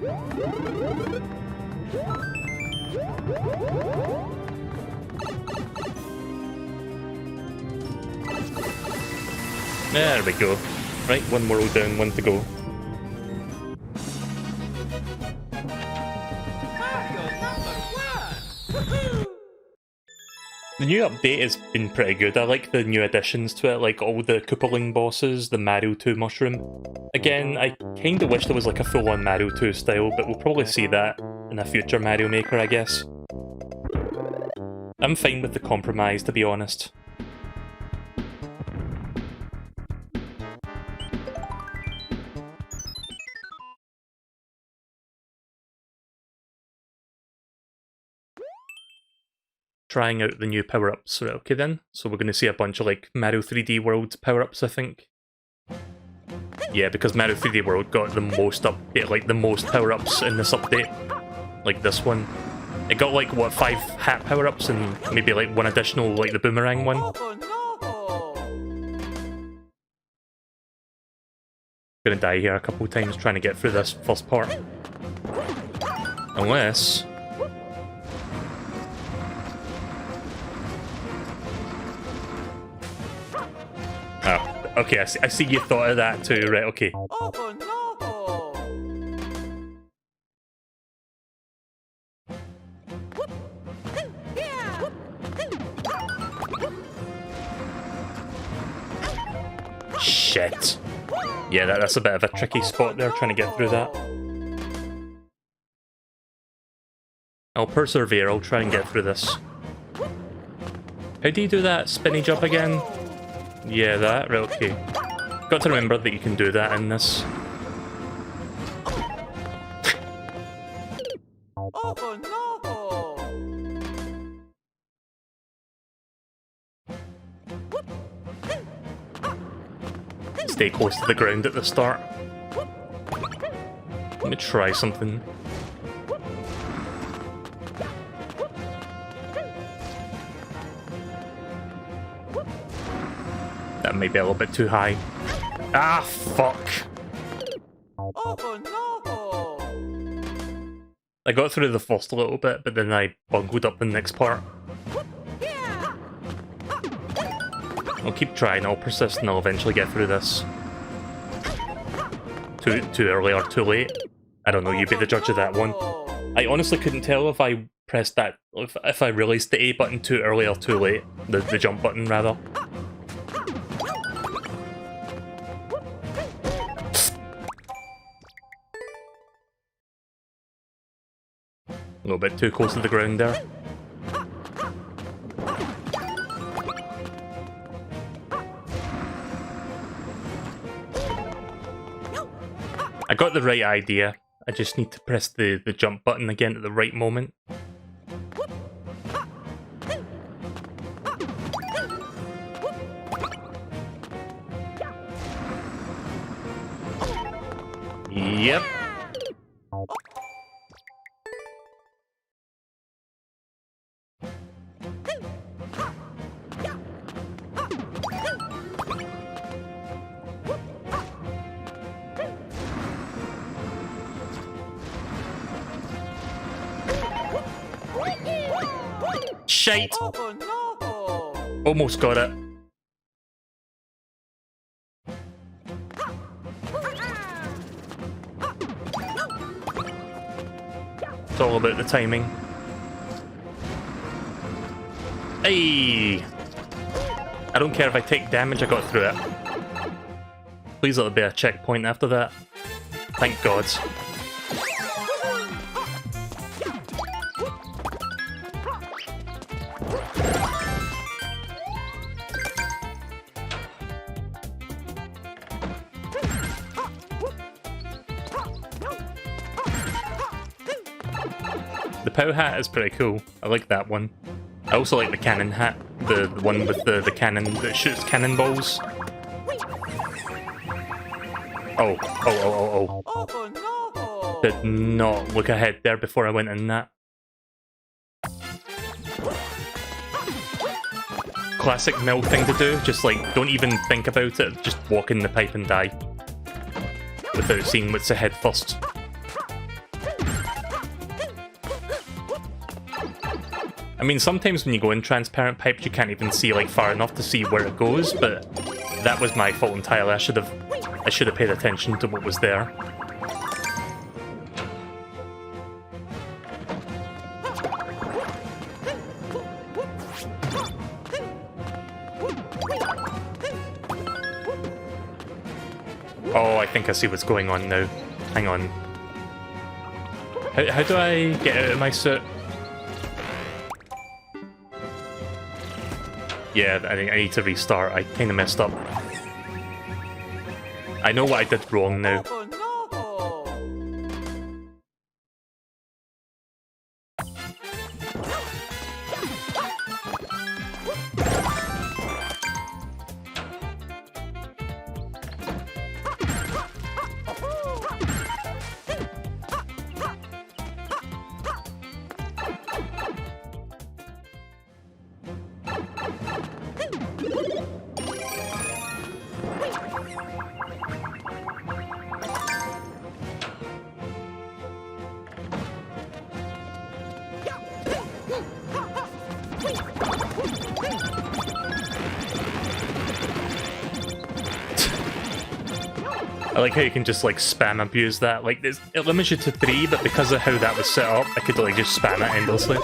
There we go. Right, one world down, one to go. The new update has been pretty good. I like the new additions to it, like all the Koopaling bosses, the Mario 2 mushroom. Again, I kinda wish there was like a full-on Mario 2 style, but we'll probably see that in a future Mario Maker, I guess. I'm fine with the compromise, to be honest. Trying out the new power-ups. Right, okay then. So we're going to see a bunch of like Mario 3D World power-ups, I think. Yeah, because Mario 3D World got the most update, like the most power-ups in this update. Like this one. It got like, what, 5 hat power-ups and maybe like one additional, like the boomerang one. Gonna die here a couple times trying to get through this first part. Unless... Oh, okay, I see you thought of that too, right, okay. Shit. Yeah, that's a bit of a tricky spot there, trying to get through that. I'll persevere, I'll try and get through this. How do you do that spinny jump again? Yeah, that, right, okay. Got to remember that you can do that in this. Stay close to the ground at the start. Let me try something. That may be a little bit too high. Ah, fuck! I got through the first a little bit, but then I bungled up the next part. I'll keep trying, I'll persist, and I'll eventually get through this. Too early or too late? I don't know, you be the judge of that one. I honestly couldn't tell if I pressed that, if I released the A button too early or too late. The jump button, rather. A little bit too close to the ground there. I got the right idea. I just need to press the jump button again at the right moment. Yep. Shite! Almost got it. It's all about the timing. Hey! I don't care if I take damage, I got through it. Please let there be a checkpoint after that. Thank God. The POW hat is pretty cool. I like that one. I also like the cannon hat. The one with the cannon that shoots cannonballs. Oh. Did not look ahead there before I went in that. Classic Mel thing to do, just like, don't even think about it, just walk in the pipe and die. Without seeing what's ahead first. I mean, sometimes when you go in transparent pipes, you can't even see like far enough to see where it goes, but that was my fault entirely. I should have paid attention to what was there. Oh, I think I see what's going on now. Hang on. How do I get out of my suit? Yeah, I think I need to restart. I kind of messed up. I know what I did wrong now.
Oh, no.
I like how you can just like spam abuse that. Like it limits you to 3, but because of how that was set up, I could like just spam it endlessly.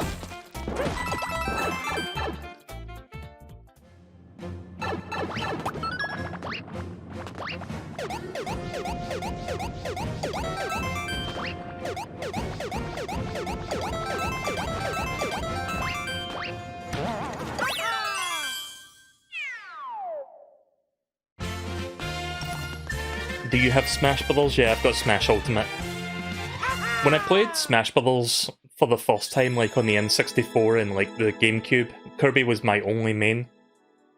Do you have Smash Brothers? Yeah, I've got Smash Ultimate. When I played Smash Brothers for the first time, like on the N64 and like the GameCube, Kirby was my only main.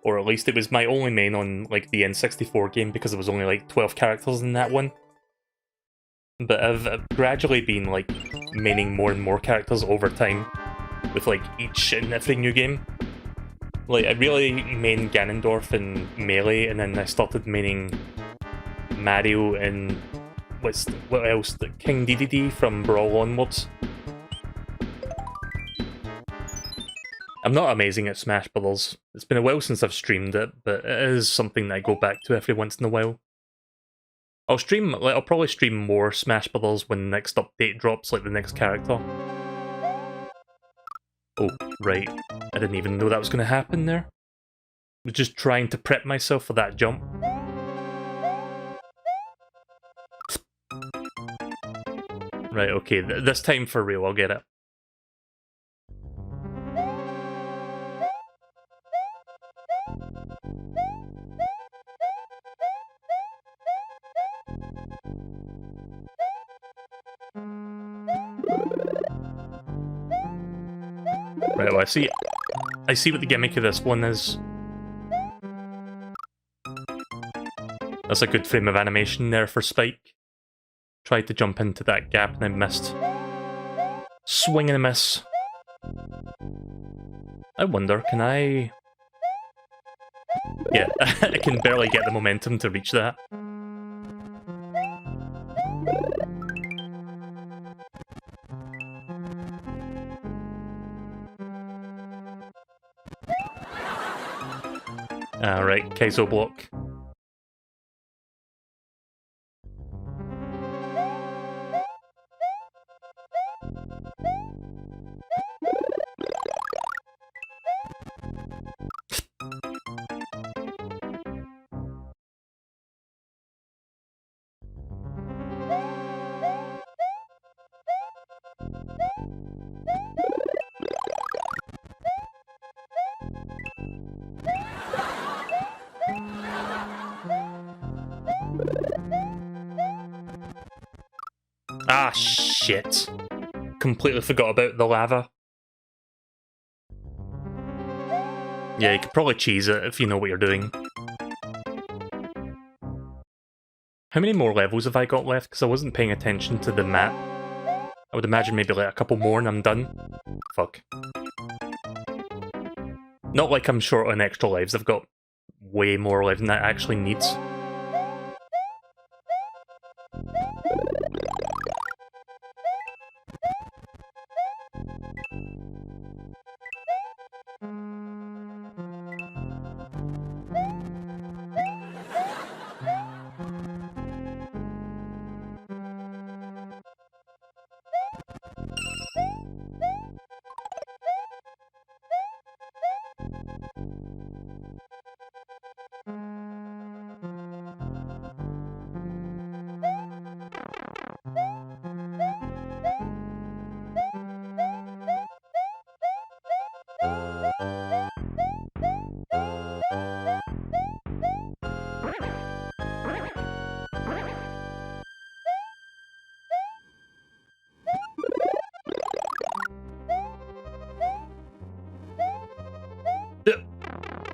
Or at least it was my only main on like the N64 game because there was only like 12 characters in that one. But I've gradually been like maining more and more characters over time with like each and every new game. Like I really main Ganondorf and Melee, and then I started maining Mario and what else? King Dedede from Brawl onwards. I'm not amazing at Smash Brothers. It's been a while since I've streamed it, but it is something that I go back to every once in a while. I'll probably stream more Smash Brothers when the next update drops, like the next character. Oh, right. I didn't even know that was going to happen there. I was just trying to prep myself for that jump. Right, okay, this time for real, I'll get it. Right, well, I see what the gimmick of this one is. That's a good frame of animation there for Spike. Tried to jump into that gap and I missed. Swing and a miss. I wonder, can I... Yeah, I can barely get the momentum to reach that. Alright, Kaizo block. Ah, shit. Completely forgot about the lava. Yeah, you could probably cheese it if you know what you're doing. How many more levels have I got left? Because I wasn't paying attention to the map. I would imagine maybe like a couple more and I'm done. Fuck. Not like I'm short on extra lives, I've got way more lives than that actually needs.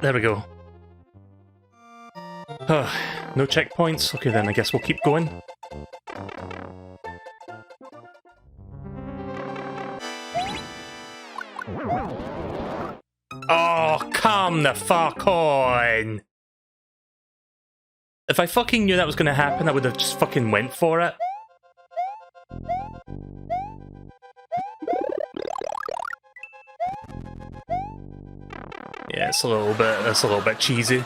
There we go. No checkpoints? Okay then, I guess we'll keep going. Oh, come the fuck on! If I fucking knew that was gonna happen, I would have just fucking went for it. Yeah, it's a little bit cheesy.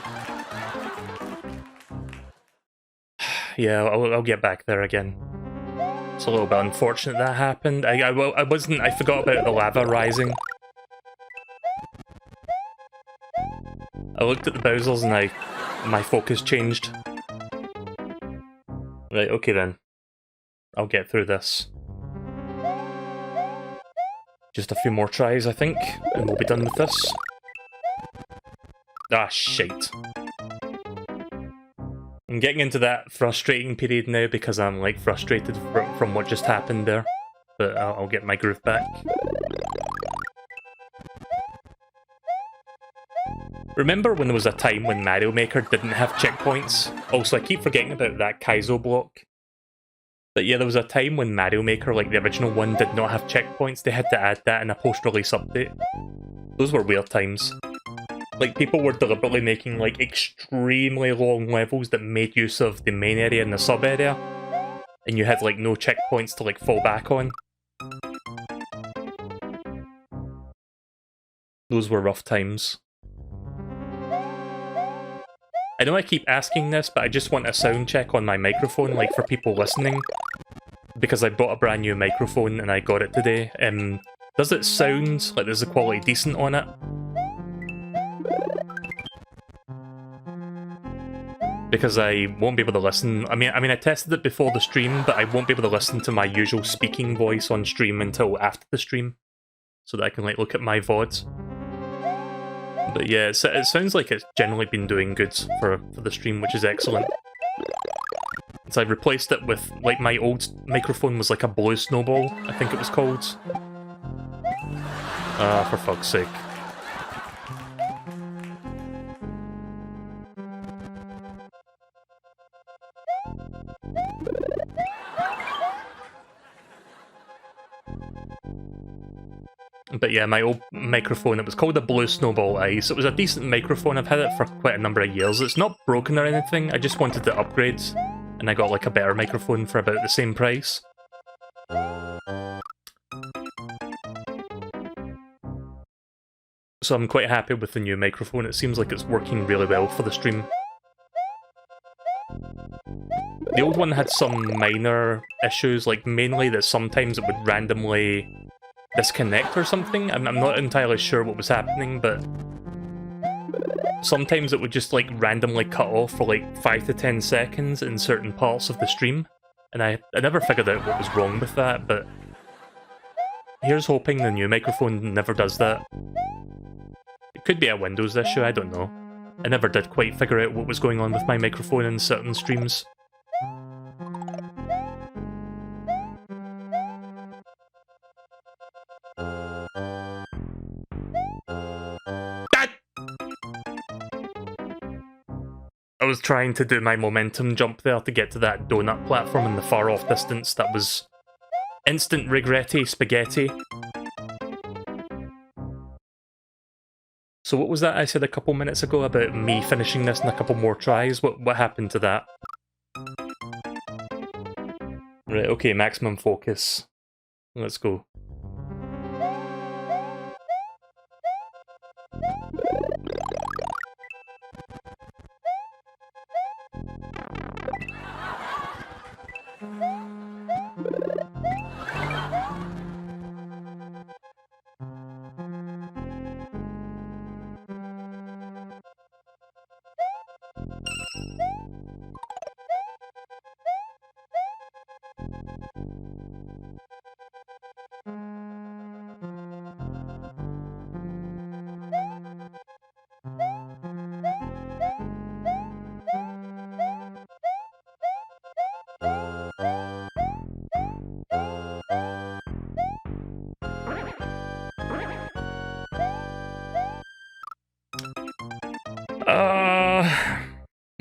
Yeah, I'll get back there again. It's a little bit unfortunate that happened. I forgot about the lava rising. I looked at the Bowsers and my focus changed. Right, okay then. I'll get through this. Just a few more tries, I think, and we'll be done with this. Ah, shite. I'm getting into that frustrating period now because I'm, like, frustrated from what just happened there. But I'll get my groove back. Remember when there was a time when Mario Maker didn't have checkpoints? Also, I keep forgetting about that Kaizo block. But yeah, there was a time when Mario Maker, like the original one, did not have checkpoints. They had to add that in a post-release update. Those were weird times. Like, people were deliberately making, like, extremely long levels that made use of the main area and the sub-area. And you had, like, no checkpoints to, like, fall back on. Those were rough times. I know I keep asking this, but I just want a sound check on my microphone, like, for people listening. Because I bought a brand new microphone and I got it today. Does it sound like there's the quality decent on it? Because I won't be able to listen. I mean, I tested it before the stream, but I won't be able to listen to my usual speaking voice on stream until after the stream, so that I can like look at my VODs. But yeah, it sounds like it's generally been doing good for the stream, which is excellent. So I replaced it with, like, my old microphone was like a blue snowball, I think it was called. Ah, for fuck's sake. But yeah, my old microphone, it was called a Blue Snowball Ice. It was a decent microphone, I've had it for quite a number of years. It's not broken or anything, I just wanted to upgrade, and I got like a better microphone for about the same price. So I'm quite happy with the new microphone, it seems like it's working really well for the stream. The old one had some minor issues, like mainly that sometimes it would randomly disconnect or something. I'm not entirely sure what was happening, but sometimes it would just like randomly cut off for like 5 to 10 seconds in certain parts of the stream, and I never figured out what was wrong with that, but here's hoping the new microphone never does that. It could be a Windows issue, I don't know. I never did quite figure out what was going on with my microphone in certain streams. I was trying to do my momentum jump there to get to that donut platform in the far off distance that was Instant regretti spaghetti. So what was that I said a couple minutes ago about me finishing this in a couple more tries? What happened to that? Right, okay, maximum focus. Let's go.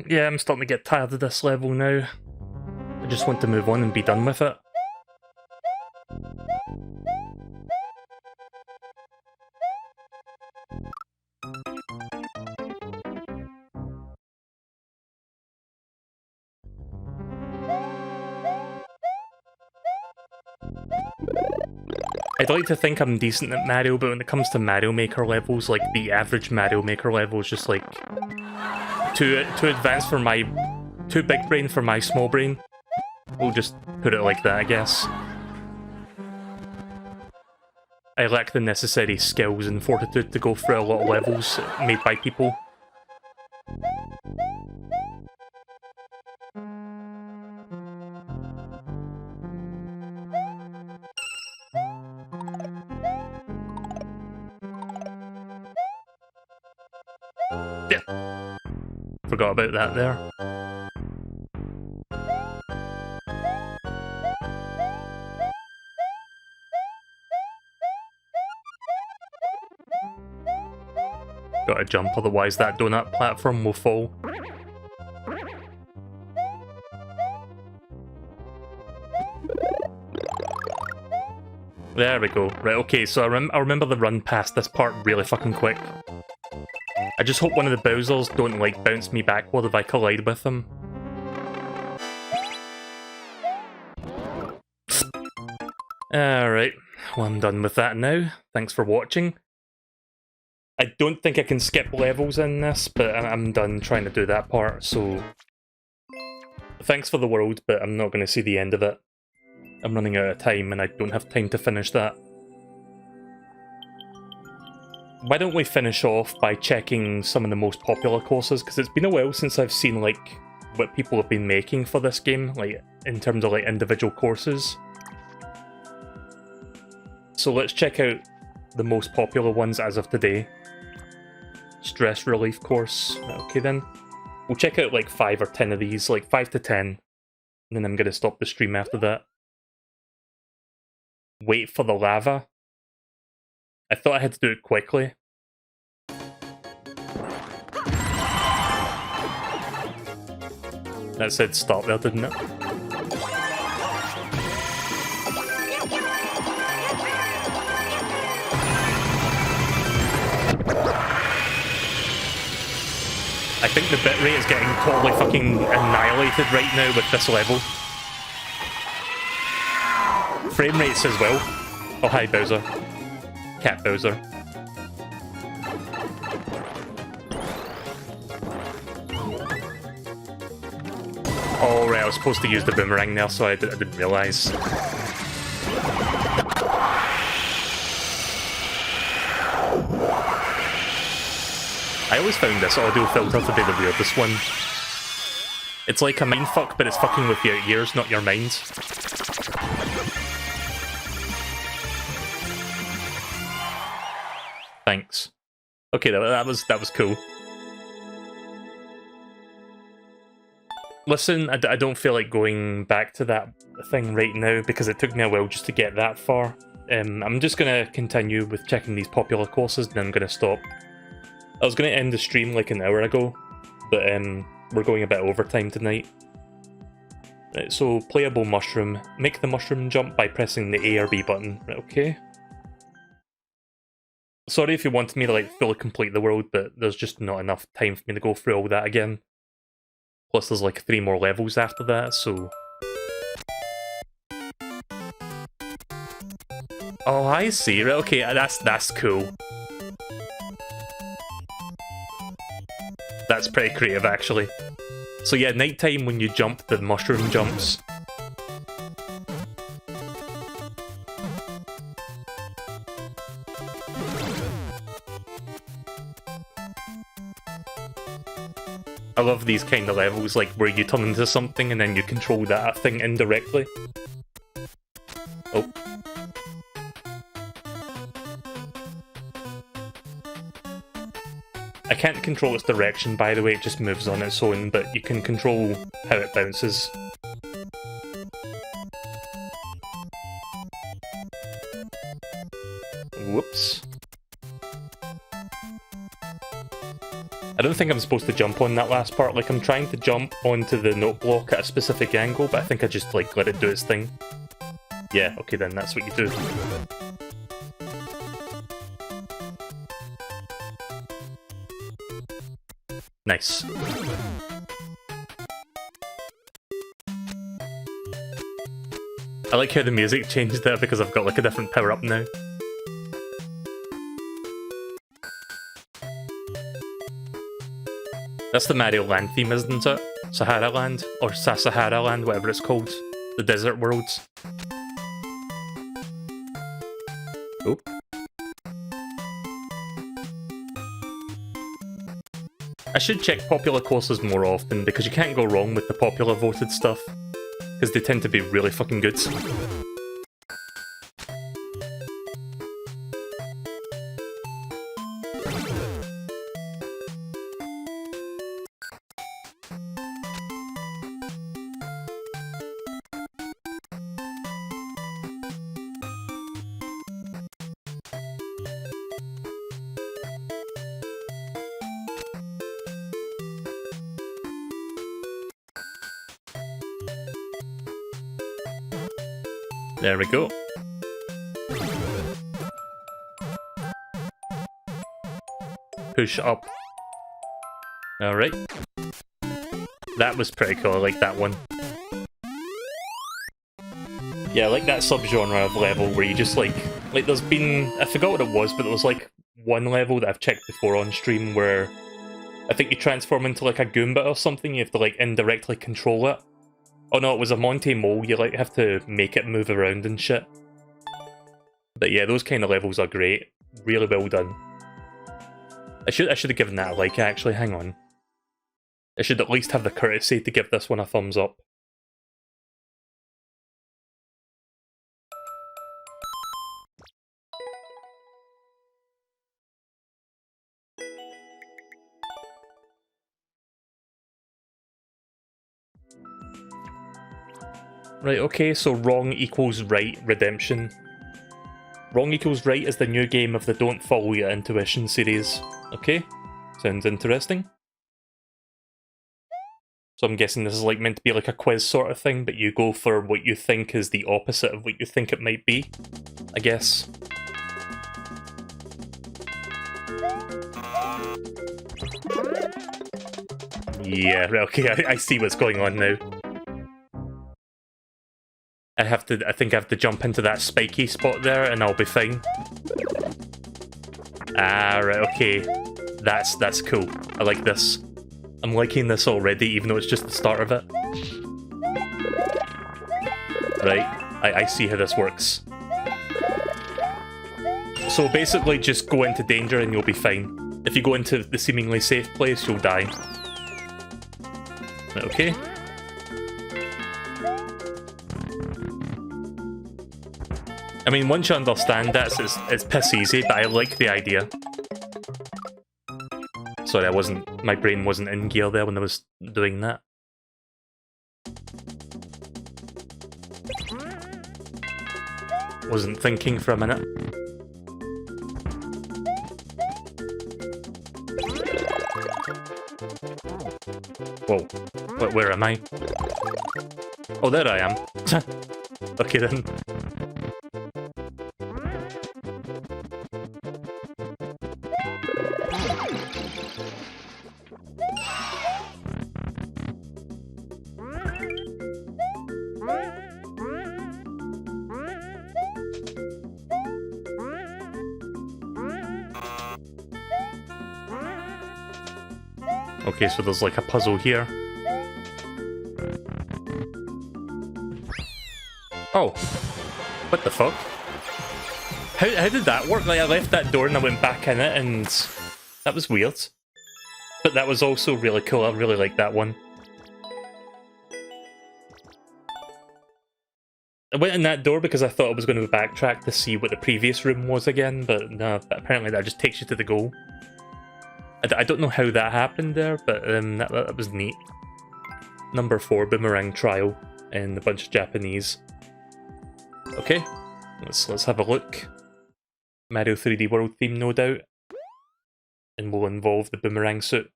Yeah, I'm starting to get tired of this level now. I just want to move on and be done with it. I'd like to think I'm decent at Mario, but when it comes to Mario Maker levels, like the average Mario Maker level is just like too advanced for my... too big brain for my small brain. We'll just put it like that, I guess. I lack the necessary skills and fortitude to go through a lot of levels made by people. Yeah. Forgot about that there. Gotta jump, otherwise that donut platform will fall. There we go. Right, okay, so I remember the run past this part really fucking quick. I just hope one of the Bowsers don't, like, bounce me backward if I collide with them. Alright, well I'm done with that now. Thanks for watching. I don't think I can skip levels in this, but I'm done trying to do that part, so... Thanks for the world, but I'm not going to see the end of it. I'm running out of time and I don't have time to finish that. Why don't we finish off by checking some of the most popular courses, because it's been a while since I've seen, like, what people have been making for this game, like, in terms of, like, individual courses. So let's check out the most popular ones as of today. Stress relief course. Okay then. We'll check out like 5 or 10 of these, like 5 to 10. And then I'm going to stop the stream after that. Wait for the lava. I thought I had to do it quickly. That said stop there, didn't it? I think the bitrate is getting totally fucking annihilated right now with this level. Frame rates as well. Oh, hi, Bowser. Cat Bowser. Oh, right, I was supposed to use the boomerang there, so I didn't realise. I always found this audio filter to be the weirdest one. It's like a mindfuck, but it's fucking with your ears, not your mind. Thanks. Okay, that was cool. Listen, I don't feel like going back to that thing right now because it took me a while just to get that far. I'm just gonna continue with checking these popular courses, and then I'm gonna stop. I was going to end the stream like an hour ago, but we're going a bit overtime tonight. Right, so playable mushroom. Make the mushroom jump by pressing the A or B button. Right, okay. Sorry if you wanted me to like fully complete the world, but there's just not enough time for me to go through all that again. Plus there's like 3 more levels after that, so... Oh, I see. Right, okay, that's cool. That's pretty creative, actually. So yeah, nighttime when you jump, the mushroom jumps. I love these kind of levels, like where you turn into something and then you control that thing indirectly. Oh. I can't control its direction, by the way, it just moves on its own, but you can control how it bounces. Whoops. I don't think I'm supposed to jump on that last part, like I'm trying to jump onto the note block at a specific angle, but I think I just like let it do its thing. Yeah, okay then, that's what you do. Nice. I like how the music changed there because I've got like a different power-up now. That's the Mario Land theme, isn't it? Sahara Land, or Sahara Land, whatever it's called. The desert worlds. Oh. I should check popular courses more often, because you can't go wrong with the popular voted stuff. Because they tend to be really fucking good. There we go. Push up. Alright. That was pretty cool, I like that one. Yeah, I like that subgenre of level where you just like there's been, I forgot what it was, but there was like one level that I've checked before on stream where I think you transform into like a Goomba or something, you have to like indirectly control it. Oh no, it was a Monty Mole, you like have to make it move around and shit. But yeah, those kind of levels are great. Really well done. I should have given that a like, actually, hang on. I should at least have the courtesy to give this one a thumbs up. Right, okay, so wrong equals right redemption. Wrong equals right is the new game of the Don't Follow Your Intuition series. Okay, sounds interesting. So I'm guessing this is like meant to be like a quiz sort of thing, but you go for what you think is the opposite of what you think it might be, I guess. Yeah, right, okay, I see what's going on now. I think I have to jump into that spiky spot there and I'll be fine. Ah, right, okay. That's cool. I like this. I'm liking this already, even though it's just the start of it. Right, I see how this works. So basically just go into danger and you'll be fine. If you go into the seemingly safe place, you'll die. Right, okay. I mean, once you understand that, it's piss easy, but I like the idea. Sorry, my brain wasn't in gear there when I was doing that. Wasn't thinking for a minute. Whoa. Where am I? Oh, there I am. Okay then. Okay, so there's like a puzzle here. Oh. What the fuck? How did that work? Like, I left that door and I went back in it and... that was weird. But that was also really cool. I really liked that one. I went in that door because I thought I was going to backtrack to see what the previous room was again, but no, apparently that just takes you to the goal. I don't know how that happened there, but that was neat. Number 4, Boomerang Trial, in a bunch of Japanese. Okay, let's have a look. Mario 3D World theme, no doubt. And will involve the boomerang suit.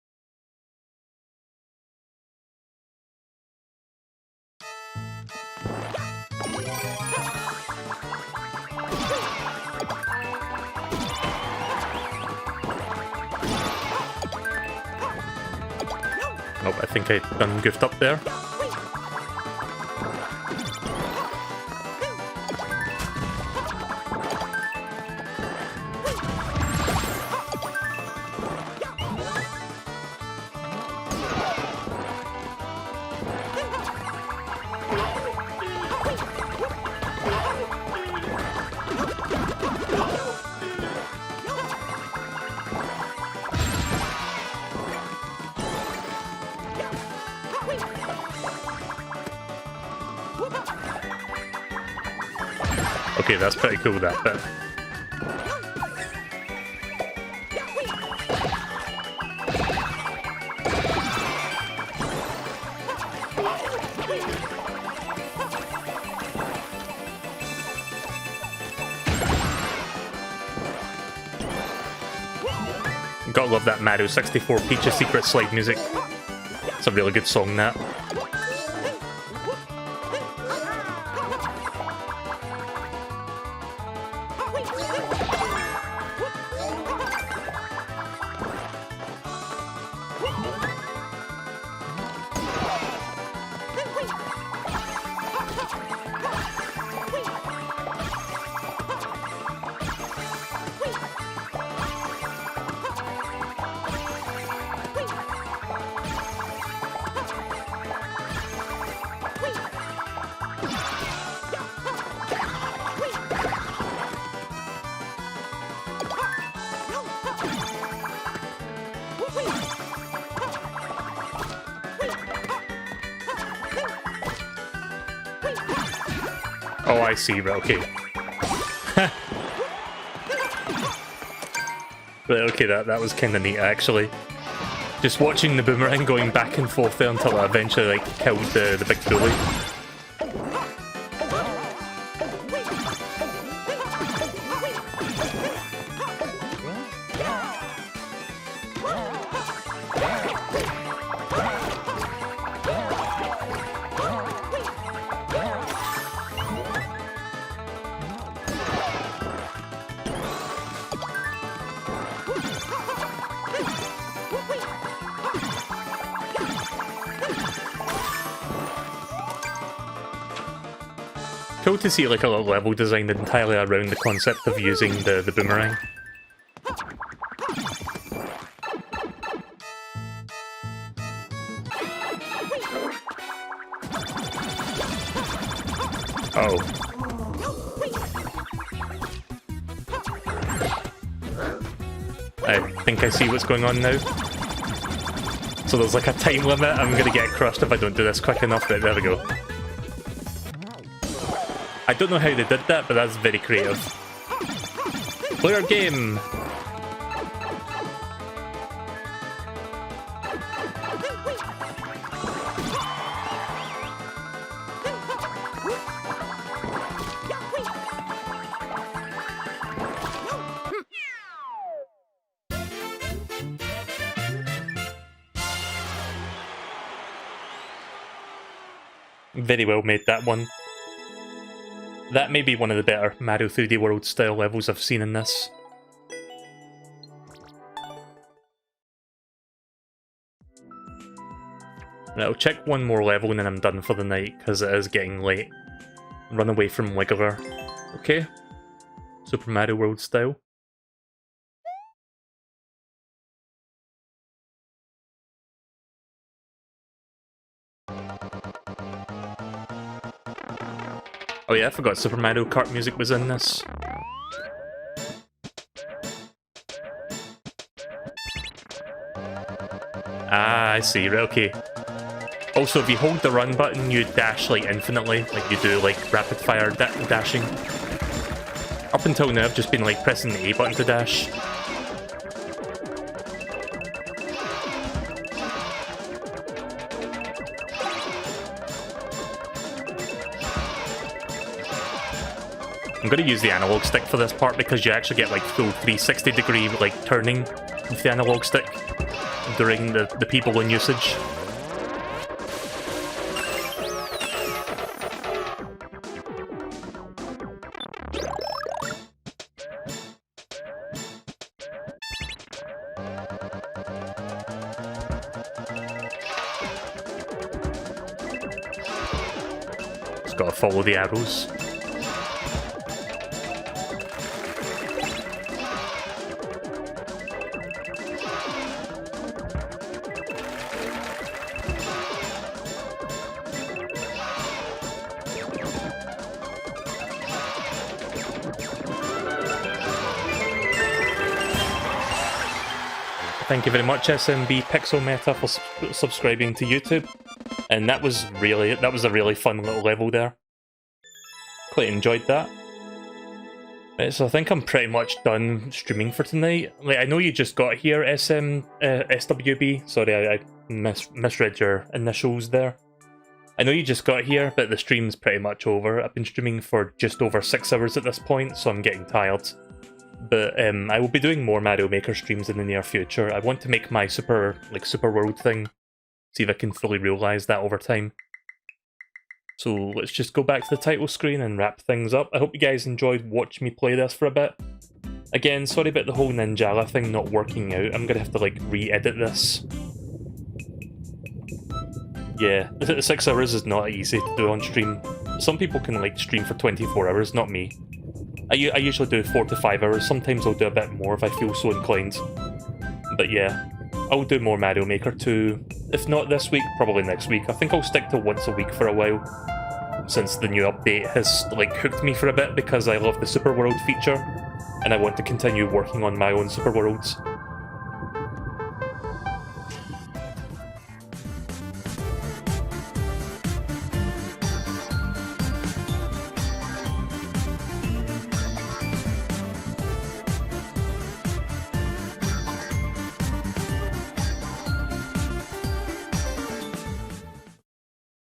Oh, I think I done goofed up there. Okay, that's pretty cool, that bit. Gotta love that Mario 64 Peach's Secret Slide music. It's a really good song, that. Oh, I see, right, okay. But okay, that was kind of neat, actually. Just watching the boomerang going back and forth there until it eventually, like, killed the big bully. Cool to see like a little level designed entirely around the concept of using the boomerang. Oh. I think I see what's going on now. So there's like a time limit. I'm gonna get crushed if I don't do this quick enough, but there we go. I don't know how they did that, but that's very creative. Player game! Very well made, that one. That may be one of the better Mario 3D World style levels I've seen in this. Right, I'll check one more level and then I'm done for the night, because it is getting late. Run away from Wiggler. Okay. Super Mario World style. Oh yeah, I forgot Super Mario Kart music was in this. Ah, I see, right, okay. Also, if you hold the run button, you dash, like, infinitely, like you do, like, rapid-fire dashing. Up until now, I've just been, like, pressing the A button to dash. I'm gonna use the analog stick for this part because you actually get, like, full 360-degree, like, turning with the analog stick during the P-bowling usage. Just gotta follow the arrows. Thank you very much, SMB Pixel Meta, for subscribing to YouTube. And that was a really fun little level there. Quite enjoyed that. Right, so I think I'm pretty much done streaming for tonight. Like, I know you just got here, SWB. Sorry, I misread your initials there. I know you just got here, but the stream's pretty much over. I've been streaming for just over 6 hours at this point, so I'm getting tired. But I will be doing more Mario Maker streams in the near future. I want to make my Super World thing. See if I can fully realise that over time. So let's just go back to the title screen and wrap things up. I hope you guys enjoyed watching me play this for a bit. Again, sorry about the whole Ninjala thing not working out. I'm gonna have to, like, re-edit this. Yeah, 6 hours is not easy to do on stream. Some people can, like, stream for 24 hours, not me. I usually do 4 to 5 hours, sometimes I'll do a bit more if I feel so inclined. But yeah, I'll do more Mario Maker 2, if not this week, probably next week. I think I'll stick to once a week for a while, since the new update has, like, hooked me for a bit because I love the Super World feature, and I want to continue working on my own Super Worlds.